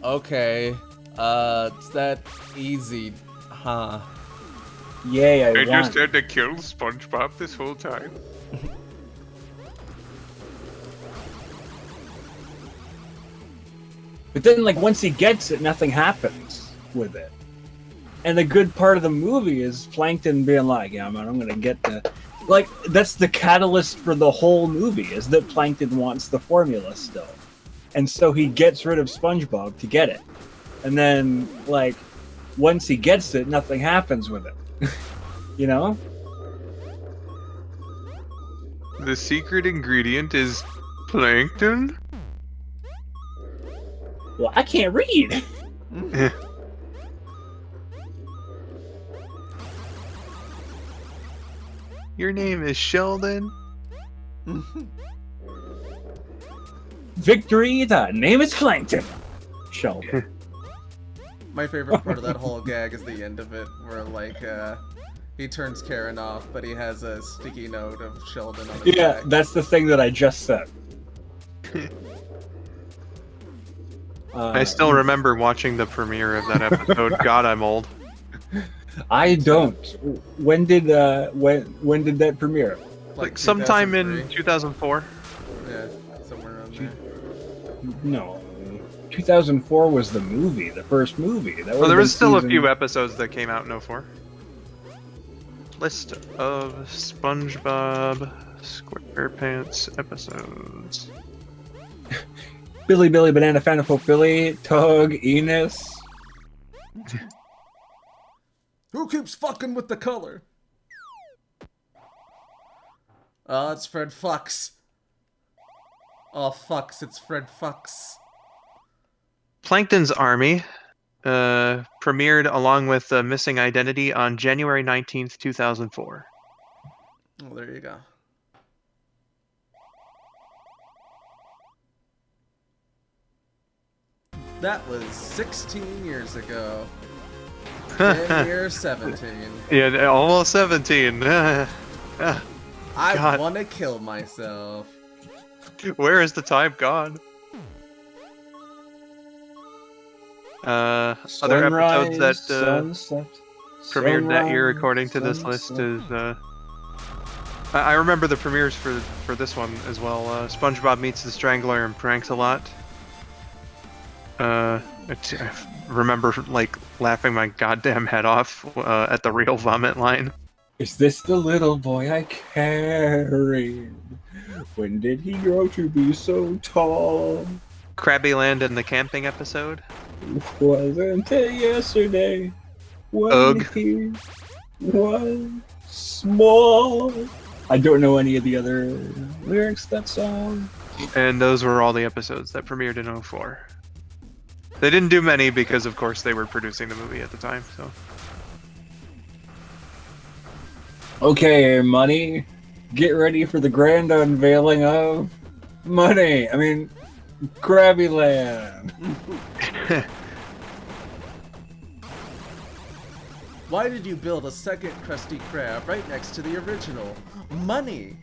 B: okay, it's that easy, huh?
C: Yay, I won.
A: had to kill SpongeBob this whole time.
C: But then, like, once he gets it, nothing happens with it. And the good part of the movie is Plankton being like, yeah, man, I'm gonna get the... Like, that's the catalyst for the whole movie, is that Plankton wants the formula still. And so he gets rid of SpongeBob to get it. And then, like, once he gets it, nothing happens with it. You know?
A: The secret ingredient is plankton?
C: Well, I can't read.
A: Your name is Sheldon?
C: Victory, the name is Plankton. Sheldon.
B: My favorite part of that whole gag is the end of it, where, like, he turns Karen off, but he has a sticky note of Sheldon on his
C: Yeah,
B: back.
C: that's the thing that I just said.
A: I still remember watching the premiere of that episode. God, I'm old.
C: I don't. When did that premiere?
A: Like sometime in
B: 2003.
A: 2004.
B: Yeah, somewhere around there.
C: No, 2004 was the movie, the first movie. That
A: Well, there was
C: was
A: still a few episodes that came out in 04. List of SpongeBob SquarePants episodes.
C: Billy, Banana, Fanapo, Billy, Tug, Enos.
B: Who keeps fucking with the color? Oh, it's Fred Fox. Oh, fucks, it's Fred Fox.
A: Plankton's Army premiered along with Missing Identity on January 19th, 2004.
B: Oh, there you go. That was 16 years ago. And you're 17.
A: Yeah, almost 17.
B: I
A: God.
B: want to kill myself.
A: Where is the time gone? Other episodes that
C: Sunset,
A: premiered that year,
C: sunrise,
A: according to this list,
C: sunset.
A: is I remember the premieres for this one as well. SpongeBob Meets the Strangler and Pranks-a-Lot. I remember like laughing my goddamn head off at the real vomit line.
C: Is this the little boy I carried? When did he grow to be so tall?
A: Krabby Land and the camping episode.
C: Wasn't it yesterday when
A: Ugh.
C: he was small? I don't know any of the other lyrics to that song.
A: And those were all the episodes that premiered in 04. They didn't do many because, of course, they were producing the movie at the time. So
C: Okay, Money, get ready for the grand unveiling of Krabby Land.
B: Why did you build a second Krusty Krab right next to the original? Money!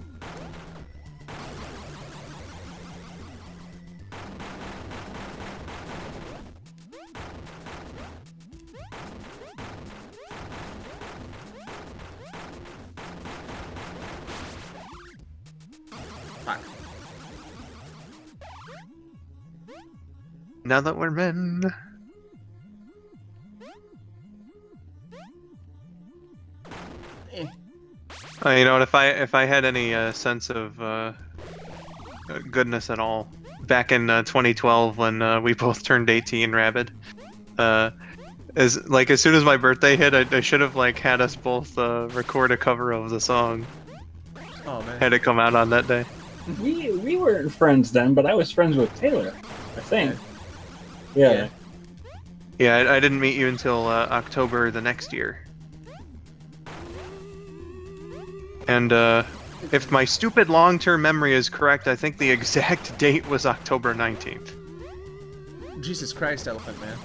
B: Fuck.
A: now that we're men.
B: Eh.
A: You know, if I had any sense of goodness at all, back in 2012 when we both turned 18, Rabid, as soon as my birthday hit, I should have like had us both record a cover of the song.
B: Oh man.
A: Had it come out on that day.
C: We weren't friends then, but I was friends with Taylor, I think. Yeah.
A: Yeah, I didn't meet you until October the next year. And if my stupid long-term memory is correct, I think the exact date was October 19th.
B: Jesus Christ, Elephant Man.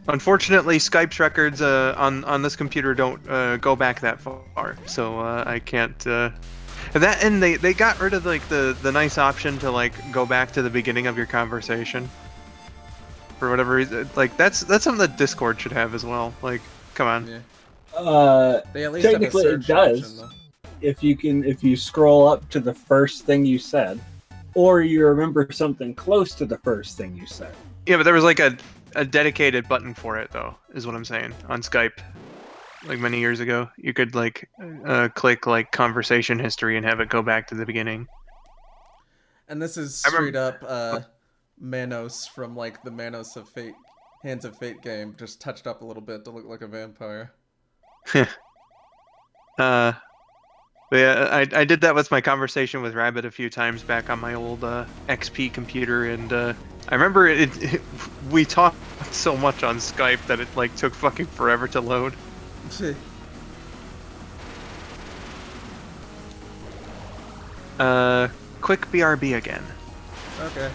A: Unfortunately, Skype's records on this computer don't go back that far, so I can't. And they got rid of like the nice option to like go back to the beginning of your conversation. For whatever reason, like that's something that Discord should have as well. Like, come on.
B: Yeah. They at least
C: Technically,
B: have a
C: it
B: search
C: does.
B: option,
C: If you scroll up to the first thing you said, or you remember something close to the first thing you said.
A: Yeah, but there was like a dedicated button for it, though, is what I'm saying, on Skype. Like many years ago, you could like click like conversation history and have it go back to the beginning.
B: And this is straight up Manos from like the Manos of Fate, Hands of Fate game, just touched up a little bit to look like a vampire.
A: But yeah, I did that with my conversation with Rabid a few times back on my old XP computer, and I remember we talked so much on Skype that it like took fucking forever to load. Quick BRB again.
B: Okay.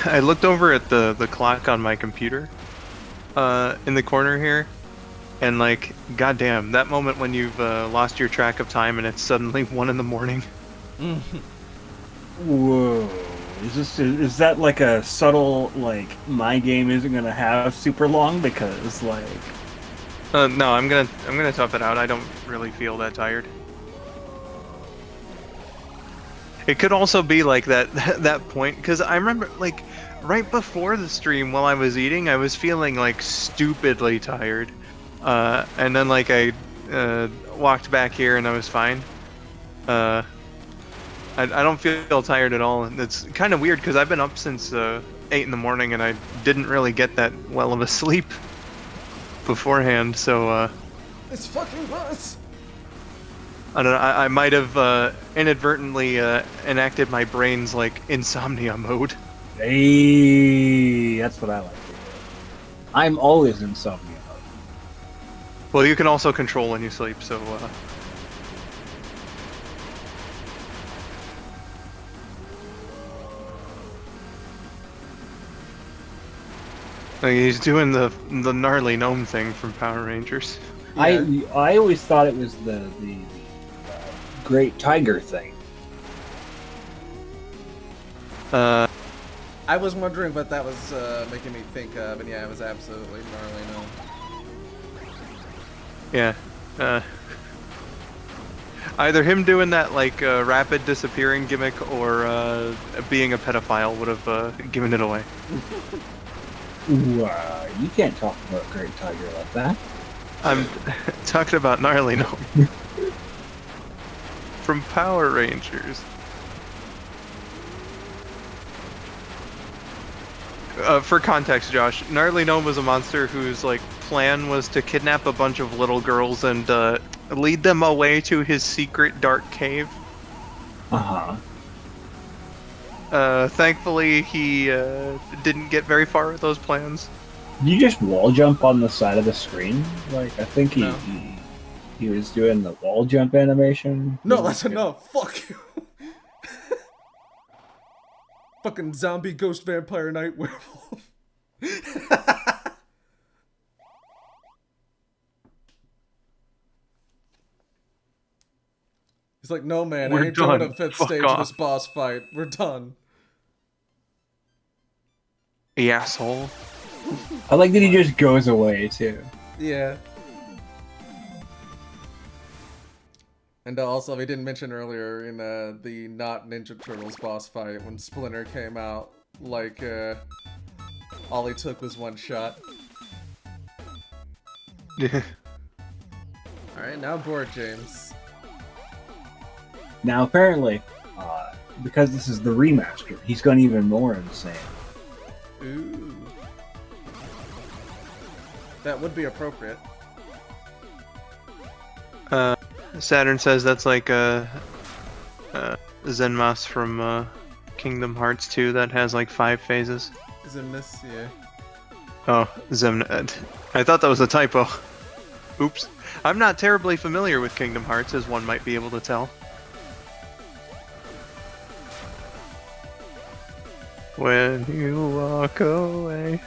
A: I looked over at the clock on my computer in the corner here, and like, goddamn, that moment when you've lost your track of time and it's suddenly 1 in the morning.
C: Whoa. Is that like a subtle, like, my game isn't gonna have super long because, like...
A: No, I'm gonna tough it out. I don't really feel that tired. It could also be like that point, because I remember like right before the stream while I was eating, I was feeling like stupidly tired, and then like I walked back here and I was fine. I don't feel tired at all, and it's kind of weird because I've been up since 8 in the morning and I didn't really get that well of a sleep beforehand, so
B: It's fucking us.
A: I don't know, I might have inadvertently enacted my brain's like insomnia mode.
C: Hey, that's what I like to do. I'm always insomnia mode.
A: Well, you can also control when you sleep, so like, he's doing the gnarly gnome thing from Power Rangers.
B: Yeah.
C: I always thought it was the Great Tiger thing.
B: I was wondering what that was making me think of, and yeah, it was absolutely gnarly gnome.
A: Yeah. Either him doing that like rapid disappearing gimmick or being a pedophile would have given it away.
C: Ooh, you can't talk about Great Tiger like that.
A: I'm talking about gnarly gnome from Power Rangers. For context, Josh, gnarly gnome was a monster whose like plan was to kidnap a bunch of little girls and lead them away to his secret dark cave.
C: Uh-huh.
A: Thankfully, he didn't get very far with those plans.
C: You just wall jump on the side of the screen? Like, I think
B: No.
C: he was doing the wall jump animation.
B: No, that's enough. Fuck you. Fucking zombie ghost vampire night werewolf. He's like, no man,
A: We're
B: I ain't doing
A: done.
B: a fifth
A: Fuck
B: stage
A: off.
B: of this boss fight. We're done.
A: The asshole.
C: I like that he just goes away, too.
B: Yeah. And also, we didn't mention earlier in the not Ninja Turtles boss fight when Splinter came out, like, all he took was one shot. Alright, now board James.
C: Now, apparently, because this is the remaster, he's gone even more insane.
B: Ooh. That would be appropriate.
A: Saturn says that's like Zenmas from Kingdom Hearts 2 that has like 5 phases.
B: Zimnus, yeah.
A: Oh, Zemned. I thought that was a typo. Oops. I'm not terribly familiar with Kingdom Hearts, as one might be able to tell. When you walk away.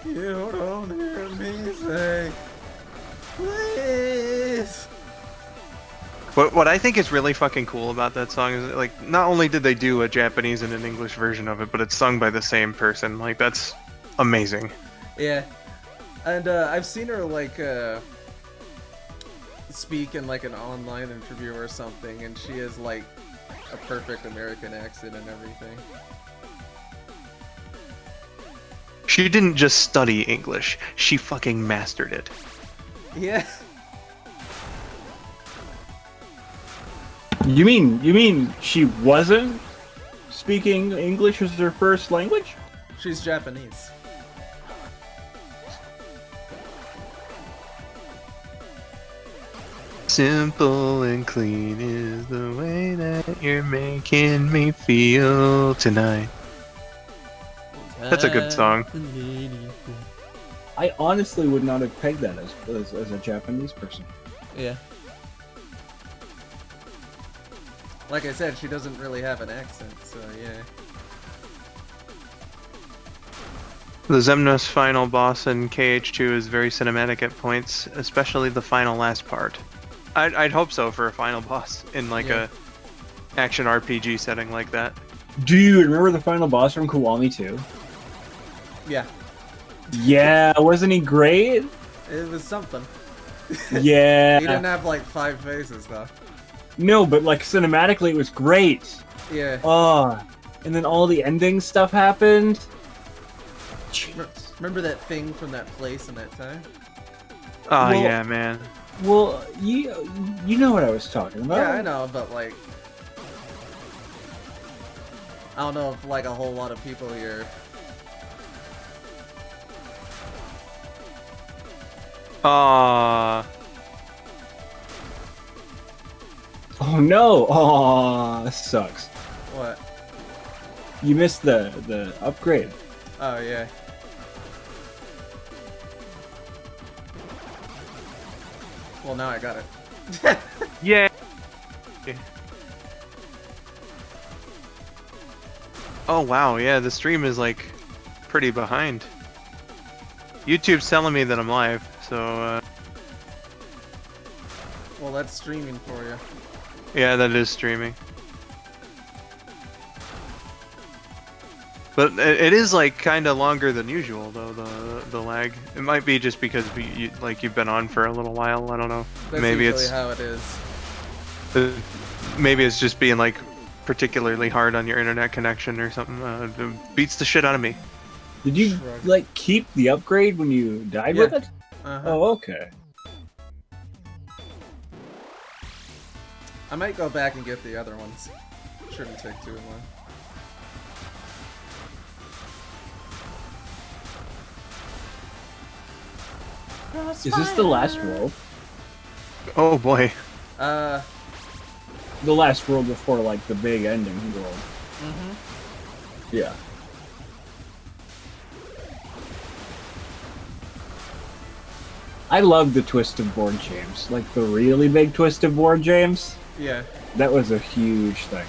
B: You don't hear me say, please.
A: What I think is really fucking cool about that song is, like, not only did they do a Japanese and an English version of it, but it's sung by the same person. Like, that's amazing.
B: Yeah. And I've seen her, like, speak in, like, an online interview or something, and she has, like, a perfect American accent and everything.
A: She didn't just study English, she fucking mastered it.
B: Yeah.
C: You mean she wasn't speaking English as her first language?
B: She's Japanese.
A: Simple and clean is the way that you're making me feel tonight. That's a good song.
C: I honestly would not have pegged that as a Japanese person.
B: Yeah. Like I said, she doesn't really have an accent, so yeah.
A: The Zemnos final boss in KH2 is very cinematic at points, especially the final last part. I'd hope so for a final boss in like a action RPG setting like that.
C: Do you remember the final boss from Kiwami 2?
B: Yeah.
C: Yeah, wasn't he great?
B: It was something.
C: Yeah.
B: He didn't have like 5 faces though.
C: No, but like cinematically it was great.
B: Yeah.
C: Oh, and then all the ending stuff happened.
B: Remember that thing from that place and that time?
A: Oh
C: Well-
A: yeah, man.
C: Well, you know what I was talking about.
B: Yeah, I know, but like, I don't know if like a whole lot of people here.
A: Ah.
C: Oh no! Oh, this sucks.
B: What?
C: You missed the upgrade.
B: Oh yeah. Well, now I got it.
A: Yeah. Oh wow, yeah, the stream is like pretty behind. YouTube's telling me that I'm live, so
B: Well, that's streaming for you.
A: yeah, that is streaming. But it is like kind of longer than usual though, the lag. It might be just because you've been on for a little while. I don't know.
B: That's
A: Maybe
B: usually
A: it's
B: how it is.
A: maybe it's just being like particularly hard on your internet connection or something. It beats the shit out of me.
C: Did you
B: Shrug.
C: like keep the upgrade when you died with it?
B: Uh-huh.
C: Oh, okay.
B: I might go back and get the other ones. Shouldn't take too long.
C: Is this the last world?
A: Oh boy.
B: Uh.
C: The last world before like the big ending world.
B: Mm-hmm.
C: Yeah. I love the Twisted Board James. Like the really big Twisted Board James.
B: Yeah.
C: That was a huge thing.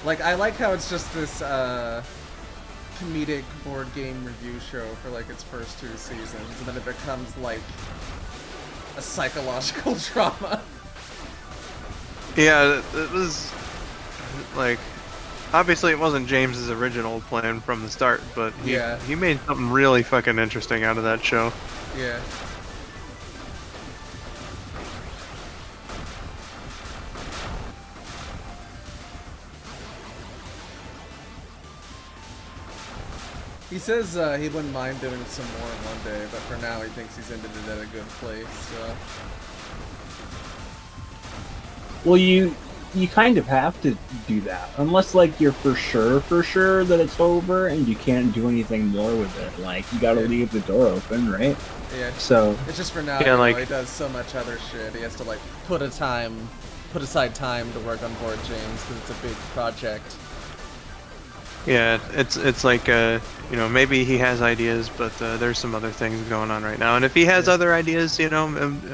B: Like, I like how it's just this, comedic board game review show for, like, its first 2 seasons, and then it becomes, like, a psychological drama.
A: Yeah, it was like obviously it wasn't James's original plan from the start, but he made something really fucking interesting out of that show.
B: Yeah. He says he wouldn't mind doing some more one day, but for now he thinks he's ended it at a good place, so...
C: Well, you kind of have to do that. Unless, like, you're for sure that it's over and you can't do anything more with it. Like, you gotta leave the door open, right?
B: Yeah.
C: So...
B: It's just for now,
A: Yeah, like...
B: he does so much other shit. He has to, like, put aside time to work on Board James, because it's a big project.
A: Yeah, it's like, you know, maybe he has ideas, but there's some other things going on right now. And if he has other ideas, you know,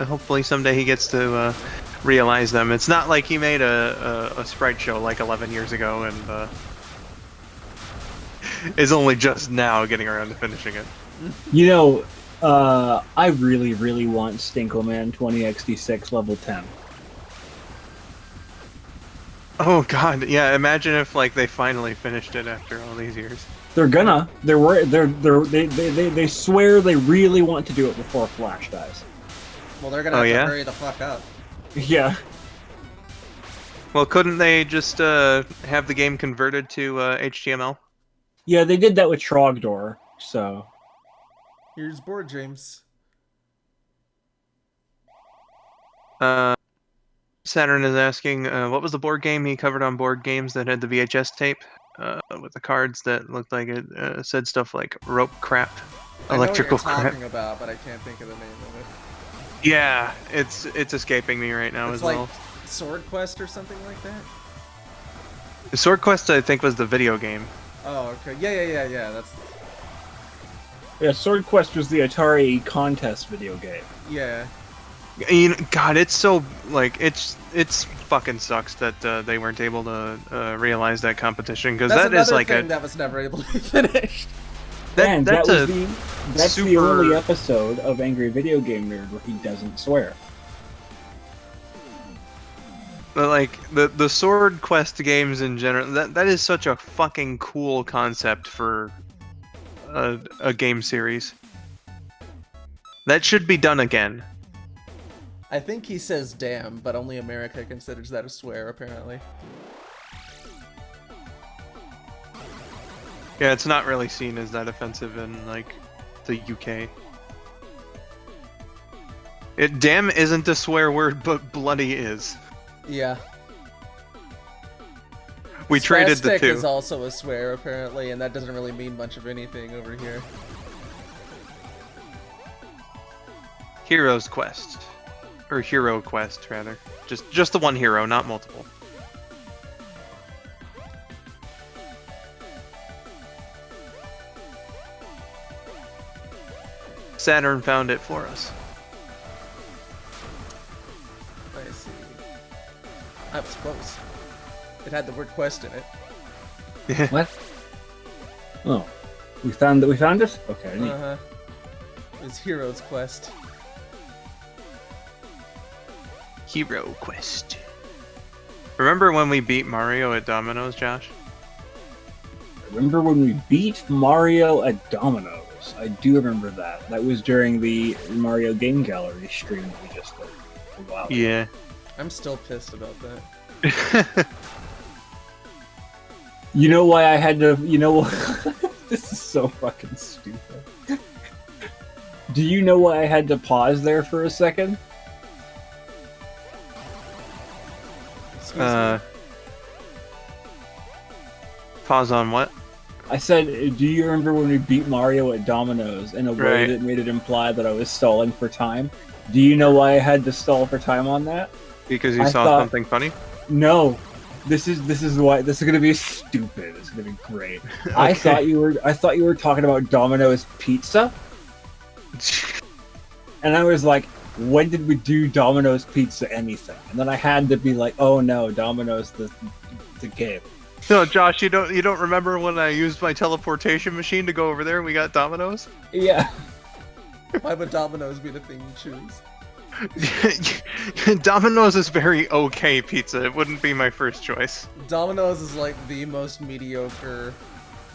A: hopefully someday he gets to realize them. It's not like he made a sprite show like 11 years ago and is only just now getting around to finishing it.
C: You know, I really want Stinkleman 20XD6 level 10.
A: Oh god, yeah, imagine if like they finally finished it after all these years.
C: They're gonna. They swear they really want to do it before Flash dies.
B: Well, they're gonna have to hurry the fuck up.
C: Yeah.
A: Well, couldn't they just have the game converted to HTML?
C: Yeah, they did that with Trogdor, so...
B: Here's Board James.
A: Saturn is asking, what was the board game he covered on Board Games that had the VHS tape with the cards that looked like it said stuff like rope crap, electrical
B: I know what you're
A: crap.
B: talking about, but I can't think of the name of it.
A: Yeah, it's escaping me right now
B: It's
A: as
B: like
A: well.
B: Sword Quest or something like that?
A: Sword Quest, I think, was the video game.
B: Oh, okay. Yeah, that's...
C: Yeah, Sword Quest was the Atari contest video game.
B: Yeah.
A: You know, God, it's so like it's fucking sucks that they weren't able to realize that competition because that is like
B: thing that was never able to be finished.
A: That's
C: the only episode of Angry Video Game Nerd where he doesn't swear.
A: But like the Sword Quest games in general, that is such a fucking cool concept for a game series. That should be done again.
B: I think he says damn, but only America considers that a swear, apparently.
A: Yeah, it's not really seen as that offensive in like the UK. Damn isn't a swear word, but bloody is.
B: Yeah.
A: We traded the
B: Spastic
A: two.
B: is also a swear, apparently, and that doesn't really mean much of anything over here.
A: Hero's Quest. Or Hero Quest, rather. Just the one hero, not multiple. Saturn found it for us.
B: I see. I was close. It had the word quest in it.
C: What? Oh, we found it. Okay. Neat.
B: Uh-huh. It's Hero's Quest.
A: Hero Quest. Remember when we beat Mario at Domino's, Josh?
C: Remember when we beat Mario at Domino's? I do remember that. That was during the Mario Game Gallery stream that we just did a while ago.
A: Yeah.
B: I'm still pissed about that.
C: You know why I had to? You know what? This is so fucking stupid. Do you know why I had to pause there for a second?
B: Excuse me.
A: Pause on what?
C: I said, do you remember when we beat Mario at Domino's in a way
A: Right.
C: that made it imply that I was stalling for time? Do you know why I had to stall for time on that?
A: Because you
C: I
A: saw
C: thought-
A: something funny?
C: No. This is why this is gonna be stupid. It's gonna be great. I
A: Okay.
C: thought you were talking about Domino's pizza, and I was like, when did we do Domino's pizza anything? And then I had to be like, oh no, Domino's the game.
A: No, Josh, you don't remember when I used my teleportation machine to go over there and we got Domino's?
C: Yeah.
B: Why would Domino's be the thing you choose?
A: Domino's is very okay pizza. It wouldn't be my first choice.
B: Domino's is like the most mediocre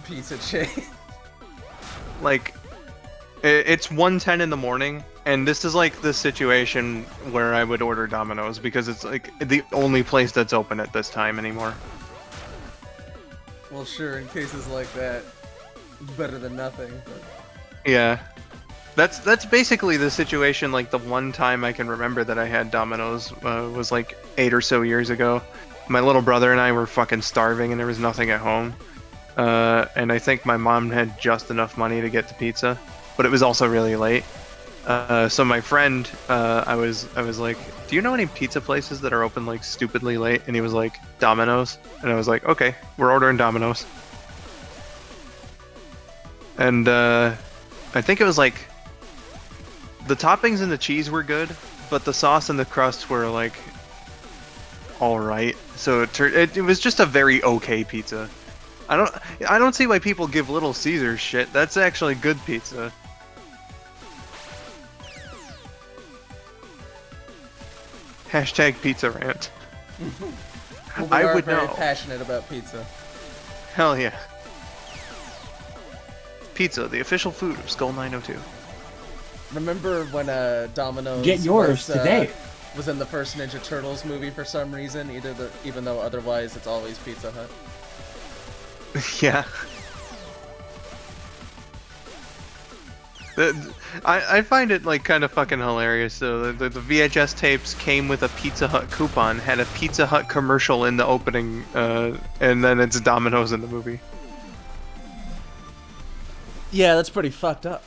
B: pizza chain.
A: Like, it's 1:10 in the morning, and this is like the situation where I would order Domino's because it's like the only place that's open at this time anymore.
B: Well, sure, in cases like that, it's better than nothing. But...
A: Yeah. That's basically the situation. Like the one time I can remember that I had Domino's was like 8 or so years ago. My little brother and I were fucking starving and there was nothing at home. And I think my mom had just enough money to get the pizza, but it was also really late. So my friend, I was like, do you know any pizza places that are open like stupidly late? And he was like, Domino's. And I was like, okay, we're ordering Domino's. And I think it was like, the toppings and the cheese were good, but the sauce and the crust were like all right. So it was just a very okay pizza. I don't see why people give Little Caesars shit. That's actually good pizza. Hashtag pizza rant.
B: Well, we
A: I
B: are
A: would
B: very
A: know.
B: passionate about pizza.
A: Hell yeah. Pizza, the official food of Skull902.
B: Remember when Domino's
C: Get yours
B: was,
C: today.
B: Was in the first Ninja Turtles movie for some reason, even though otherwise it's always Pizza Hut.
A: Yeah. I find it like kind of fucking hilarious. So the VHS tapes came with a Pizza Hut coupon, had a Pizza Hut commercial in the opening, and then it's Domino's in the movie.
B: Yeah, that's pretty fucked up.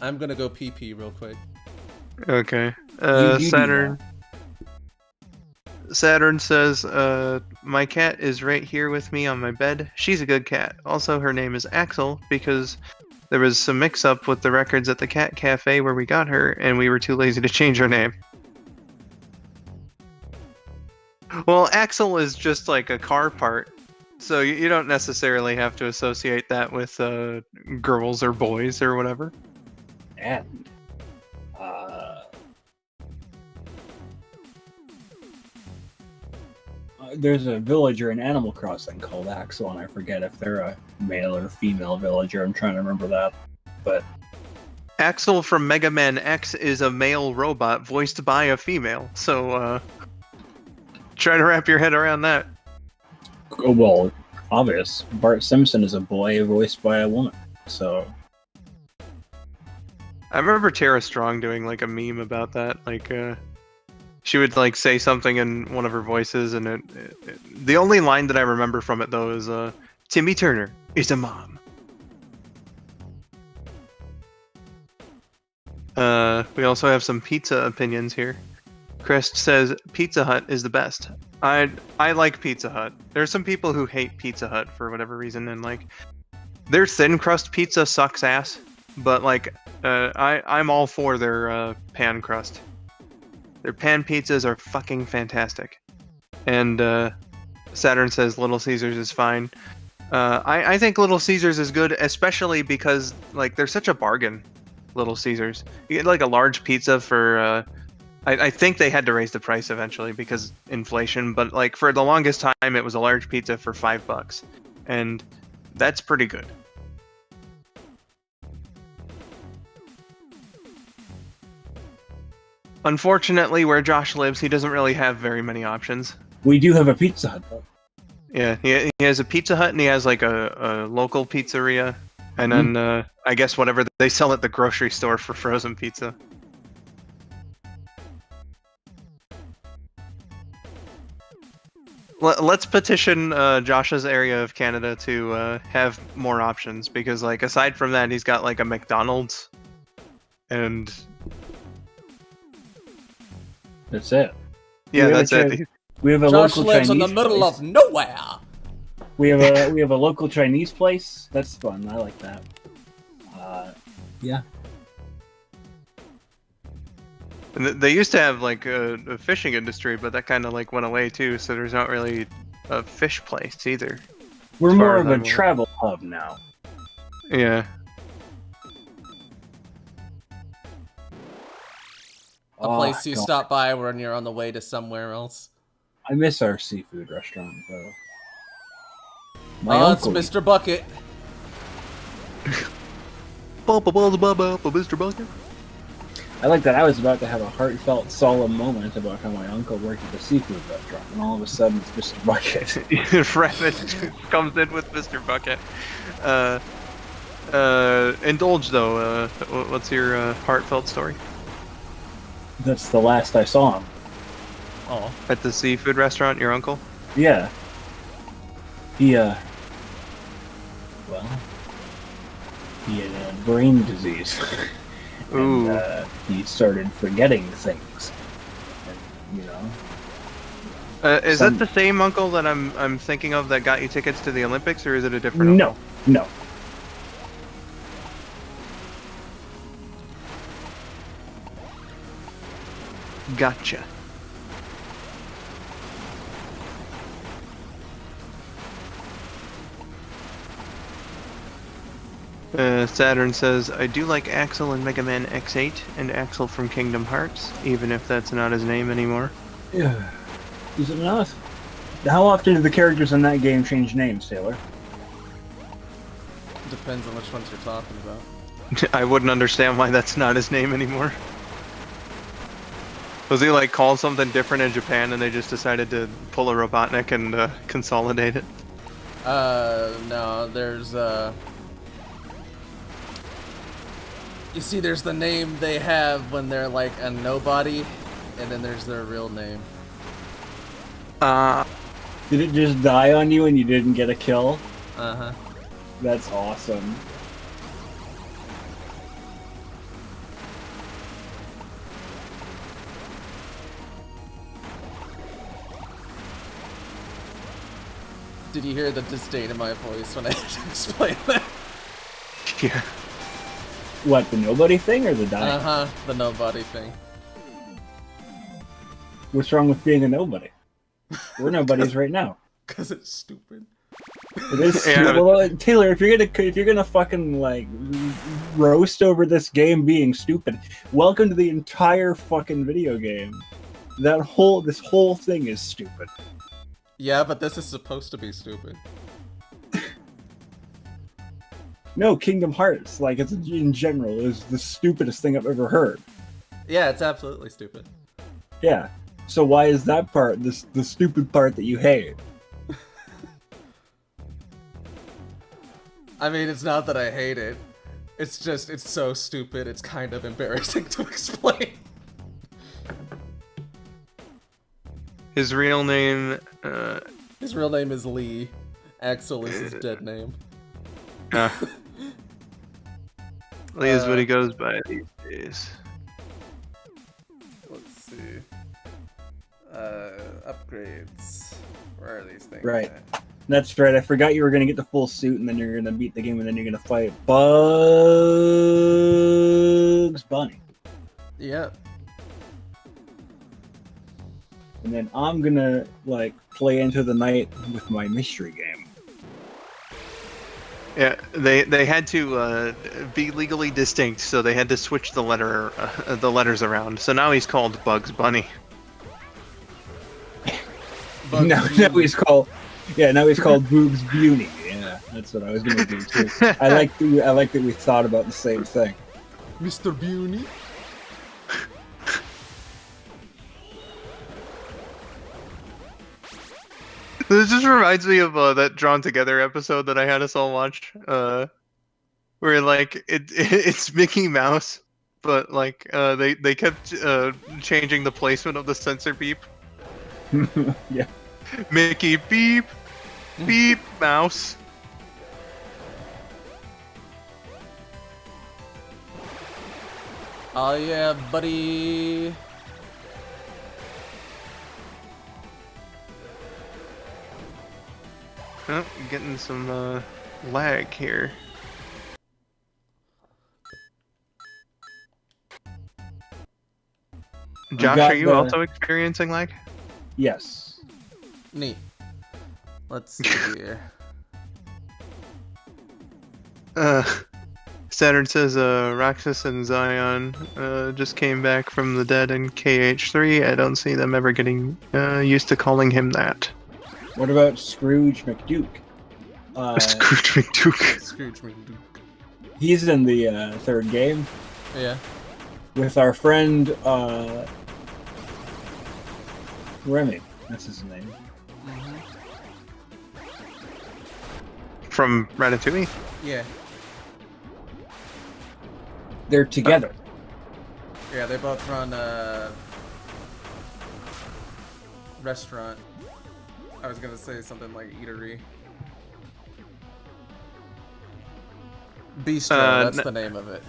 B: I'm gonna go pee real quick.
A: Okay.
C: You do
A: Saturn. Saturn says, my cat is right here with me on my bed. She's a good cat. Also, her name is Axel because there was some mix-up with the records at the cat cafe where we got her, and we were too lazy to change her name. Well, Axel is just like a car part, so you don't necessarily have to associate that with girls or boys or whatever.
C: And there's a villager in Animal Crossing called Axel, and I forget if they're a male or female villager. I'm trying to remember that. But
A: Axel from Mega Man X is a male robot voiced by a female, so try to wrap your head around that.
C: well, obvious. Bart Simpson is a boy voiced by a woman. So
A: I remember Tara Strong doing like a meme about that. Like, she would like say something in one of her voices, and the only line that I remember from it though is Timmy Turner is a mom. We also have some pizza opinions here. Crest says Pizza Hut is the best. I like Pizza Hut. There are some people who hate Pizza Hut for whatever reason, and like their thin crust pizza sucks ass. But like I'm all for their pan crust. Their pan pizzas are fucking fantastic. And Saturn says Little Caesars is fine. I think Little Caesars is good, especially because like they're such a bargain. Little Caesars, you get like a large pizza for. I think they had to raise the price eventually because inflation, but like for the longest time, it was a large pizza for $5, and that's pretty good. Unfortunately, where Josh lives, he doesn't really have very many options.
C: we do have a Pizza Hut though.
A: Yeah, he has a Pizza Hut and he has like a local pizzeria, and then I guess whatever they sell at the grocery store for frozen pizza. Let's petition Josh's area of Canada to have more options, because like aside from that, he's got like a McDonald's, and
C: That's it.
A: yeah,
C: We have
A: that's it.
C: We have a
B: Josh
C: local
B: lives in
C: Chinese
B: the middle
C: place.
B: of nowhere.
C: We have a local Chinese place. That's fun. I like that. Yeah.
A: And they used to have like a fishing industry, but that kind of like went away too. So there's not really a fish place either.
C: We're
A: As far
C: more
A: as
C: of
A: I'm
C: a
A: aware.
C: travel hub now.
A: Yeah.
B: A
C: Oh,
B: place you
C: God.
B: stop by when you're on the way to somewhere else.
C: I miss our seafood restaurant though.
B: Oh, it's Mr. Bucket.
A: Mr. Bucket.
C: I like that I was about to have a heartfelt, solemn moment about how my uncle worked at the seafood restaurant, and all of a sudden it's Mr. Bucket.
A: Rabid comes in with Mr. Bucket. Indulge though. What's your heartfelt story?
C: That's the last I saw him.
B: Oh.
A: At the seafood restaurant, your uncle?
C: Yeah. He, well, he had a brain disease.
A: Ooh.
C: And, he started forgetting things. And, you know.
A: Is that the same uncle that I'm thinking of that got you tickets to the Olympics, or is it a different uncle?
C: No.
A: Gotcha. Saturn says, I do like Axel in Mega Man X8 and Axel from Kingdom Hearts, even if that's not his name anymore.
C: Yeah. Is it not? How often do the characters in that game change names, Taylor?
B: Depends on which ones you're talking about.
A: I wouldn't understand why that's not his name anymore. Was he like called something different in Japan and they just decided to pull a Robotnik and consolidate it?
B: No, there's, you see, there's the name they have when they're like a nobody, and then there's their real name.
C: Did it just die on you and you didn't get a kill?
B: Uh-huh.
C: That's awesome.
B: Did you hear the disdain in my voice when I had to explain that?
A: Yeah.
C: What, the nobody thing or the dying?
B: Uh-huh, the nobody thing.
C: What's wrong with being a nobody? We're nobodies right now.
B: Because it's stupid.
C: It is
A: Yeah.
C: stupid. Well, Taylor, if you're gonna fucking like roast over this game being stupid, welcome to the entire fucking video game. This whole thing is stupid.
B: Yeah, but this is supposed to be stupid.
C: No, Kingdom Hearts, like it's in general, is the stupidest thing I've ever heard.
B: Yeah, it's absolutely stupid.
C: Yeah. So why is that part the stupid part that you hate?
B: I mean, it's not that I hate it. It's just, it's so stupid, it's kind of embarrassing to explain.
A: His real name,
B: His real name is Lee. Axel is his dead name.
A: Lee is what he goes by these days.
B: Let's see. Upgrades. Where are these things?
C: Right.
B: at?
C: That's right. I forgot you were gonna get the full suit, and then you're gonna beat the game, and then you're gonna fight Bugs Bunny.
B: Yep.
C: And then I'm gonna like play into the night with my mystery game.
A: Yeah, they had to be legally distinct, so they had to switch the letters around. So now he's called Bugs Bunny.
C: Now he's called Boobs Beauty. Yeah, that's what I was gonna do too. I like that we thought about the same thing.
B: Mr. Beauty.
A: This just reminds me of that Drawn Together episode that I had us all watch, where like it's Mickey Mouse, but like they kept changing the placement of the sensor beep.
C: Yeah.
A: Mickey beep, beep, mouse.
B: Oh yeah, buddy.
A: Oh, getting some lag here. Josh, are you also experiencing lag?
C: Yes.
B: Neat. Let's see here.
A: Saturn says Roxas and Zion just came back from the dead in KH3. I don't see them ever getting used to calling him that.
C: What about Scrooge McDuke?
A: Scrooge McDuke.
B: Scrooge McDuke.
C: He's in the third game
B: Yeah.
C: with our friend Remy. That's his name.
A: From Ratatouille?
B: Yeah.
C: They're together.
B: Yeah, they both run a restaurant. I was gonna say something like eatery. Bistro, that's the name of it.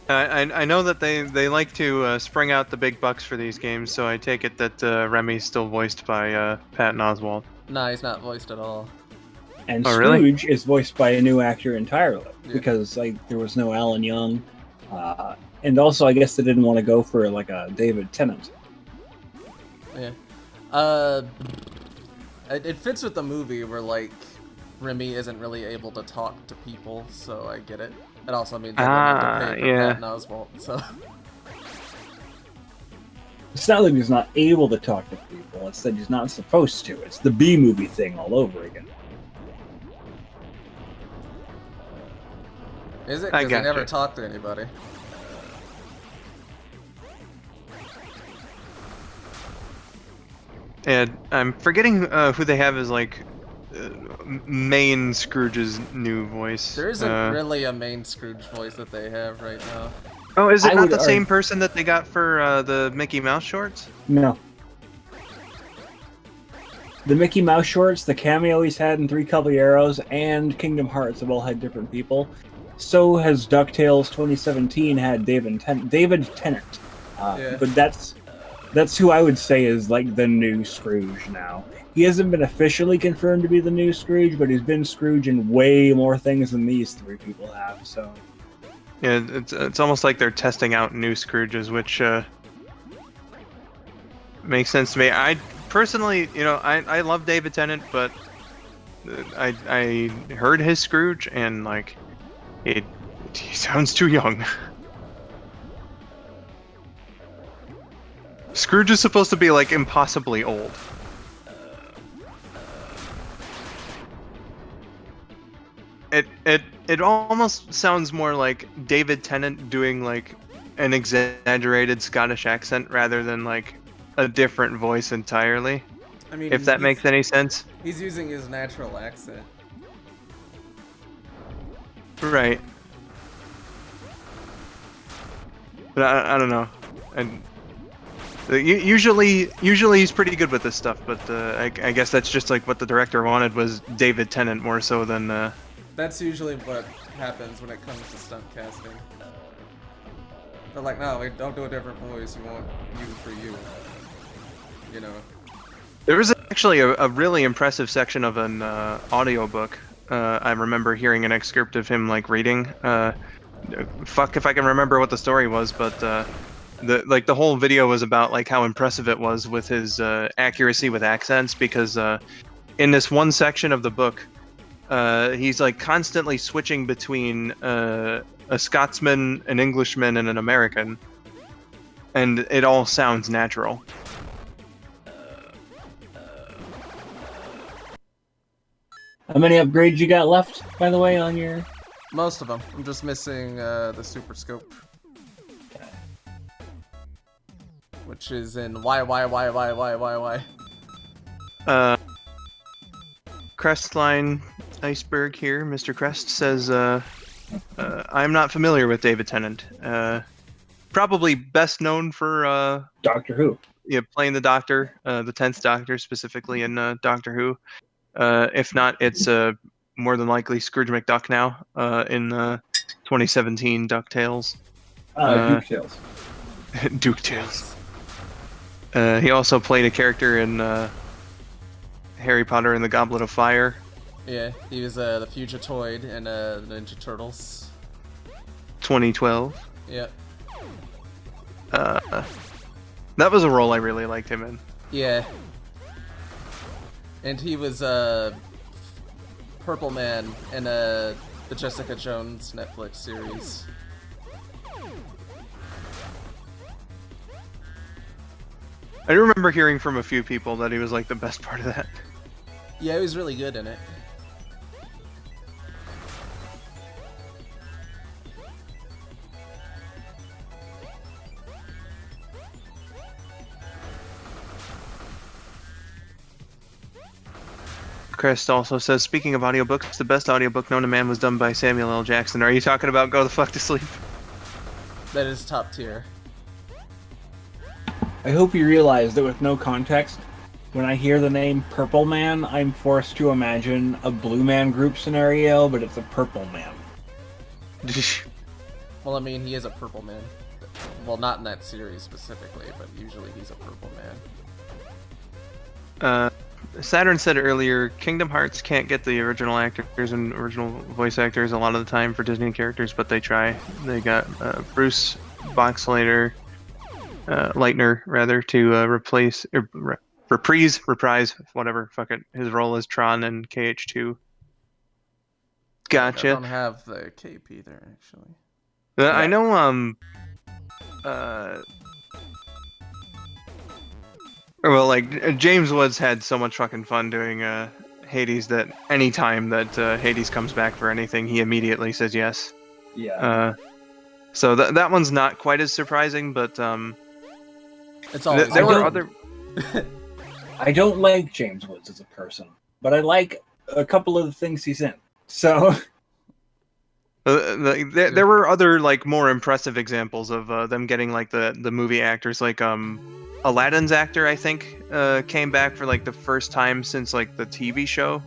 A: I know that they like to spring out the big bucks for these games, so I take it that Remy's still voiced by Patton Oswalt.
B: Nah, he's not voiced at all.
C: And
A: Oh, really?
C: Scrooge is voiced by a new actor entirely
B: Yeah.
C: because like there was no Alan Young, and also I guess they didn't want to go for like a David Tennant.
B: Yeah. It fits with the movie where like Remy isn't really able to talk to people, so I get it. It also means I need to pay for
A: yeah.
B: Patton Oswalt, so.
C: It's not like he's not able to talk to people; it's that he's not supposed to. It's the B movie thing all over again.
B: Is it?
A: I
B: Because he never
A: gotcha.
B: talked to anybody.
A: And I'm forgetting who they have as like main Scrooge's new voice.
B: There isn't really a main Scrooge voice that they have right now.
A: Oh, is it
C: I
A: not
C: would
A: the same
C: argue-
A: person that they got for the Mickey Mouse shorts?
C: No. The Mickey Mouse shorts, the cameo he's had in Three Caballeros, and Kingdom Hearts have all had different people. So has DuckTales 2017 had David Tennant.
B: Yeah.
C: But that's who I would say is like the new Scrooge now. He hasn't been officially confirmed to be the new Scrooge, but he's been Scrooge in way more things than these three people have. So
A: Yeah, it's almost like they're testing out new Scrooges, which makes sense to me. I personally, I love David Tennant, but I heard his Scrooge and like he sounds too young. Scrooge is supposed to be like impossibly old. It almost sounds more like David Tennant doing like an exaggerated Scottish accent rather than like a different voice entirely.
B: I mean,
A: If that makes any sense.
B: He's using his natural accent.
A: Right. But I don't know. And usually he's pretty good with this stuff, but I guess that's just like what the director wanted was David Tennant more so than.
B: That's usually what happens when it comes to stunt casting. They're like, no, we don't do a different voice. We want you for you. You know.
A: There was actually a really impressive section of an audiobook. I remember hearing an excerpt of him like reading. Fuck if I can remember what the story was, but the whole video was about like how impressive it was with his accuracy with accents, because in this one section of the book, he's like constantly switching between a Scotsman, an Englishman, and an American, and it all sounds natural.
C: How many upgrades you got left, by the way, on your...
B: Most of them. I'm just missing the super scope. Which is in why.
A: Crestline Iceberg here, Mr. Crest says, I'm not familiar with David Tennant. Probably best known for
C: Doctor Who.
A: Yeah, playing the Doctor, the 10th Doctor specifically in Doctor Who. If not, it's more than likely Scrooge McDuck now in 2017 DuckTales.
C: DuckTales.
A: DuckTales. He also played a character in Harry Potter and the Goblet of Fire.
B: Yeah, he was the Fugitoid in the Ninja Turtles.
A: 2012.
B: Yeah.
A: That was a role I really liked him in.
B: Yeah. And he was Purple Man in the Jessica Jones Netflix series.
A: I remember hearing from a few people that he was like the best part of that.
B: Yeah, he was really good in it.
A: Crest also says, speaking of audiobooks, the best audiobook known to man was done by Samuel L. Jackson. Are you talking about Go the Fuck to Sleep?
B: That is top tier.
C: I hope you realize that with no context, when I hear the name Purple Man, I'm forced to imagine a Blue Man Group scenario, but it's a Purple Man.
B: Well, I mean, he is a Purple Man. Well, not in that series specifically, but usually he's a Purple Man.
A: Saturn said earlier, Kingdom Hearts can't get the original actors and original voice actors a lot of the time for Disney characters, but they try. They got Bruce Boxleitner, Leitner rather, to reprise, whatever, fuck it. His role as Tron in KH2. Gotcha.
B: I don't have the cape either, actually.
A: I know, well, like, James Woods had so much fucking fun doing Hades that any time that Hades comes back for anything, he immediately says yes.
C: Yeah.
A: So that one's not quite as surprising, but
B: It's always
A: there were other.
C: I don't like James Woods as a person, but I like a couple of the things he's in. So
A: There were other like more impressive examples of them getting like the movie actors, like Aladdin's actor, I think, came back for like the first time since like the TV show,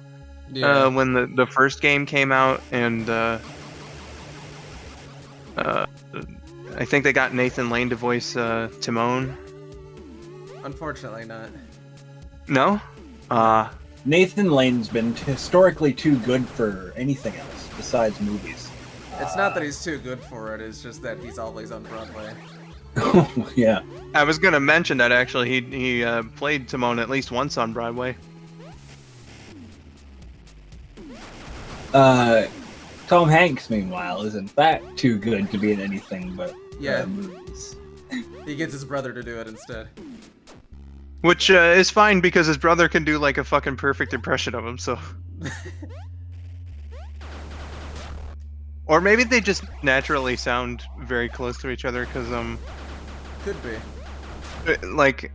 A: when the first game came out, and I think they got Nathan Lane to voice Timon.
B: Unfortunately not.
A: No?
C: Nathan Lane's been historically too good for anything else besides movies.
B: It's not that he's too good for it, it's just that he's always on Broadway.
C: Yeah.
A: I was gonna mention that actually. He played Timon at least once on Broadway.
C: Tom Hanks, meanwhile, is in fact too good to be in anything but movies.
B: He gets his brother to do it instead.
A: Which is fine because his brother can do like a fucking perfect impression of him, so. Or maybe they just naturally sound very close to each other, because
B: Could be.
A: like,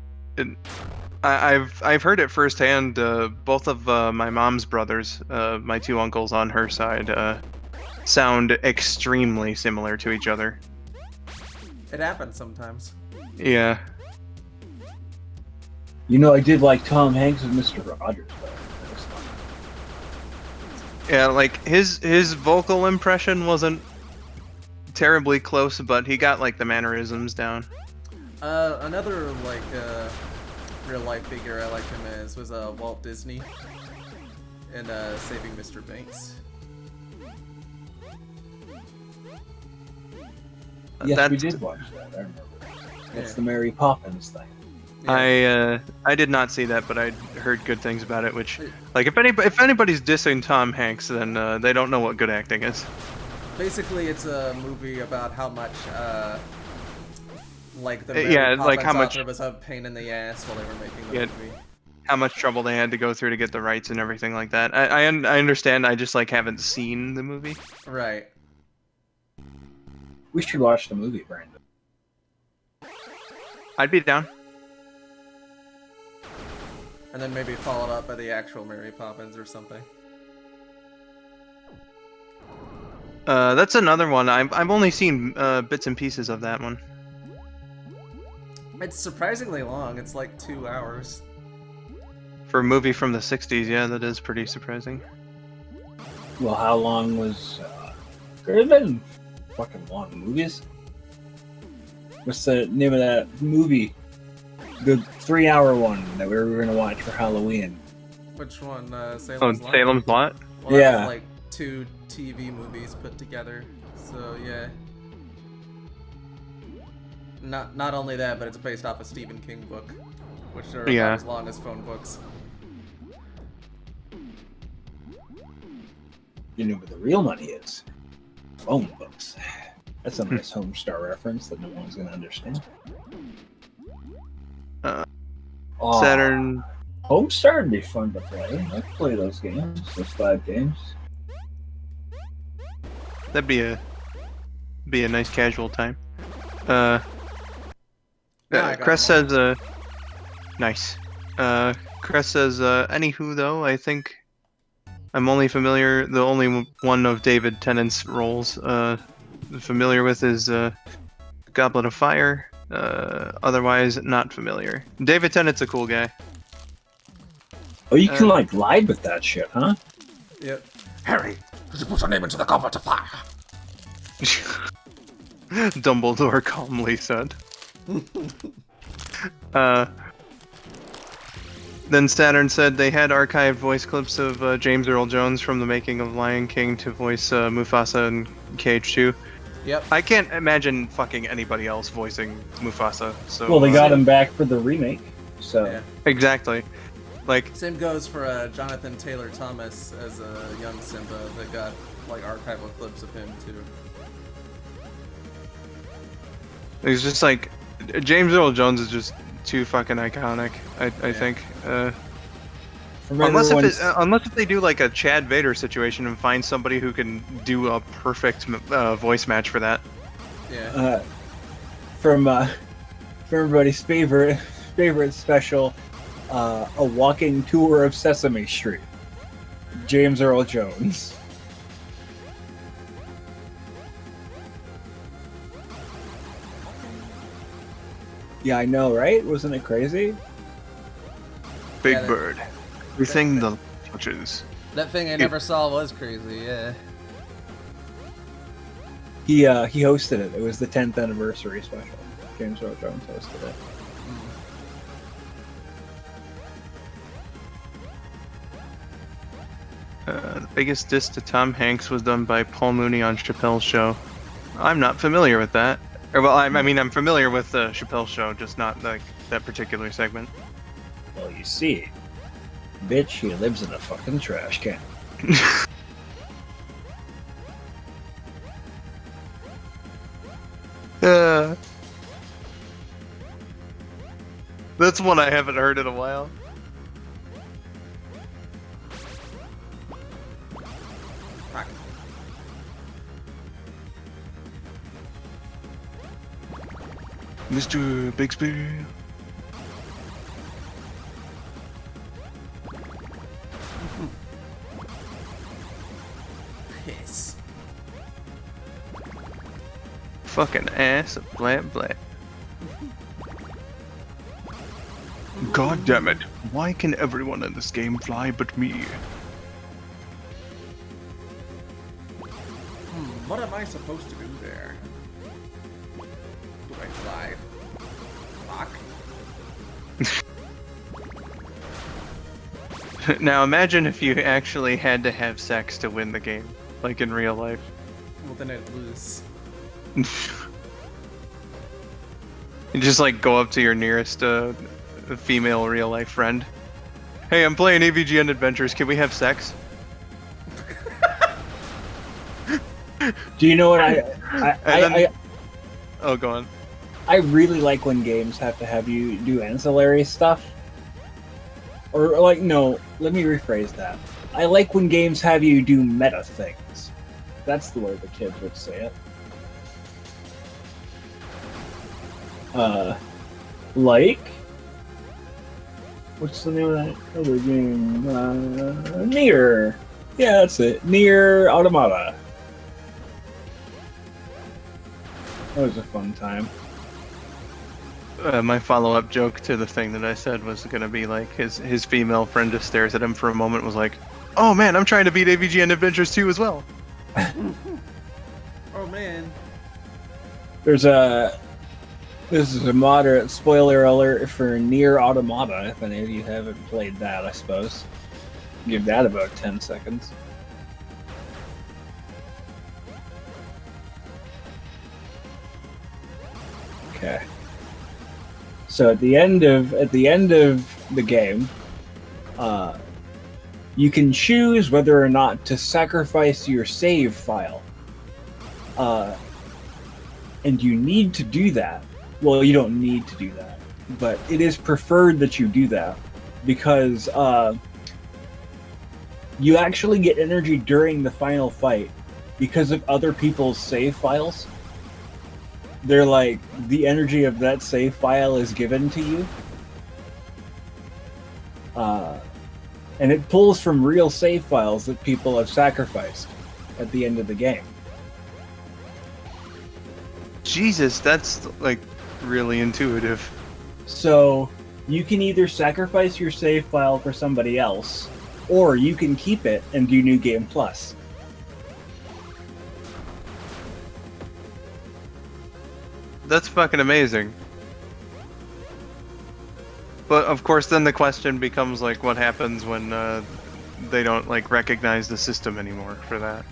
A: I've heard it firsthand. Both of my mom's brothers, my two uncles on her side, sound extremely similar to each other.
B: It happens sometimes.
A: Yeah.
C: You know, I did like Tom Hanks as Mr. Rogers.
A: Yeah, like his vocal impression wasn't terribly close, but he got like the mannerisms down.
B: Another like real life figure I liked him as was Walt Disney in Saving Mr. Banks.
C: Yes, we did watch that. I remember. It's the Mary Poppins thing.
A: Yeah. I did not see that, but I heard good things about it. Which, like, if anybody's dissing Tom Hanks, then they don't know what good acting is.
B: Basically, it's a movie about how much like the Mary
A: yeah,
B: Poppins
A: like how much
B: author was a pain in the ass while they were making the movie.
A: How much trouble they had to go through to get the rights and everything like that. I understand. I just like haven't seen the movie.
B: Right.
C: We should watch the movie, Brandon.
A: I'd be down.
B: And then maybe followed up by the actual Mary Poppins or something.
A: That's another one. I've only seen bits and pieces of that one.
B: It's surprisingly long. It's like 2 hours.
A: For a movie from the 60s, yeah, that is pretty surprising.
C: Well, how long was... there have been fucking long movies. What's the name of that movie? The 3-hour one that we were going to watch for Halloween.
B: Which one? Salem's Lot?
A: Salem's Lot?
B: Well, that
C: Yeah.
B: was like 2 TV movies put together. So, yeah. Not only that, but it's based off a Stephen King book, which are about as long as phone books.
C: You know where the real money is? Phone books. That's a nice Homestar reference that no one's going to understand.
A: Saturn.
C: Homestar would be fun to play. I'd play those games, those 5 games.
A: That'd be a nice casual time. Crest says, nice. Crest says, anywho though, I think I'm only familiar, the only one of David Tennant's roles, familiar with is, Goblet of Fire, otherwise not familiar. David Tennant's a cool guy.
C: Oh, you can like lie with that shit, huh?
B: Yep.
F: Harry, could you put your name into the goblet of fire?
A: Dumbledore calmly said. Then Saturn said they had archived voice clips of James Earl Jones from the making of Lion King to voice Mufasa in KH2.
B: Yep.
A: I can't imagine fucking anybody else voicing Mufasa. So
C: Well, they got him back for the remake, so...
B: Yeah.
A: exactly. Like,
B: Same goes for Jonathan Taylor Thomas as a young Simba. They got like archival clips of him too.
A: it's just like James Earl Jones is just too fucking iconic. I think. Unless if they do like a Chad Vader situation and find somebody who can do a perfect voice match for that.
B: Yeah.
C: From everybody's favorite special, a walking tour of Sesame Street. James Earl Jones. Yeah, I know, right? Wasn't it crazy?
A: Big Bird. Everything the touches.
B: That thing I never saw was crazy. Yeah.
C: He hosted it. It was the 10th anniversary special. James Earl Jones hosted it.
A: The biggest diss to Tom Hanks was done by Paul Mooney on Chappelle's Show. I'm not familiar with that. Or, well, I mean, I'm familiar with the Chappelle Show, just not like that particular segment.
C: Well, you see, bitch, he lives in a fucking trash can.
A: That's one I haven't heard in a while. Mr. Bixby.
B: Piss.
A: Fucking ass, blah blah. God damn it! Why can everyone in this game fly but me?
B: What am I supposed to do there? Do I fly? Fuck.
A: Now imagine if you actually had to have sex to win the game, like in real life.
B: Well, then I'd lose.
A: You just like go up to your nearest female real life friend. Hey, I'm playing AVGN Adventures. Can we have sex?
C: Do you know what
A: Oh, go on.
C: I really like when games have to have you do ancillary stuff. Or like, no, let me rephrase that. I like when games have you do meta things. That's the way the kids would say it. Like, what's the name of that other game? Nier. Yeah, that's it. Nier Automata. That was a fun time.
A: My follow-up joke to the thing that I said was gonna be like his female friend just stares at him for a moment, was like, "Oh man, I'm trying to beat AVGN Adventures 2 as well."
B: Oh man.
C: This is a moderate spoiler alert for Nier Automata, if any of you haven't played that, I suppose. Give that about 10 seconds. Okay. So at the end of the game, you can choose whether or not to sacrifice your save file. And you need to do that. Well, you don't need to do that, but it is preferred that you do that because you actually get energy during the final fight because of other people's save files. They're like, the energy of that save file is given to you. And it pulls from real save files that people have sacrificed at the end of the game.
A: Jesus, that's like really intuitive.
C: So you can either sacrifice your save file for somebody else, or you can keep it and do New Game Plus.
A: That's fucking amazing. But of course, then the question becomes like, what happens when they don't like recognize the system anymore for that?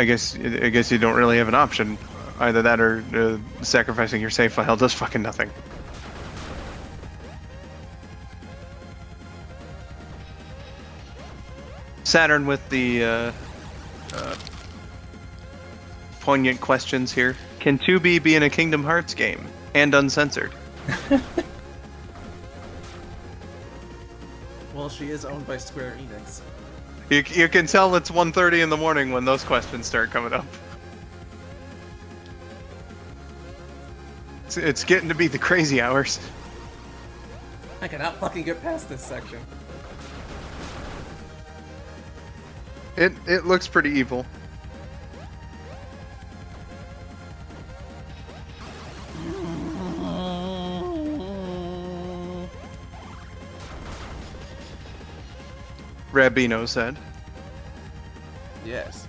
A: I guess you don't really have an option. Either that or sacrificing your save file does fucking nothing. Saturn with the poignant questions here. Can 2B be in a Kingdom Hearts game and uncensored?
B: Well, she is owned by Square Enix.
A: You can tell it's 1:30 in the morning when those questions start coming up. It's getting to be the crazy hours.
B: I cannot fucking get past this section.
A: It looks pretty evil. Rabino said.
B: Yes.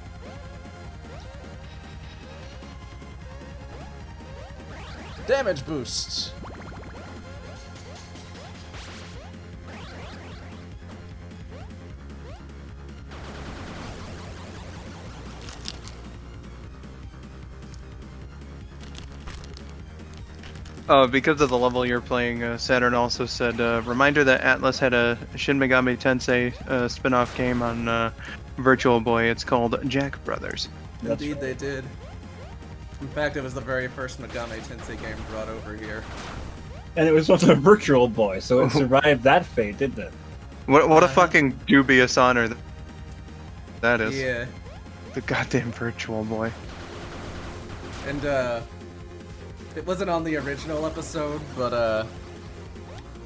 B: Damage boost.
A: Because of the level you're playing, Saturn also said, reminder that Atlas had a Shin Megami Tensei spin-off game on Virtual Boy. It's called Jack Brothers.
B: Indeed, they did. In fact, it was the very first Megami Tensei game brought over here.
C: And it was also a Virtual Boy, so it survived that fate, didn't it?
A: What a fucking dubious honor that is.
B: Yeah.
A: The goddamn Virtual Boy.
B: And, it wasn't on the original episode, but,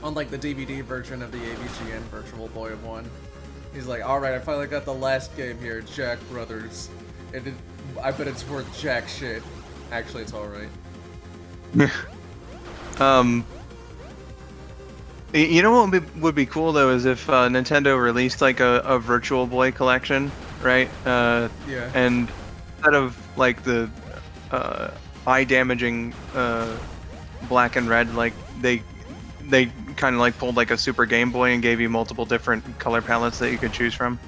B: on, like, the DVD version of the AVGN Virtual Boy 1, He's like, all right, I finally got the last game here, Jack Brothers. I bet it's worth jack shit. Actually, it's all right.
A: You know what would be cool though is if Nintendo released like a Virtual Boy collection, right?
B: Yeah.
A: And instead of like the eye-damaging black and red, like they kind of like pulled like a Super Game Boy and gave you multiple different color palettes that you could choose from.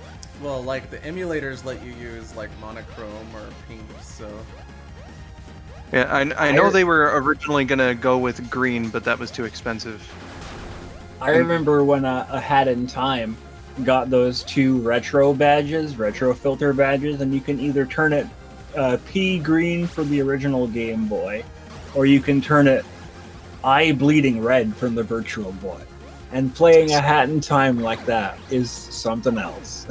B: Well, like the emulators let you use like monochrome or pink, so.
A: Yeah, I know they were originally gonna go with green, but that was too expensive.
C: I remember when a Hat in Time got those 2 retro filter badges, and you can either turn it pea green for the original Game Boy, or you can turn it eye bleeding red from the Virtual Boy. And playing a Hat in Time like that is something else.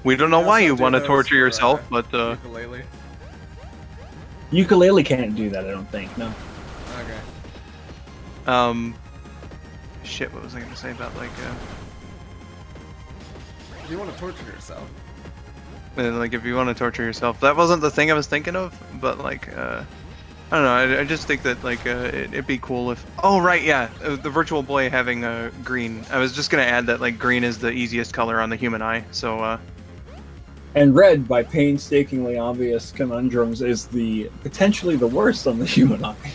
A: We don't know
B: They
A: why
B: also
A: you
B: do
A: want to
B: those
A: torture
B: for,
A: yourself, but
B: ukulele.
C: Ukulele can't do that, I don't think. No.
B: Okay.
A: Shit, what was I gonna say about like
B: If you want to torture yourself.
A: like if you want to torture yourself, that wasn't the thing I was thinking of, but like I don't know, I just think that like it'd be cool if, oh right, yeah, the Virtual Boy having green. I was just gonna add that like green is the easiest color on the human eye, so
C: And red, by painstakingly obvious conundrums, is potentially the worst on the human eye.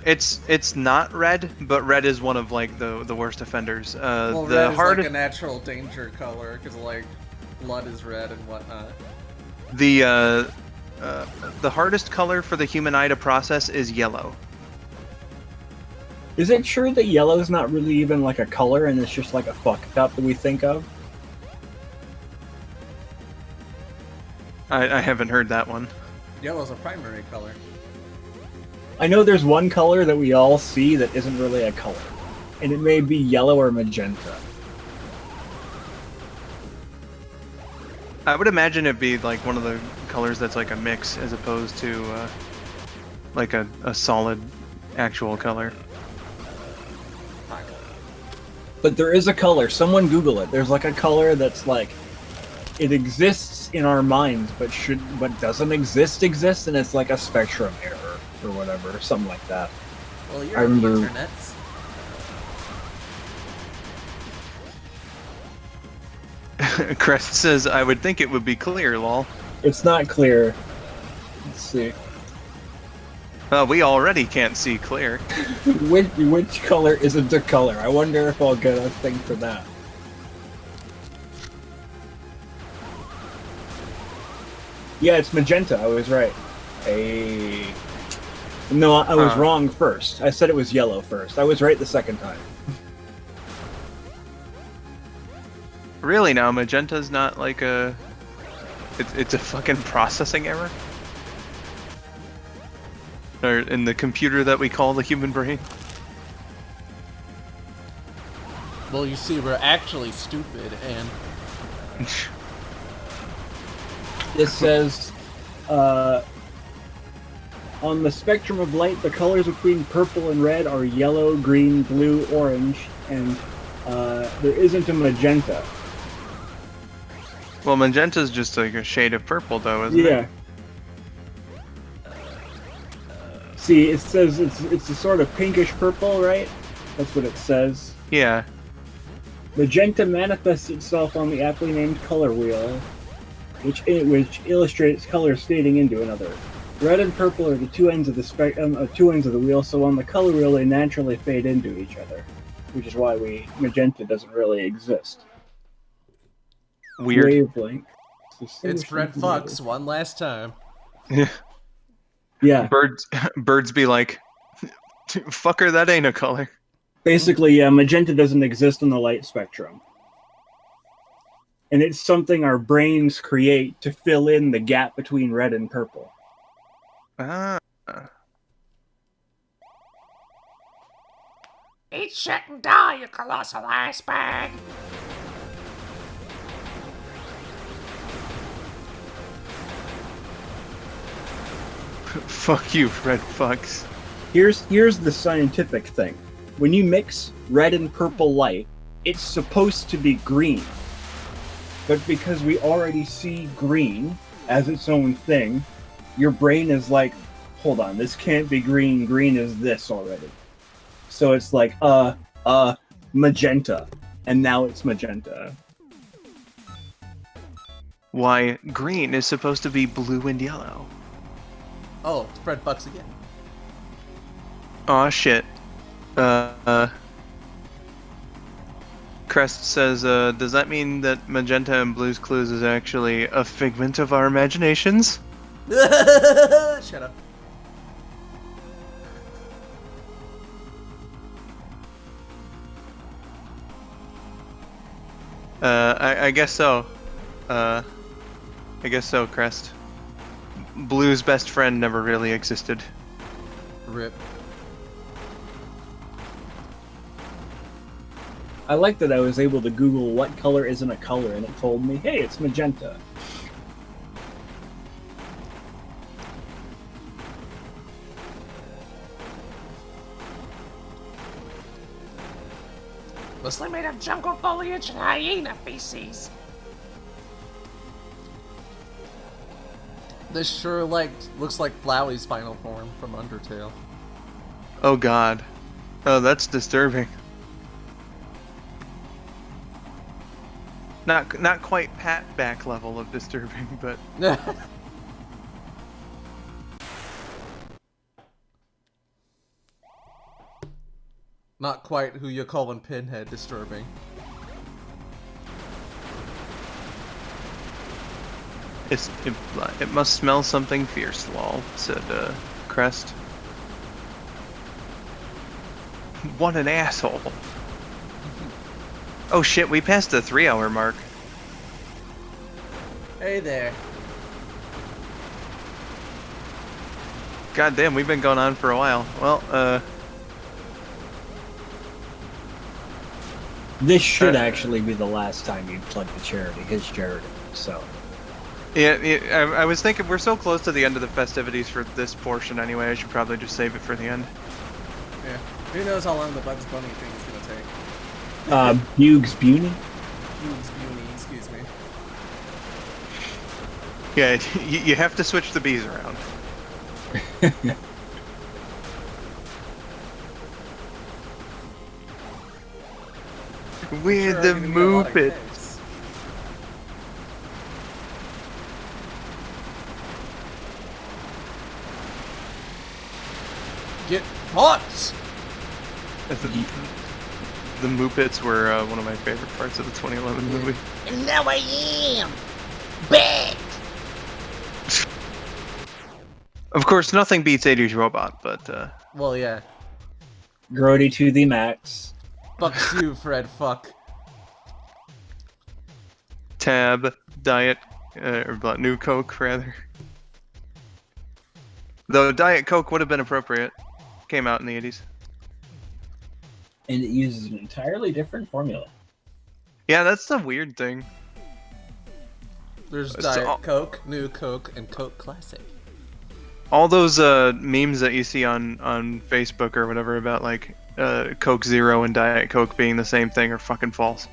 A: it's not red, but red is one of like the worst offenders.
B: Well,
A: The
B: red is
A: hardest,
B: like a natural danger color, because like blood is red and whatnot.
A: the hardest color for the human eye to process is yellow.
C: Is it true that yellow is not really even like a color, and it's just like a fuck up that we think of?
A: I haven't heard that one.
B: Yellow's a primary color.
C: I know there's one color that we all see that isn't really a color, and it may be yellow or magenta.
A: I would imagine it'd be like one of the colors that's like a mix as opposed to like a solid actual color.
C: But there is a color. Someone Google it. There's like a color that's like it exists in our minds, but doesn't exist, and it's like a spectrum error or whatever, something like that.
B: Well, you're
C: I
B: on the
C: remember-
B: internets.
A: Crest says, I would think it would be clear, lol.
C: It's not clear. Let's see.
A: We already can't see clear.
C: Which color isn't a color? I wonder if I'll get a thing for that. Yeah, it's magenta. I was right. No, I was wrong first. I said it was yellow first. I was right the second time.
A: Really now, magenta's not like a... It's a fucking processing error? Or in the computer that we call the human brain?
F: Well, you see, we're actually stupid, and
C: This says, on the spectrum of light, the colors between purple and red are yellow, green, blue, orange, and there isn't a magenta.
A: Well, magenta's just like a shade of purple, though, isn't it?
C: Yeah. See, it says it's a sort of pinkish purple, right? That's what it says.
A: Yeah.
C: Magenta manifests itself on the aptly named color wheel, which illustrates colors fading into another. Red and purple are the two ends of the wheel, so on the color wheel they naturally fade into each other, which is why magenta doesn't really exist.
A: Weird.
C: Wavelength.
B: It's Red Fox one last time.
C: Yeah.
A: Birds be like, fucker, that ain't a color.
C: Basically, yeah, magenta doesn't exist in the light spectrum. And it's something our brains create to fill in the gap between red and purple.
A: Ah.
E: Eat shit and die, you colossal ass bag.
A: Fuck you, Red Fox.
C: Here's the scientific thing. when you mix red and purple light, it's supposed to be green. But because we already see green as its own thing, your brain is like, hold on, this can't be green. Green is this already. So it's like, magenta. And now it's magenta.
A: Why, green is supposed to be blue and yellow.
B: Oh, spread bucks again.
A: Aw, shit. Crest says, does that mean that Magenta and Blue's Clues is actually a figment of our imaginations?
B: Shut up.
A: I guess so. I guess so, Crest. Blue's best friend never really existed.
B: Rip.
C: I like that I was able to Google what color isn't a color, and it told me, hey, it's magenta.
F: Mostly made of jungle foliage and hyena feces.
B: This sure looks like Flowey's final form from Undertale.
A: Oh god. Oh, that's disturbing. Not quite pat back level of disturbing, but
B: Not quite who you calling Pinhead disturbing.
A: it must smell something fierce, lol, said Crest. What an asshole. Oh shit, we passed the 3-hour mark.
B: Hey there.
A: God damn, we've been going on for a while. Well,
C: This should actually be the last time you plug the charity, his charity, so.
A: yeah, I was thinking we're so close to the end of the festivities for this portion anyway, I should probably just save it for the end.
B: Yeah. Who knows how long the Bugs Bunny thing is gonna take.
C: Bugs Bunny?
B: Bugs Bunny, excuse me.
A: Yeah, you have to switch the bees around. We're the Muppets.
B: Get fucked!
A: The Muppets were one of my favorite parts of the 2011 movie.
E: And now I am back.
A: Of course, nothing beats 80s Robot, but
B: Well, yeah.
C: Grody to the max.
B: Fucks you, Fred, fuck.
A: Tab, Diet, or New Coke, rather. Though Diet Coke would have been appropriate. Came out in the 80s.
C: And it uses an entirely different formula.
A: Yeah, that's the weird thing.
B: There's
A: So-
B: Diet Coke, New Coke, and Coke Classic.
A: All those memes that you see on Facebook or whatever about like Coke Zero and Diet Coke being the same thing are fucking false.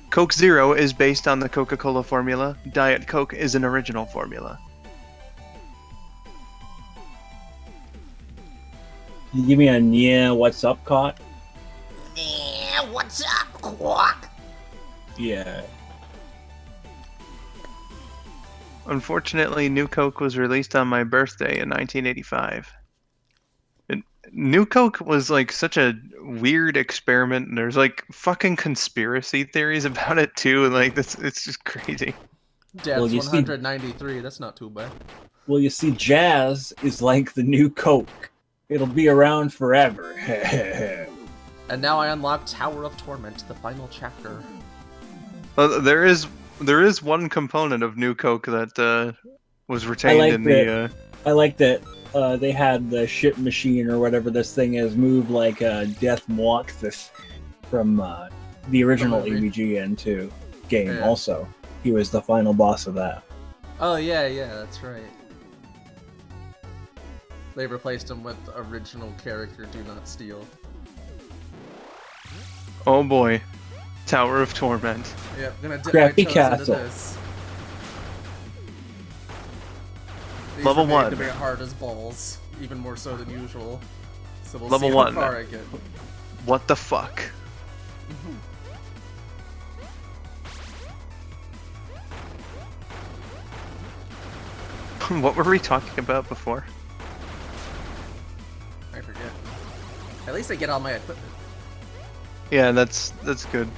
A: Coke Zero is based on the Coca-Cola formula. Diet Coke is an original formula.
C: Can you give me a yeah, what's up, Cot?
E: Yeah, what's up, Quack?
C: Yeah.
A: Unfortunately, New Coke was released on my birthday in 1985. New Coke was like such a weird experiment, and there's like fucking conspiracy theories about it too, and like it's just crazy.
B: Dad's
C: Well, you see-
B: 193, that's not too bad.
C: Well, you see, jazz is like the new Coke. It'll be around forever.
B: And now I unlock Tower of Torment, the final chapter.
A: There is one component of New Coke that was retained
C: like
A: in the.
C: I like that they had the ship machine or whatever this thing is move like Death Moxis from the original
B: The movie.
C: ABGN2 game.
B: Yeah.
C: Also, he was the final boss of that.
B: Oh, yeah, that's right. They replaced him with original character Do Not Steal.
A: Oh boy. Tower of Torment.
B: Yep, gonna dip
C: Crappy
B: my toes
C: castle.
B: into this. These
A: Level
B: are made
A: 1.
B: to be hard as balls, even more so than usual. So we'll
A: Level
B: see
A: 1.
B: how far I get.
A: What the fuck? What were we talking about before?
B: I forget. At least I get all my equipment.
A: Yeah, that's good.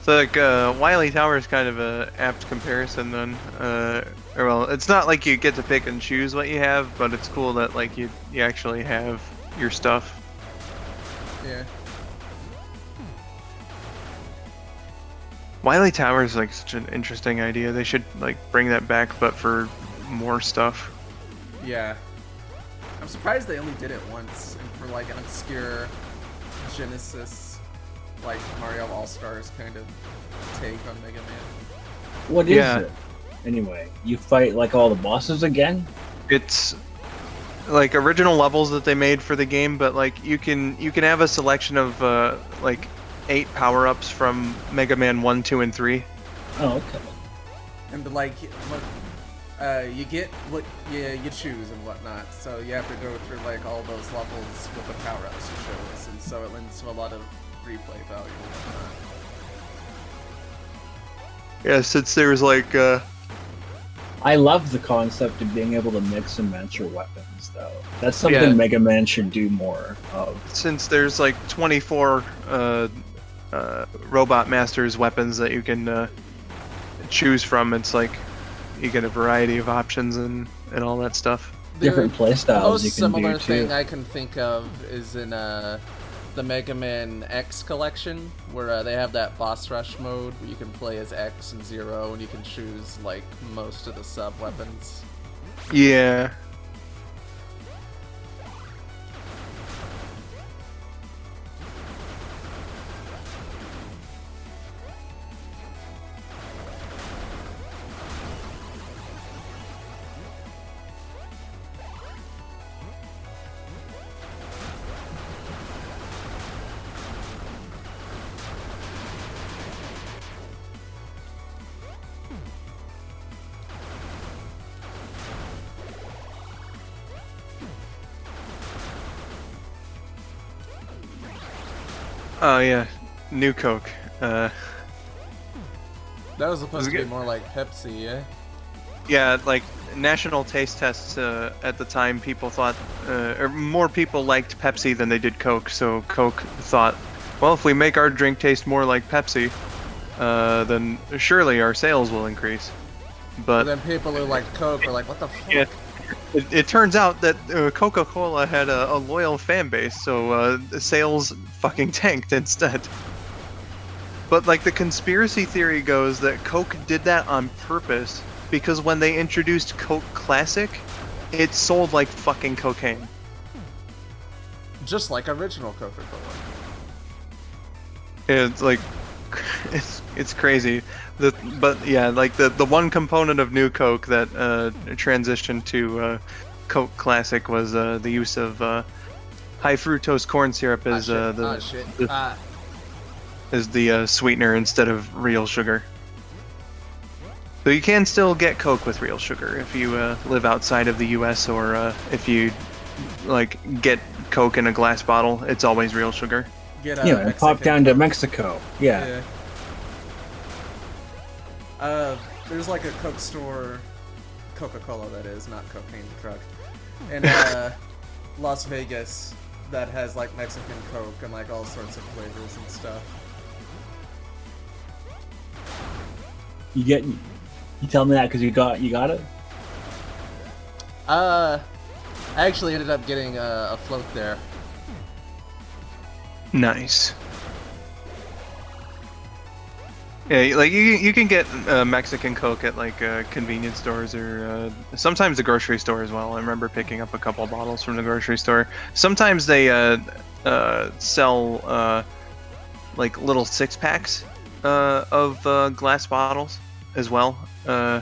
A: So like Wily Tower is kind of a apt comparison then. Or well, it's not like you get to pick and choose what you have, but it's cool that like you actually have your stuff.
B: Yeah.
A: Wily Tower is like such an interesting idea. They should like bring that back, but for more stuff.
B: Yeah. I'm surprised they only did it once, and for like an obscure Genesis, like Mario All-Stars kind of take on Mega Man.
C: What is
A: Yeah.
C: it? Anyway, you fight like all the bosses again?
A: It's like original levels that they made for the game, but like you can have a selection of like 8 power-ups from Mega Man 1, 2, and 3.
C: Oh, okay.
B: And like, what, you get what you choose and whatnot. So you have to go through like all those levels with the power-ups you chose, and so it lends to a lot of replay value and whatnot.
A: Yeah, since there was like
C: I love the concept of being able to mix and match your weapons, though. That's something
A: Yeah.
C: Mega Man should do more of.
A: since there's like 24 Robot Masters weapons that you can choose from, it's like you get a variety of options and all that stuff.
C: Different
B: The
C: playstyles
B: most
C: you can do,
B: similar
C: too.
B: thing I can think of is in the Mega Man X collection, where they have that boss rush mode where you can play as X and Zero, and you can choose like most of the sub weapons.
A: Yeah. Oh yeah, New Coke.
B: That was supposed
A: Was it
B: to be
A: good?
B: more like Pepsi, yeah?
A: Yeah, like national taste tests at the time, people thought, or more people liked Pepsi than they did Coke. So Coke thought, well, if we make our drink taste more like Pepsi, then surely our sales will increase.
B: But
A: But
B: then people who like Coke were like, what the fuck?
A: Yeah. it turns out that Coca-Cola had a loyal fan base, so sales fucking tanked instead. But like the conspiracy theory goes that Coke did that on purpose because when they introduced Coke Classic, it sold like fucking cocaine.
B: Just like original Coca-Cola.
A: It's like it's crazy. But yeah, like the one component of New Coke that transitioned to Coke Classic was the use of high fructose corn syrup as the sweetener instead of real sugar. So you can still get Coke with real sugar if you live outside of the U.S. or if you like get Coke in a glass bottle. It's always real sugar.
B: Get
C: Yeah, and pop
B: Mexican
C: down to
B: Coke.
C: Mexico. Yeah.
B: There's like a Coke store, Coca-Cola that is, not cocaine drug, in Las Vegas that has like Mexican Coke and like all sorts of flavors and stuff.
C: You tell me that because you got it?
B: I actually ended up getting a float there.
A: Nice. Yeah, like you can get Mexican Coke at like convenience stores or sometimes the grocery store as well. I remember picking up a couple bottles from the grocery store. Sometimes they sell like little 6-packs of glass bottles as well. I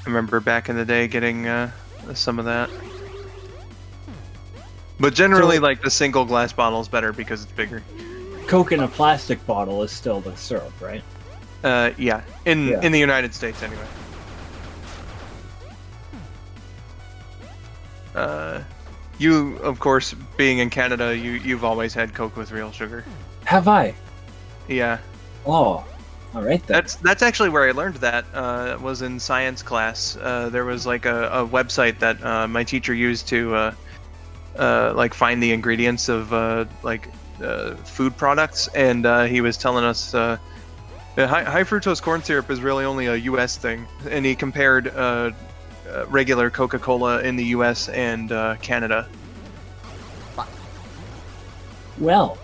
A: remember back in the day getting some of that. But generally,
C: So-
A: like the single glass bottle is better because it's bigger.
C: Coke in a plastic bottle is still the syrup, right?
A: Yeah, in the United States anyway. You, of course, being in Canada, you've always had Coke with real sugar.
C: Have I?
A: Yeah,
C: Oh, all right then.
A: that's actually where I learned that. Was in science class. There was like a website that my teacher used to like find the ingredients of food products, and he was telling us high fructose corn syrup is really only a U.S. thing, and he compared regular Coca-Cola in the U.S. and Canada.
C: Well,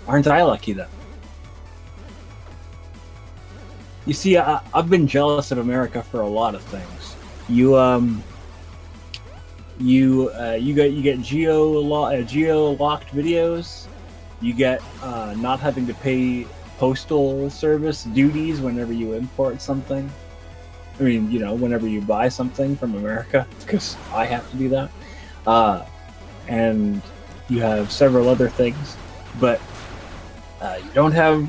C: aren't I lucky then? You see, I've been jealous of America for a lot of things. You get geo-locked videos. You get not having to pay postal service duties whenever you import something. I mean, whenever you buy something from America, because I have to do that. And you have several other things, but you don't have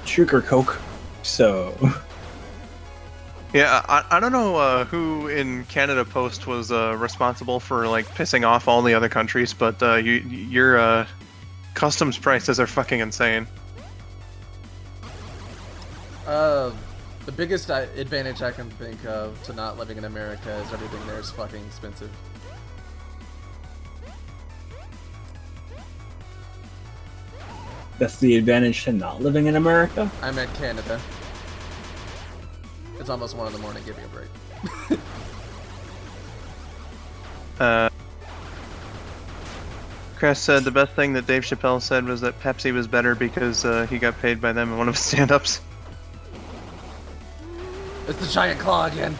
C: sugar Coke, so...
A: Yeah, I don't know who in Canada Post was responsible for like pissing off all the other countries, but your customs prices are fucking insane.
B: The biggest advantage I can think of to not living in America is everything there is fucking expensive.
C: That's the advantage to not living in America?
B: I'm at Canada. It's almost 1 in the morning, give me a break.
A: Chris said the best thing that Dave Chappelle said was that Pepsi was better because he got paid by them in one of his stand-ups.
B: It's the giant claw again.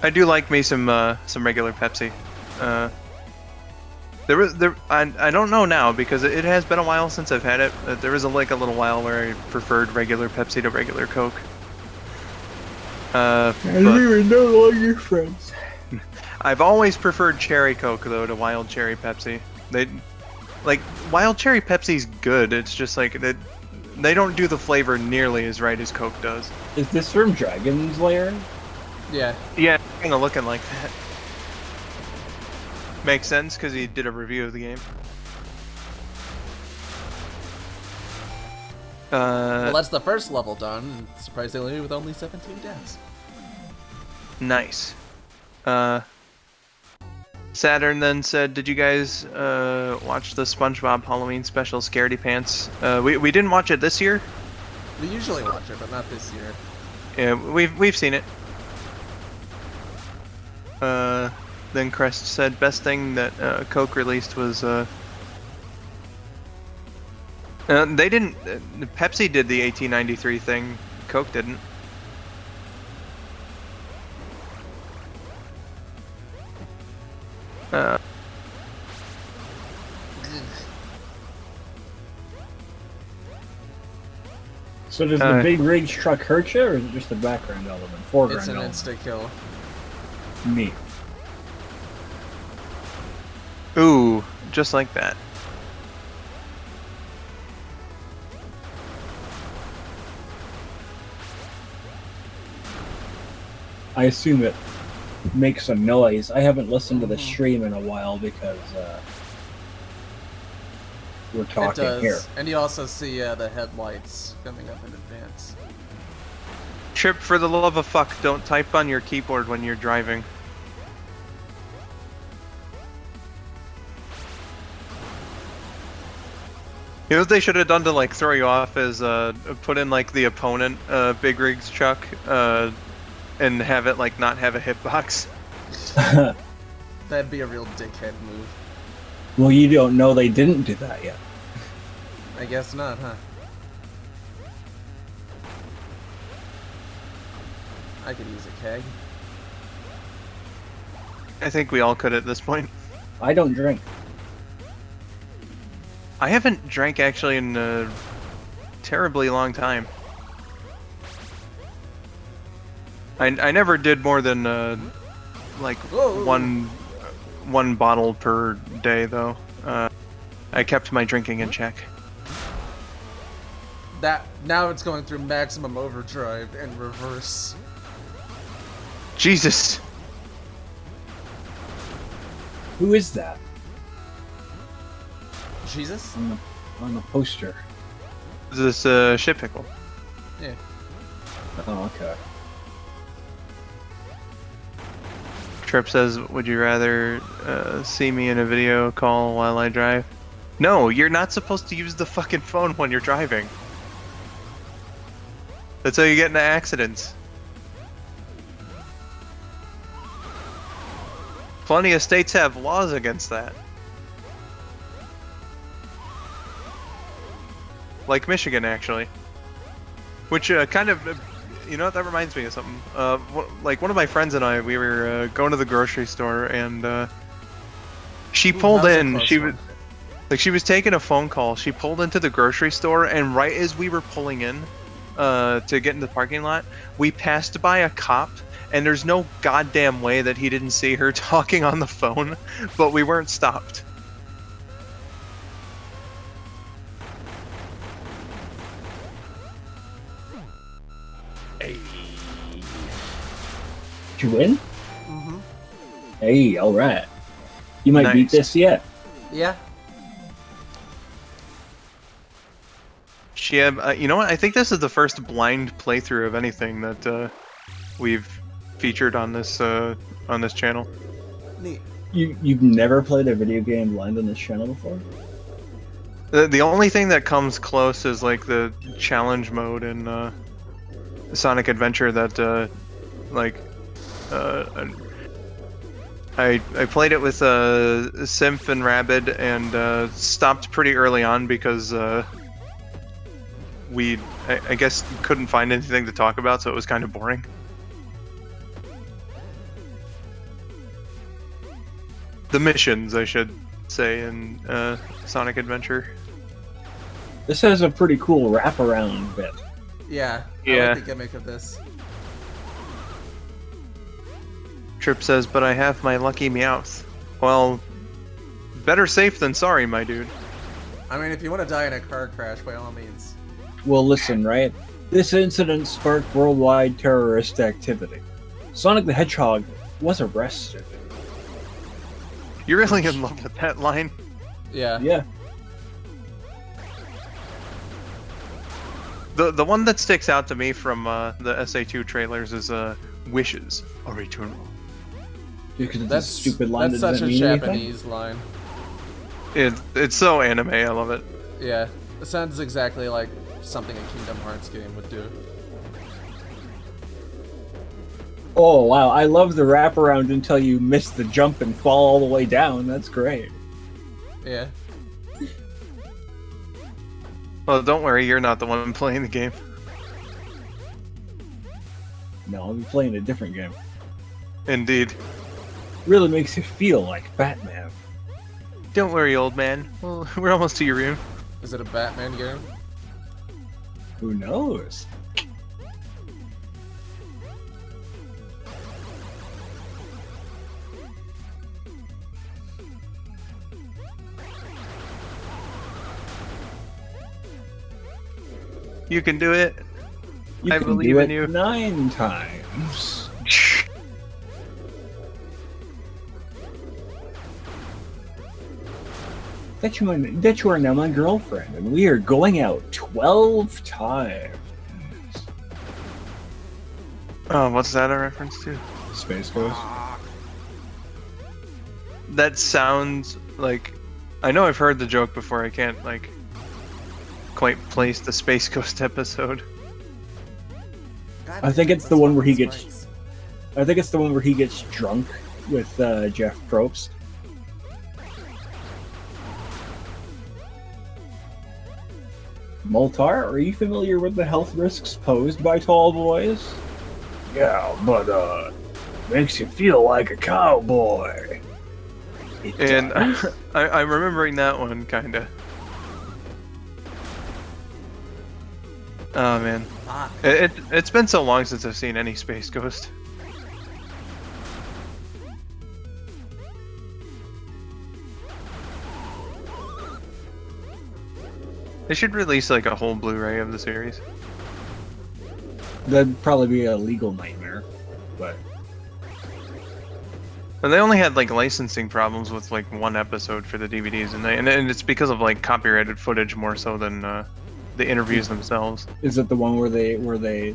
A: I do like me some regular Pepsi. I don't know now because it has been a while since I've had it. There was like a little while where I preferred regular Pepsi to regular Coke.
C: I don't even know all your friends.
A: I've always preferred cherry Coke though to wild cherry Pepsi. Wild cherry Pepsi's good. It's just like they don't do the flavor nearly as right as Coke does.
C: Is this from Dragon's Lair?
B: Yeah.
A: Yeah, kind of looking like that. Makes sense because he did a review of the game.
B: Well, that's the first level done, surprisingly with only 17 deaths.
A: Nice. Saturn then said, "Did you guys watch the SpongeBob Halloween special, Scaredy Pants?" We didn't watch it this year.
B: We usually watch it, but not this year.
A: Yeah, we've seen it. Then Crest said, "Best thing that Coke released was they didn't. Pepsi did the 1893 thing. Coke didn't."
C: So does the big rigs truck hurt you, or is it just the background element, foreground
B: It's an
C: element?
B: instant kill.
C: Me.
A: Ooh, just like that.
C: I assume it makes a noise. I haven't listened to the stream in a while because we're
B: It
C: talking
B: does.
C: here.
B: And you also see the headlights coming up in advance.
A: Trip, for the love of fuck, don't type on your keyboard when you're driving. You know what they should have done to like throw you off is put in like the opponent big rigs truck and have it like not have a hitbox.
B: That'd be a real dickhead move.
C: Well, you don't know they didn't do that yet.
B: I guess not, huh? I could use a keg.
A: I think we all could at this point.
C: I don't drink.
A: I haven't drank actually in a terribly long time. I never did more than like
B: Whoa.
A: one bottle per day though. I kept my drinking in check.
B: That now it's going through maximum overdrive and reverse.
A: Jesus.
C: Who is that
B: Jesus?
C: on the poster?
A: Is this shit pickle?
B: Yeah.
C: Oh, okay.
A: Trip says, would you rather see me in a video call while I drive? No, you're not supposed to use the fucking phone when you're driving. That's how you get into accidents. Plenty of states have laws against that. Like Michigan, actually. Which kind of, you know what, that reminds me of something. Like one of my friends and I, we were going to the grocery store, and she pulled in. She was taking a phone call. She pulled into the grocery store, and right as we were pulling in to get in the parking lot, we passed by a cop, and there's no goddamn way that he didn't see her talking on the phone, but we weren't stopped.
F: Hey.
C: Did you win?
B: Mm-hmm.
C: Hey, alright. You might beat
A: Nice.
C: this yet.
B: Yeah.
A: You know what? I think this is the first blind playthrough of anything that we've featured on this channel.
B: Neat.
C: You've never played a video game blind on this channel before?
A: The only thing that comes close is like the challenge mode in Sonic Adventure that I played it with Symph and Rabid and stopped pretty early on because I guess couldn't find anything to talk about, so it was kind of boring. The missions, I should say, in Sonic Adventure.
C: This has a pretty cool wraparound bit.
B: Yeah. I
A: Yeah.
B: like the gimmick of this.
A: Trip says, but I have my lucky Meowth. Well, better safe than sorry, my dude.
B: I mean, if you want to die in a car crash, by all means.
C: Well, listen, right? This incident sparked worldwide terrorist activity. Sonic the Hedgehog was arrested.
A: You're really in love with that line.
B: Yeah.
C: Yeah.
A: The one that sticks out to me from the SA2 trailers is wishes are eternal.
C: Because it's
B: That's
C: a stupid line
B: That's
C: that
B: such a
C: doesn't mean anything.
B: Japanese line.
A: It's so anime, I love it.
B: Yeah. It sounds exactly like something a Kingdom Hearts game would do.
C: Oh, wow. I love the wraparound until you miss the jump and fall all the way down. That's great.
B: Yeah.
A: Well, don't worry, you're not the one playing the game.
C: No, I'll be playing a different game.
A: Indeed.
C: Really makes you feel like Batman.
A: Don't worry, old man. Well, we're almost to your room.
B: Is it a Batman game?
C: Who knows?
A: You can do it.
C: You
A: I
C: can
A: believe
C: do
A: in
C: it
A: you.
C: 9 times. That you are now my girlfriend, and we are going out 12 times.
A: Oh, what's that a reference to?
C: Space Ghost.
A: That sounds like... I know I've heard the joke before, I can't, like, quite place the Space Ghost episode.
C: I think it's the one where he gets. I think it's the one where he gets drunk with Jeff Probst. Moltar, are you familiar with the health risks posed by tall boys? Yeah, but makes you feel like a cowboy. It
A: And
C: does.
A: I'm remembering that one, kinda. Oh man,
B: Fuck.
A: it's been so long since I've seen any Space Ghost. They should release like a whole Blu-ray of the series.
C: That'd probably be a legal nightmare, but
A: But they only had like licensing problems with like one episode for the DVDs, and it's because of like copyrighted footage more so than the interviews themselves.
C: is it the one where they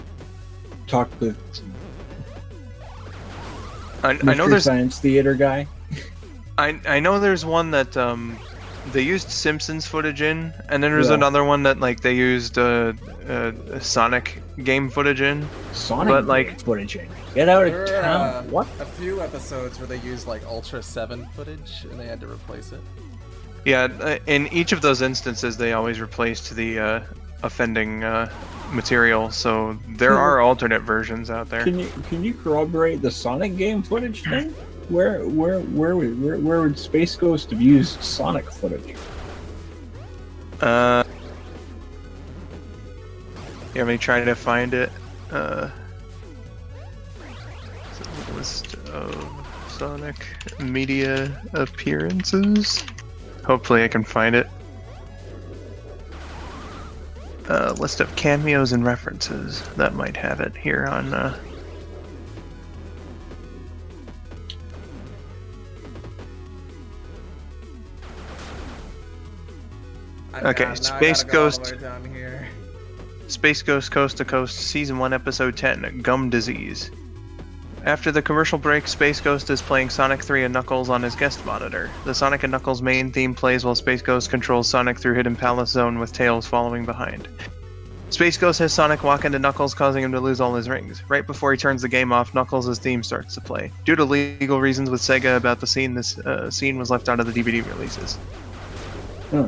C: talked with
A: I know
C: Mystery
A: there's
C: Science Theater guy?
A: I know there's one that they used Simpsons footage in, and then there's
C: Yeah.
A: another one that like they used Sonic game footage in.
C: Sonic
A: But, like-
C: footage in. Get out of
B: There were,
C: town. What?
B: A few episodes where they used like Ultra 7 footage and they had to replace it.
A: Yeah, in each of those instances, they always replaced the offending material, so there are alternate versions out there.
C: Can you corroborate the Sonic game footage thing? Where would Space Ghost have used Sonic footage?
A: Yeah, let me try to find it. List of Sonic media appearances. Hopefully, I can find it. List of cameos and references. That might have it here on. Okay, Space Ghost.
B: Down here.
A: Space Ghost Coast to Coast, Season 1, Episode 10, Gum Disease. After the commercial break, Space Ghost is playing Sonic 3 and Knuckles on his guest monitor. The Sonic and Knuckles main theme plays while Space Ghost controls Sonic through Hidden Palace Zone with Tails following behind. Space Ghost has Sonic walk into Knuckles, causing him to lose all his rings. Right before he turns the game off, Knuckles' theme starts to play. Due to legal reasons with Sega about the scene, this scene was left out of the DVD releases.
C: Huh.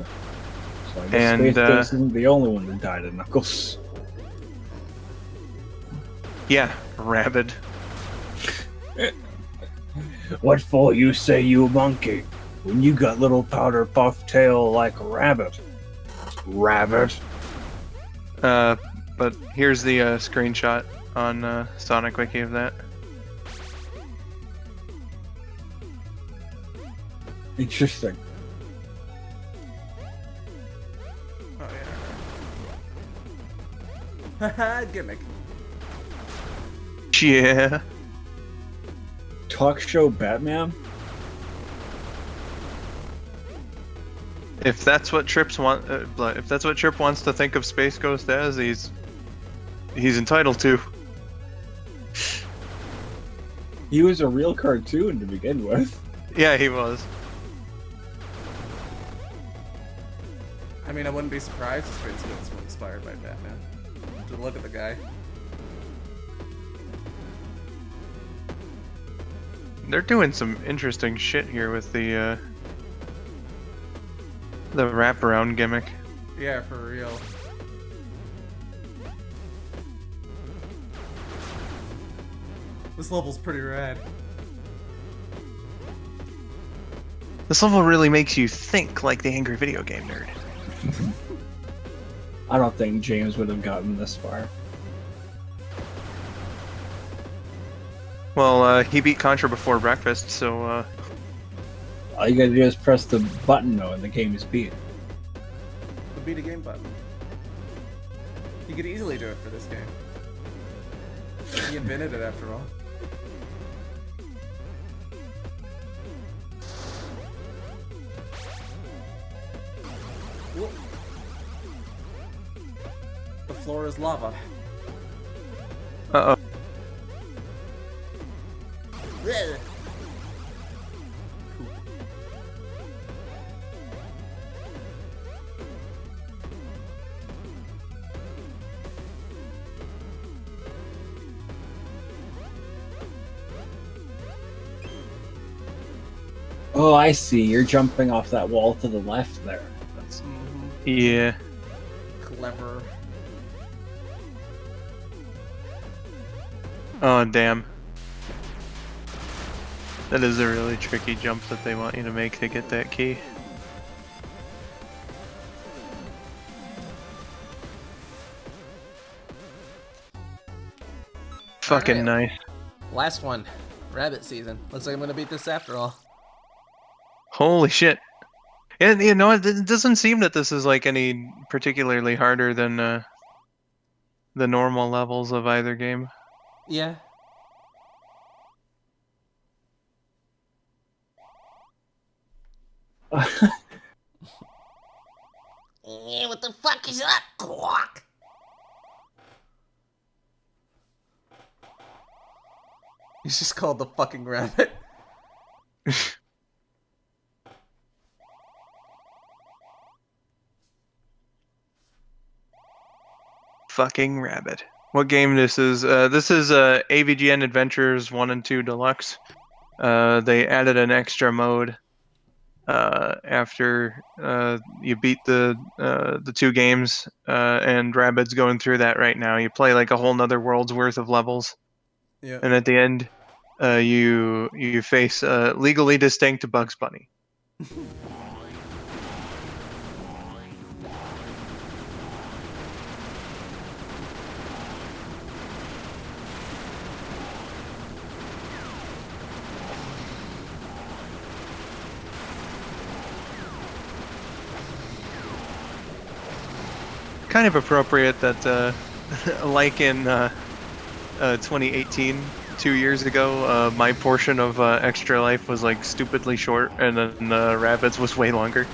C: So I guess
A: And,
C: Space Ghost isn't the only one that died of Knuckles.
A: Yeah, Rabid.
C: What for you say, you monkey? When you got little powder puff tail like a rabbit. Rabbit.
A: But here's the screenshot on Sonic Wiki of that.
C: Interesting.
B: Oh yeah. Haha, gimmick.
A: Yeah.
C: Talk show Batman?
A: If that's what Trip wants to think of Space Ghost as, he's entitled to.
C: He was a real cartoon to begin with.
A: Yeah, he was.
B: I mean, I wouldn't be surprised if Space Ghost was inspired by Batman. Just look at the guy.
A: They're doing some interesting shit here with the wraparound gimmick.
B: Yeah, for real. This level's pretty rad.
A: This level really makes you think like the angry video game nerd.
C: I don't think James would have gotten this far.
A: Well, he beat Contra before breakfast, so
C: All you gotta do is press the button though and the game is beat.
B: The beat a game button. You could easily do it for this game. He invented it after all. Whoa. The floor is lava.
A: uh-oh.
B: Blech.
C: Oh, I see. You're jumping off that wall to the left there. That's...
A: Yeah.
B: Clever.
A: Oh, damn. That is a really tricky jump that they want you to make to get that key. Fucking
B: Alright.
A: nice.
B: Last one. Rabbit season. Looks like I'm gonna beat this after all.
A: Holy shit. And you know, it doesn't seem that this is like any particularly harder than the normal levels of either game.
B: Yeah.
E: Yeah, what the fuck is up, Quark?
B: He's just called the fucking rabbit.
A: Fucking Rabid. What game this is? This is AVGN Adventures 1 and 2 Deluxe. They added an extra mode after you beat the 2 games, and Rabid's going through that right now. You play like a whole nother world's worth of levels,
B: Yeah.
A: and at the end, you face legally distinct Bugs Bunny. Kind of appropriate that, like in 2018, 2 years ago, my portion of Extra Life was like stupidly short, and then Rabbids was way longer.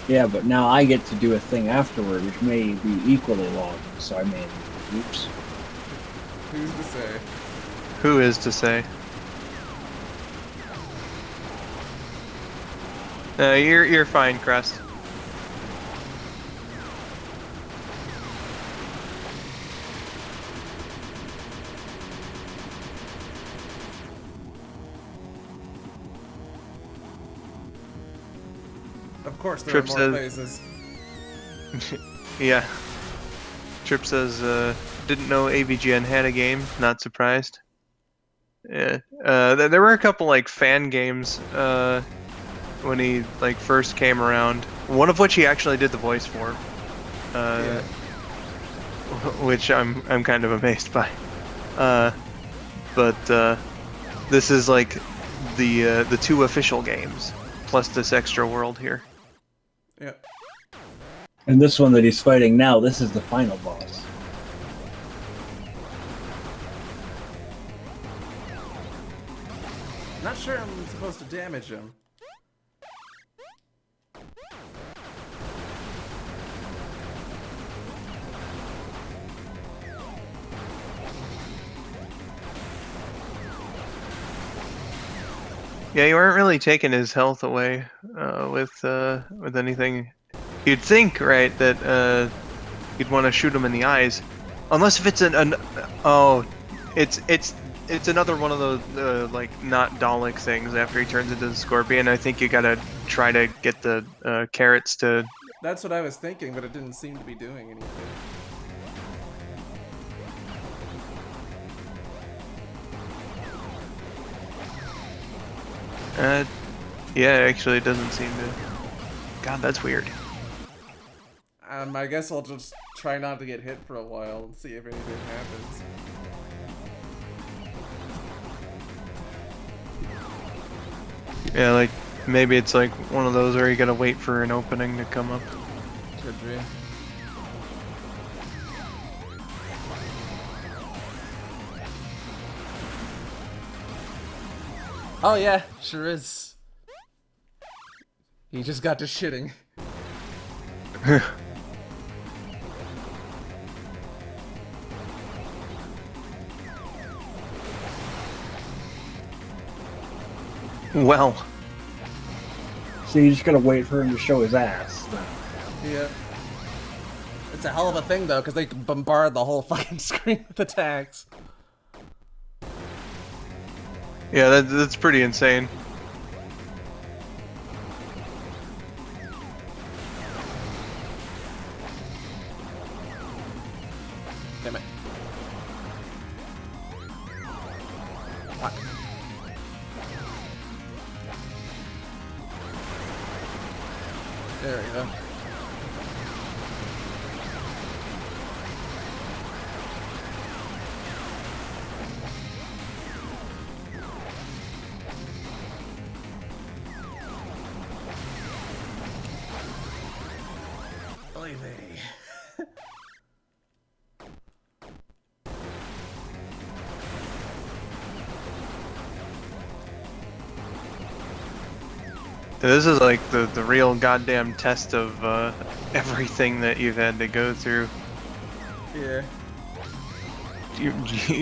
C: Yeah, but now I get to do a thing afterward, which may be equally long. So I mean, oops.
B: Who's to say?
A: Who is to say? You're fine, Crest.
B: Of course, there
A: Trip
B: are more
A: says-
B: phases.
A: Yeah. Trip says, didn't know AVGN had a game. Not surprised. Yeah. There were a couple like fan games when he like first came around. One of which he actually did the voice for.
B: Yeah.
A: Which I'm kind of amazed by. But this is like the 2 official games plus this extra world here.
B: Yeah.
C: And this one that he's fighting now, this is the final boss.
B: Not sure I'm supposed to damage him.
A: Yeah, you weren't really taking his health away with anything. You'd think, right, that you'd want to shoot him in the eyes, unless if it's it's another one of those like not Dalek things after he turns into the Scorpion. I think you gotta try to get the carrots to.
B: That's what I was thinking, but it didn't seem to be doing anything.
A: Yeah, actually, it doesn't seem to. God, that's weird.
B: I guess I'll just try not to get hit for a while and see if anything happens.
A: Yeah, like maybe it's like one of those where you gotta wait for an opening to come up.
B: Could be. Oh yeah, sure is. He just got to shitting.
A: Well,
C: So you just gotta wait for him to show his ass.
B: Yeah. It's a hell of a thing though, because they can bombard the whole fucking screen with attacks.
A: yeah, that's pretty insane.
B: Damn it. Fuck. There we go.
A: This is like the real goddamn test of everything that you've had to go through.
B: Yeah.
A: You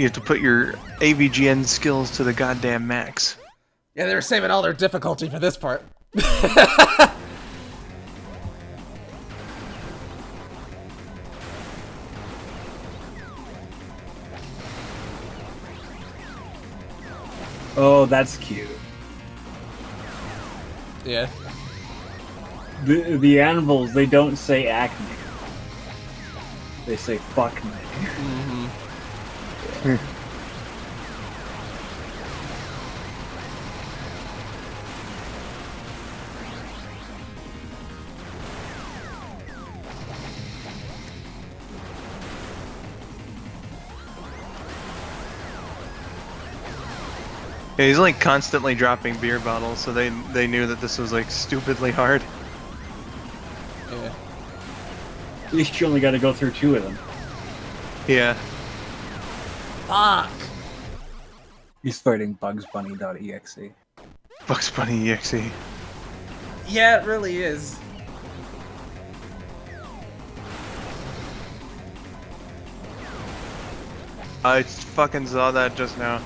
A: have to put your AVGN skills to the goddamn max.
B: Yeah, they were saving all their difficulty for this part.
C: Oh, that's cute.
B: Yeah.
C: The anvils, they don't say acne. They say fuck me.
B: Mm-hmm.
A: Yeah, he's like constantly dropping beer bottles, so they knew that this was like stupidly hard.
B: Yeah.
C: At least you only got to go through 2 of them.
A: Yeah.
B: Fuck!
C: He's fighting BugsBunny.exe.
A: Bugs Bunny EXE.
B: Yeah, it really is.
A: I fucking saw that just now.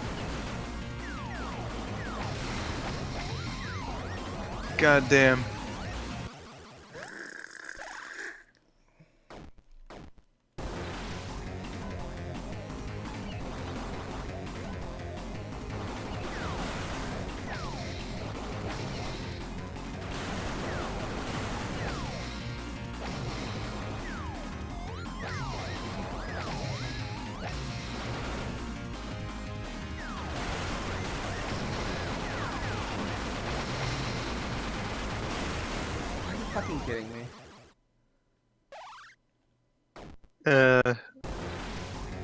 A: God damn.
B: Are you fucking kidding me?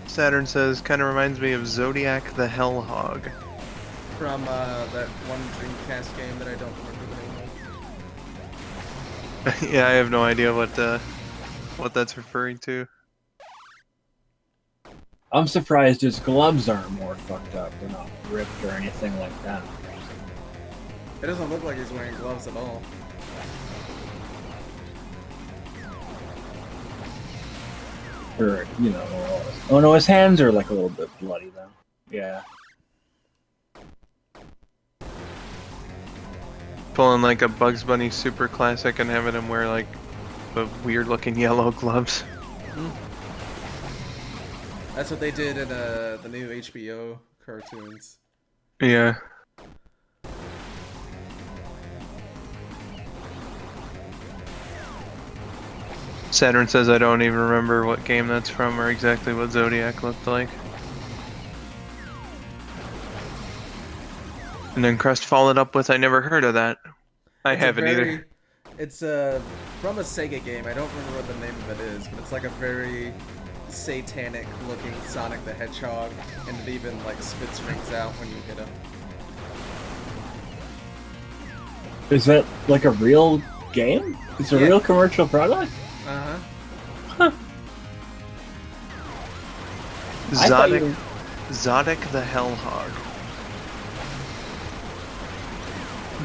A: Saturn says, kind of reminds me of Zodiac the Hellhog.
B: From that one Dreamcast game that I don't remember the name of.
A: Yeah, I have no idea what that's referring to.
C: I'm surprised his gloves aren't more fucked up. They're not ripped or anything like that.
B: It doesn't look like he's wearing gloves at all.
C: Or, you know, oh no, his hands are like a little bit bloody though. Yeah.
A: Pulling like a Bugs Bunny Super Classic and having him wear like the weird looking yellow gloves.
B: That's what they did in the new HBO cartoons.
A: Yeah. Saturn says I don't even remember what game that's from or exactly what Zodiac looked like. And then Crust followed up with, I never heard of that. I haven't either.
B: It's from a Sega game. I don't remember what the name of it is, but it's like a very satanic looking Sonic the Hedgehog, and it even like spits rings out when you hit him.
C: Is that like a real game? It's a real commercial product?
B: Uh-huh.
C: Huh.
A: Zodiac the Hellhog.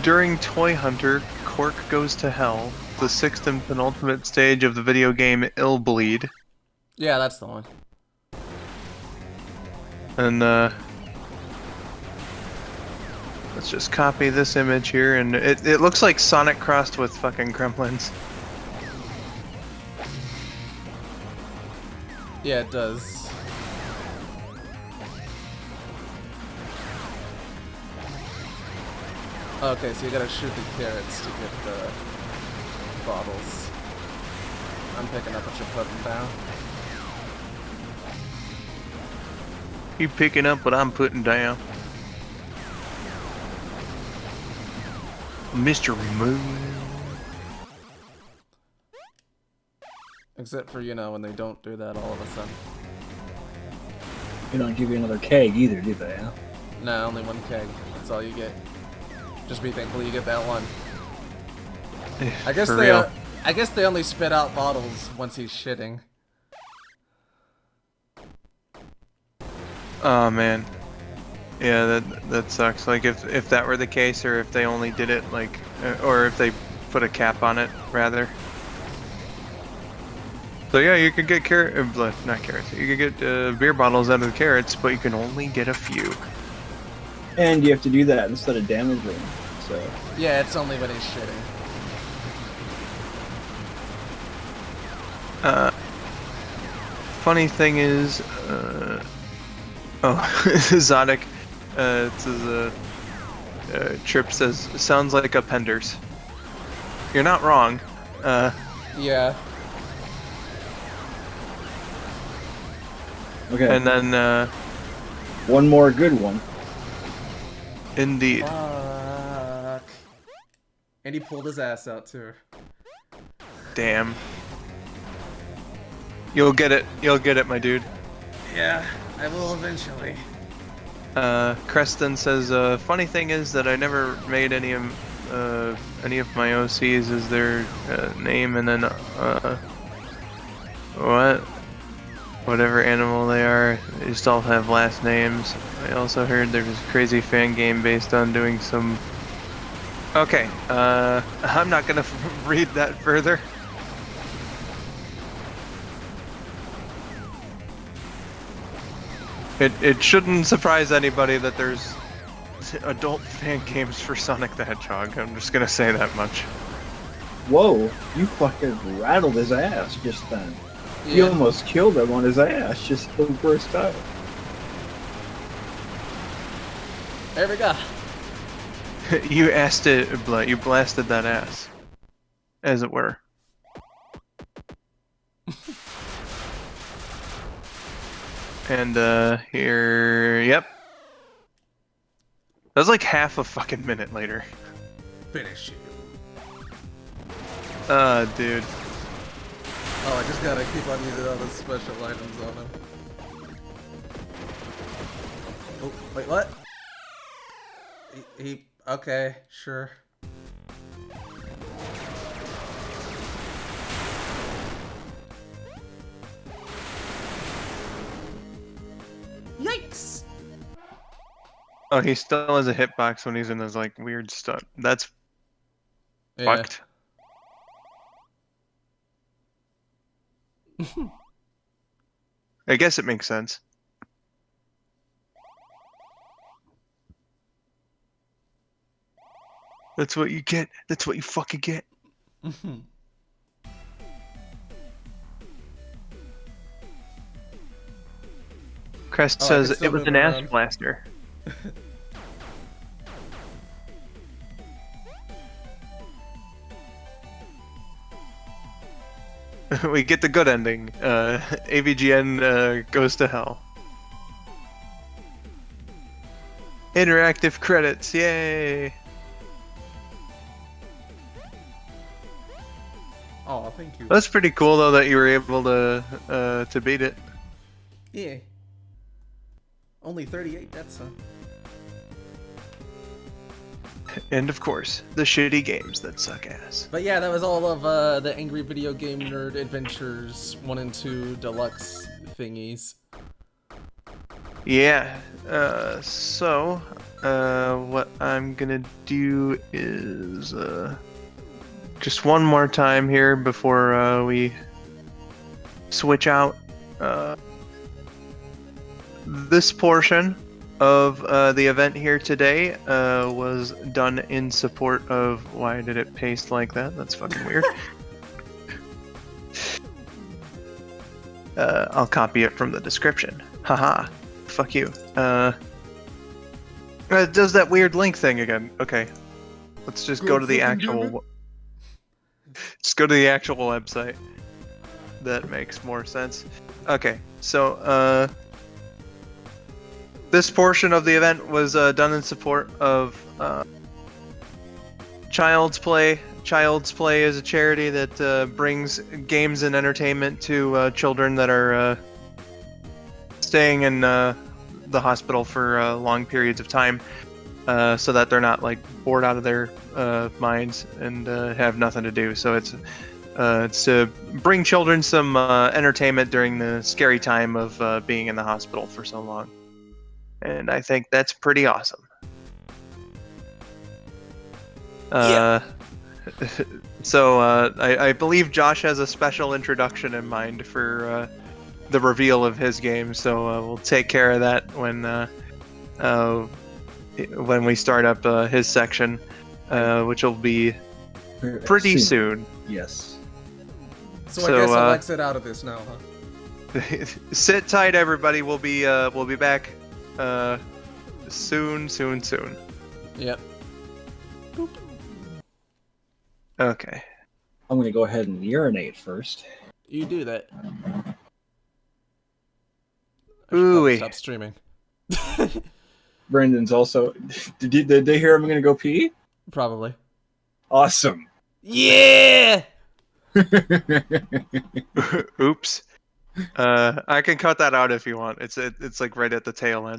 A: During Toy Hunter, Cork Goes to Hell, the 6th and penultimate stage of the video game Illbleed.
B: Yeah, that's the one.
A: And let's just copy this image here, and it looks like Sonic crossed with fucking Gremlins.
B: Yeah, it does. Okay, so you gotta shoot the carrots to get the bottles. I'm picking up what you're putting down.
A: You picking up what I'm putting down. Mystery Moon.
B: Except for, you know, when they don't do that all of a sudden.
C: They don't give you another keg either, do they? Huh?
B: No, only one keg. That's all you get. Just be thankful you get that one. I guess I guess they only spit out bottles once he's shitting.
A: Oh man. Yeah, that sucks. Like if that were the case, or if they only did it like, or if they put a cap on it rather. So yeah, you could get not carrots. You could get beer bottles out of the carrots, but you can only get a few.
C: And you have to do that instead of damaging. So
B: Yeah, it's only when he's shitting.
A: Funny thing is, Zodic, Trip says, sounds like appenders. You're not wrong.
B: Yeah.
C: okay,
A: And then,
C: one more good one.
A: indeed.
B: Fuck. And he pulled his ass out too.
A: Damn. You'll get it. You'll get it, my dude.
B: Yeah, I will eventually.
A: Creston says, funny thing is that I never made any of my OCs as their name, and then whatever animal they are, they just all have last names. I also heard there's a crazy fan game based on doing some. Okay, I'm not gonna read that further. It shouldn't surprise anybody that there's adult fan games for Sonic the Hedgehog. I'm just gonna say that much.
C: Whoa, you fucking rattled his ass just then.
B: Yeah.
C: You almost killed him on his ass just for the first time.
B: There we go.
A: You asked it, you blasted that ass, as it were. And here, yep. That was like half a fucking minute later.
F: Finish him.
A: Dude.
B: Oh, I just gotta keep on using all the special items on him. Oh, wait, what? He okay, sure. Yikes!
A: Oh, he still has a hitbox when he's in his like weird stuff. That's
B: Yeah.
A: fucked. I guess it makes sense. That's what you get. That's what you fucking get. Crest
B: Oh, I
A: says
B: can still
A: it was
B: move
A: an ass
B: around.
A: blaster. We get the good ending. AVGN goes to hell. Interactive credits, yay!
B: Oh, thank you.
A: That's pretty cool though that you were able to beat it.
B: Yeah. Only 38 deaths, huh?
A: And of course, the shitty games that suck ass.
B: But yeah, that was all of the Angry Video Game Nerd Adventures 1 and 2 Deluxe thingies.
A: Yeah, so, what I'm gonna do is, just one more time here before, we switch out, this portion of, the event here today, was done in support of, why did it paste like that? That's fucking weird. I'll copy it from the description. Haha. Fuck you. It does that weird link thing again. Okay. Let's just go to the actual... Just go to the actual website. That makes more sense. Okay, so, this portion of the event was done in support of Child's Play. Child's Play is a charity that brings games and entertainment to children that are staying in the hospital for long periods of time, so that they're not like bored out of their minds and have nothing to do. So it's to bring children some entertainment during the scary time of being in the hospital for so long. and I think that's pretty awesome. So I believe Josh has a special introduction in mind for the reveal of his game, so we'll take care of that when we start up his section, which will be pretty soon.
C: Yes.
B: So I guess I'll exit out of this now, huh?
A: Sit tight, everybody. We'll be back soon.
B: Yep.
A: Okay.
C: I'm gonna go ahead and urinate first.
B: You do that.
A: Ooh.
B: Stop streaming.
C: Brendan's also. Did they hear I'm gonna go pee?
B: Probably.
C: Awesome.
B: Yeah.
A: Oops. I can cut that out if you want. It's like right at the tail end.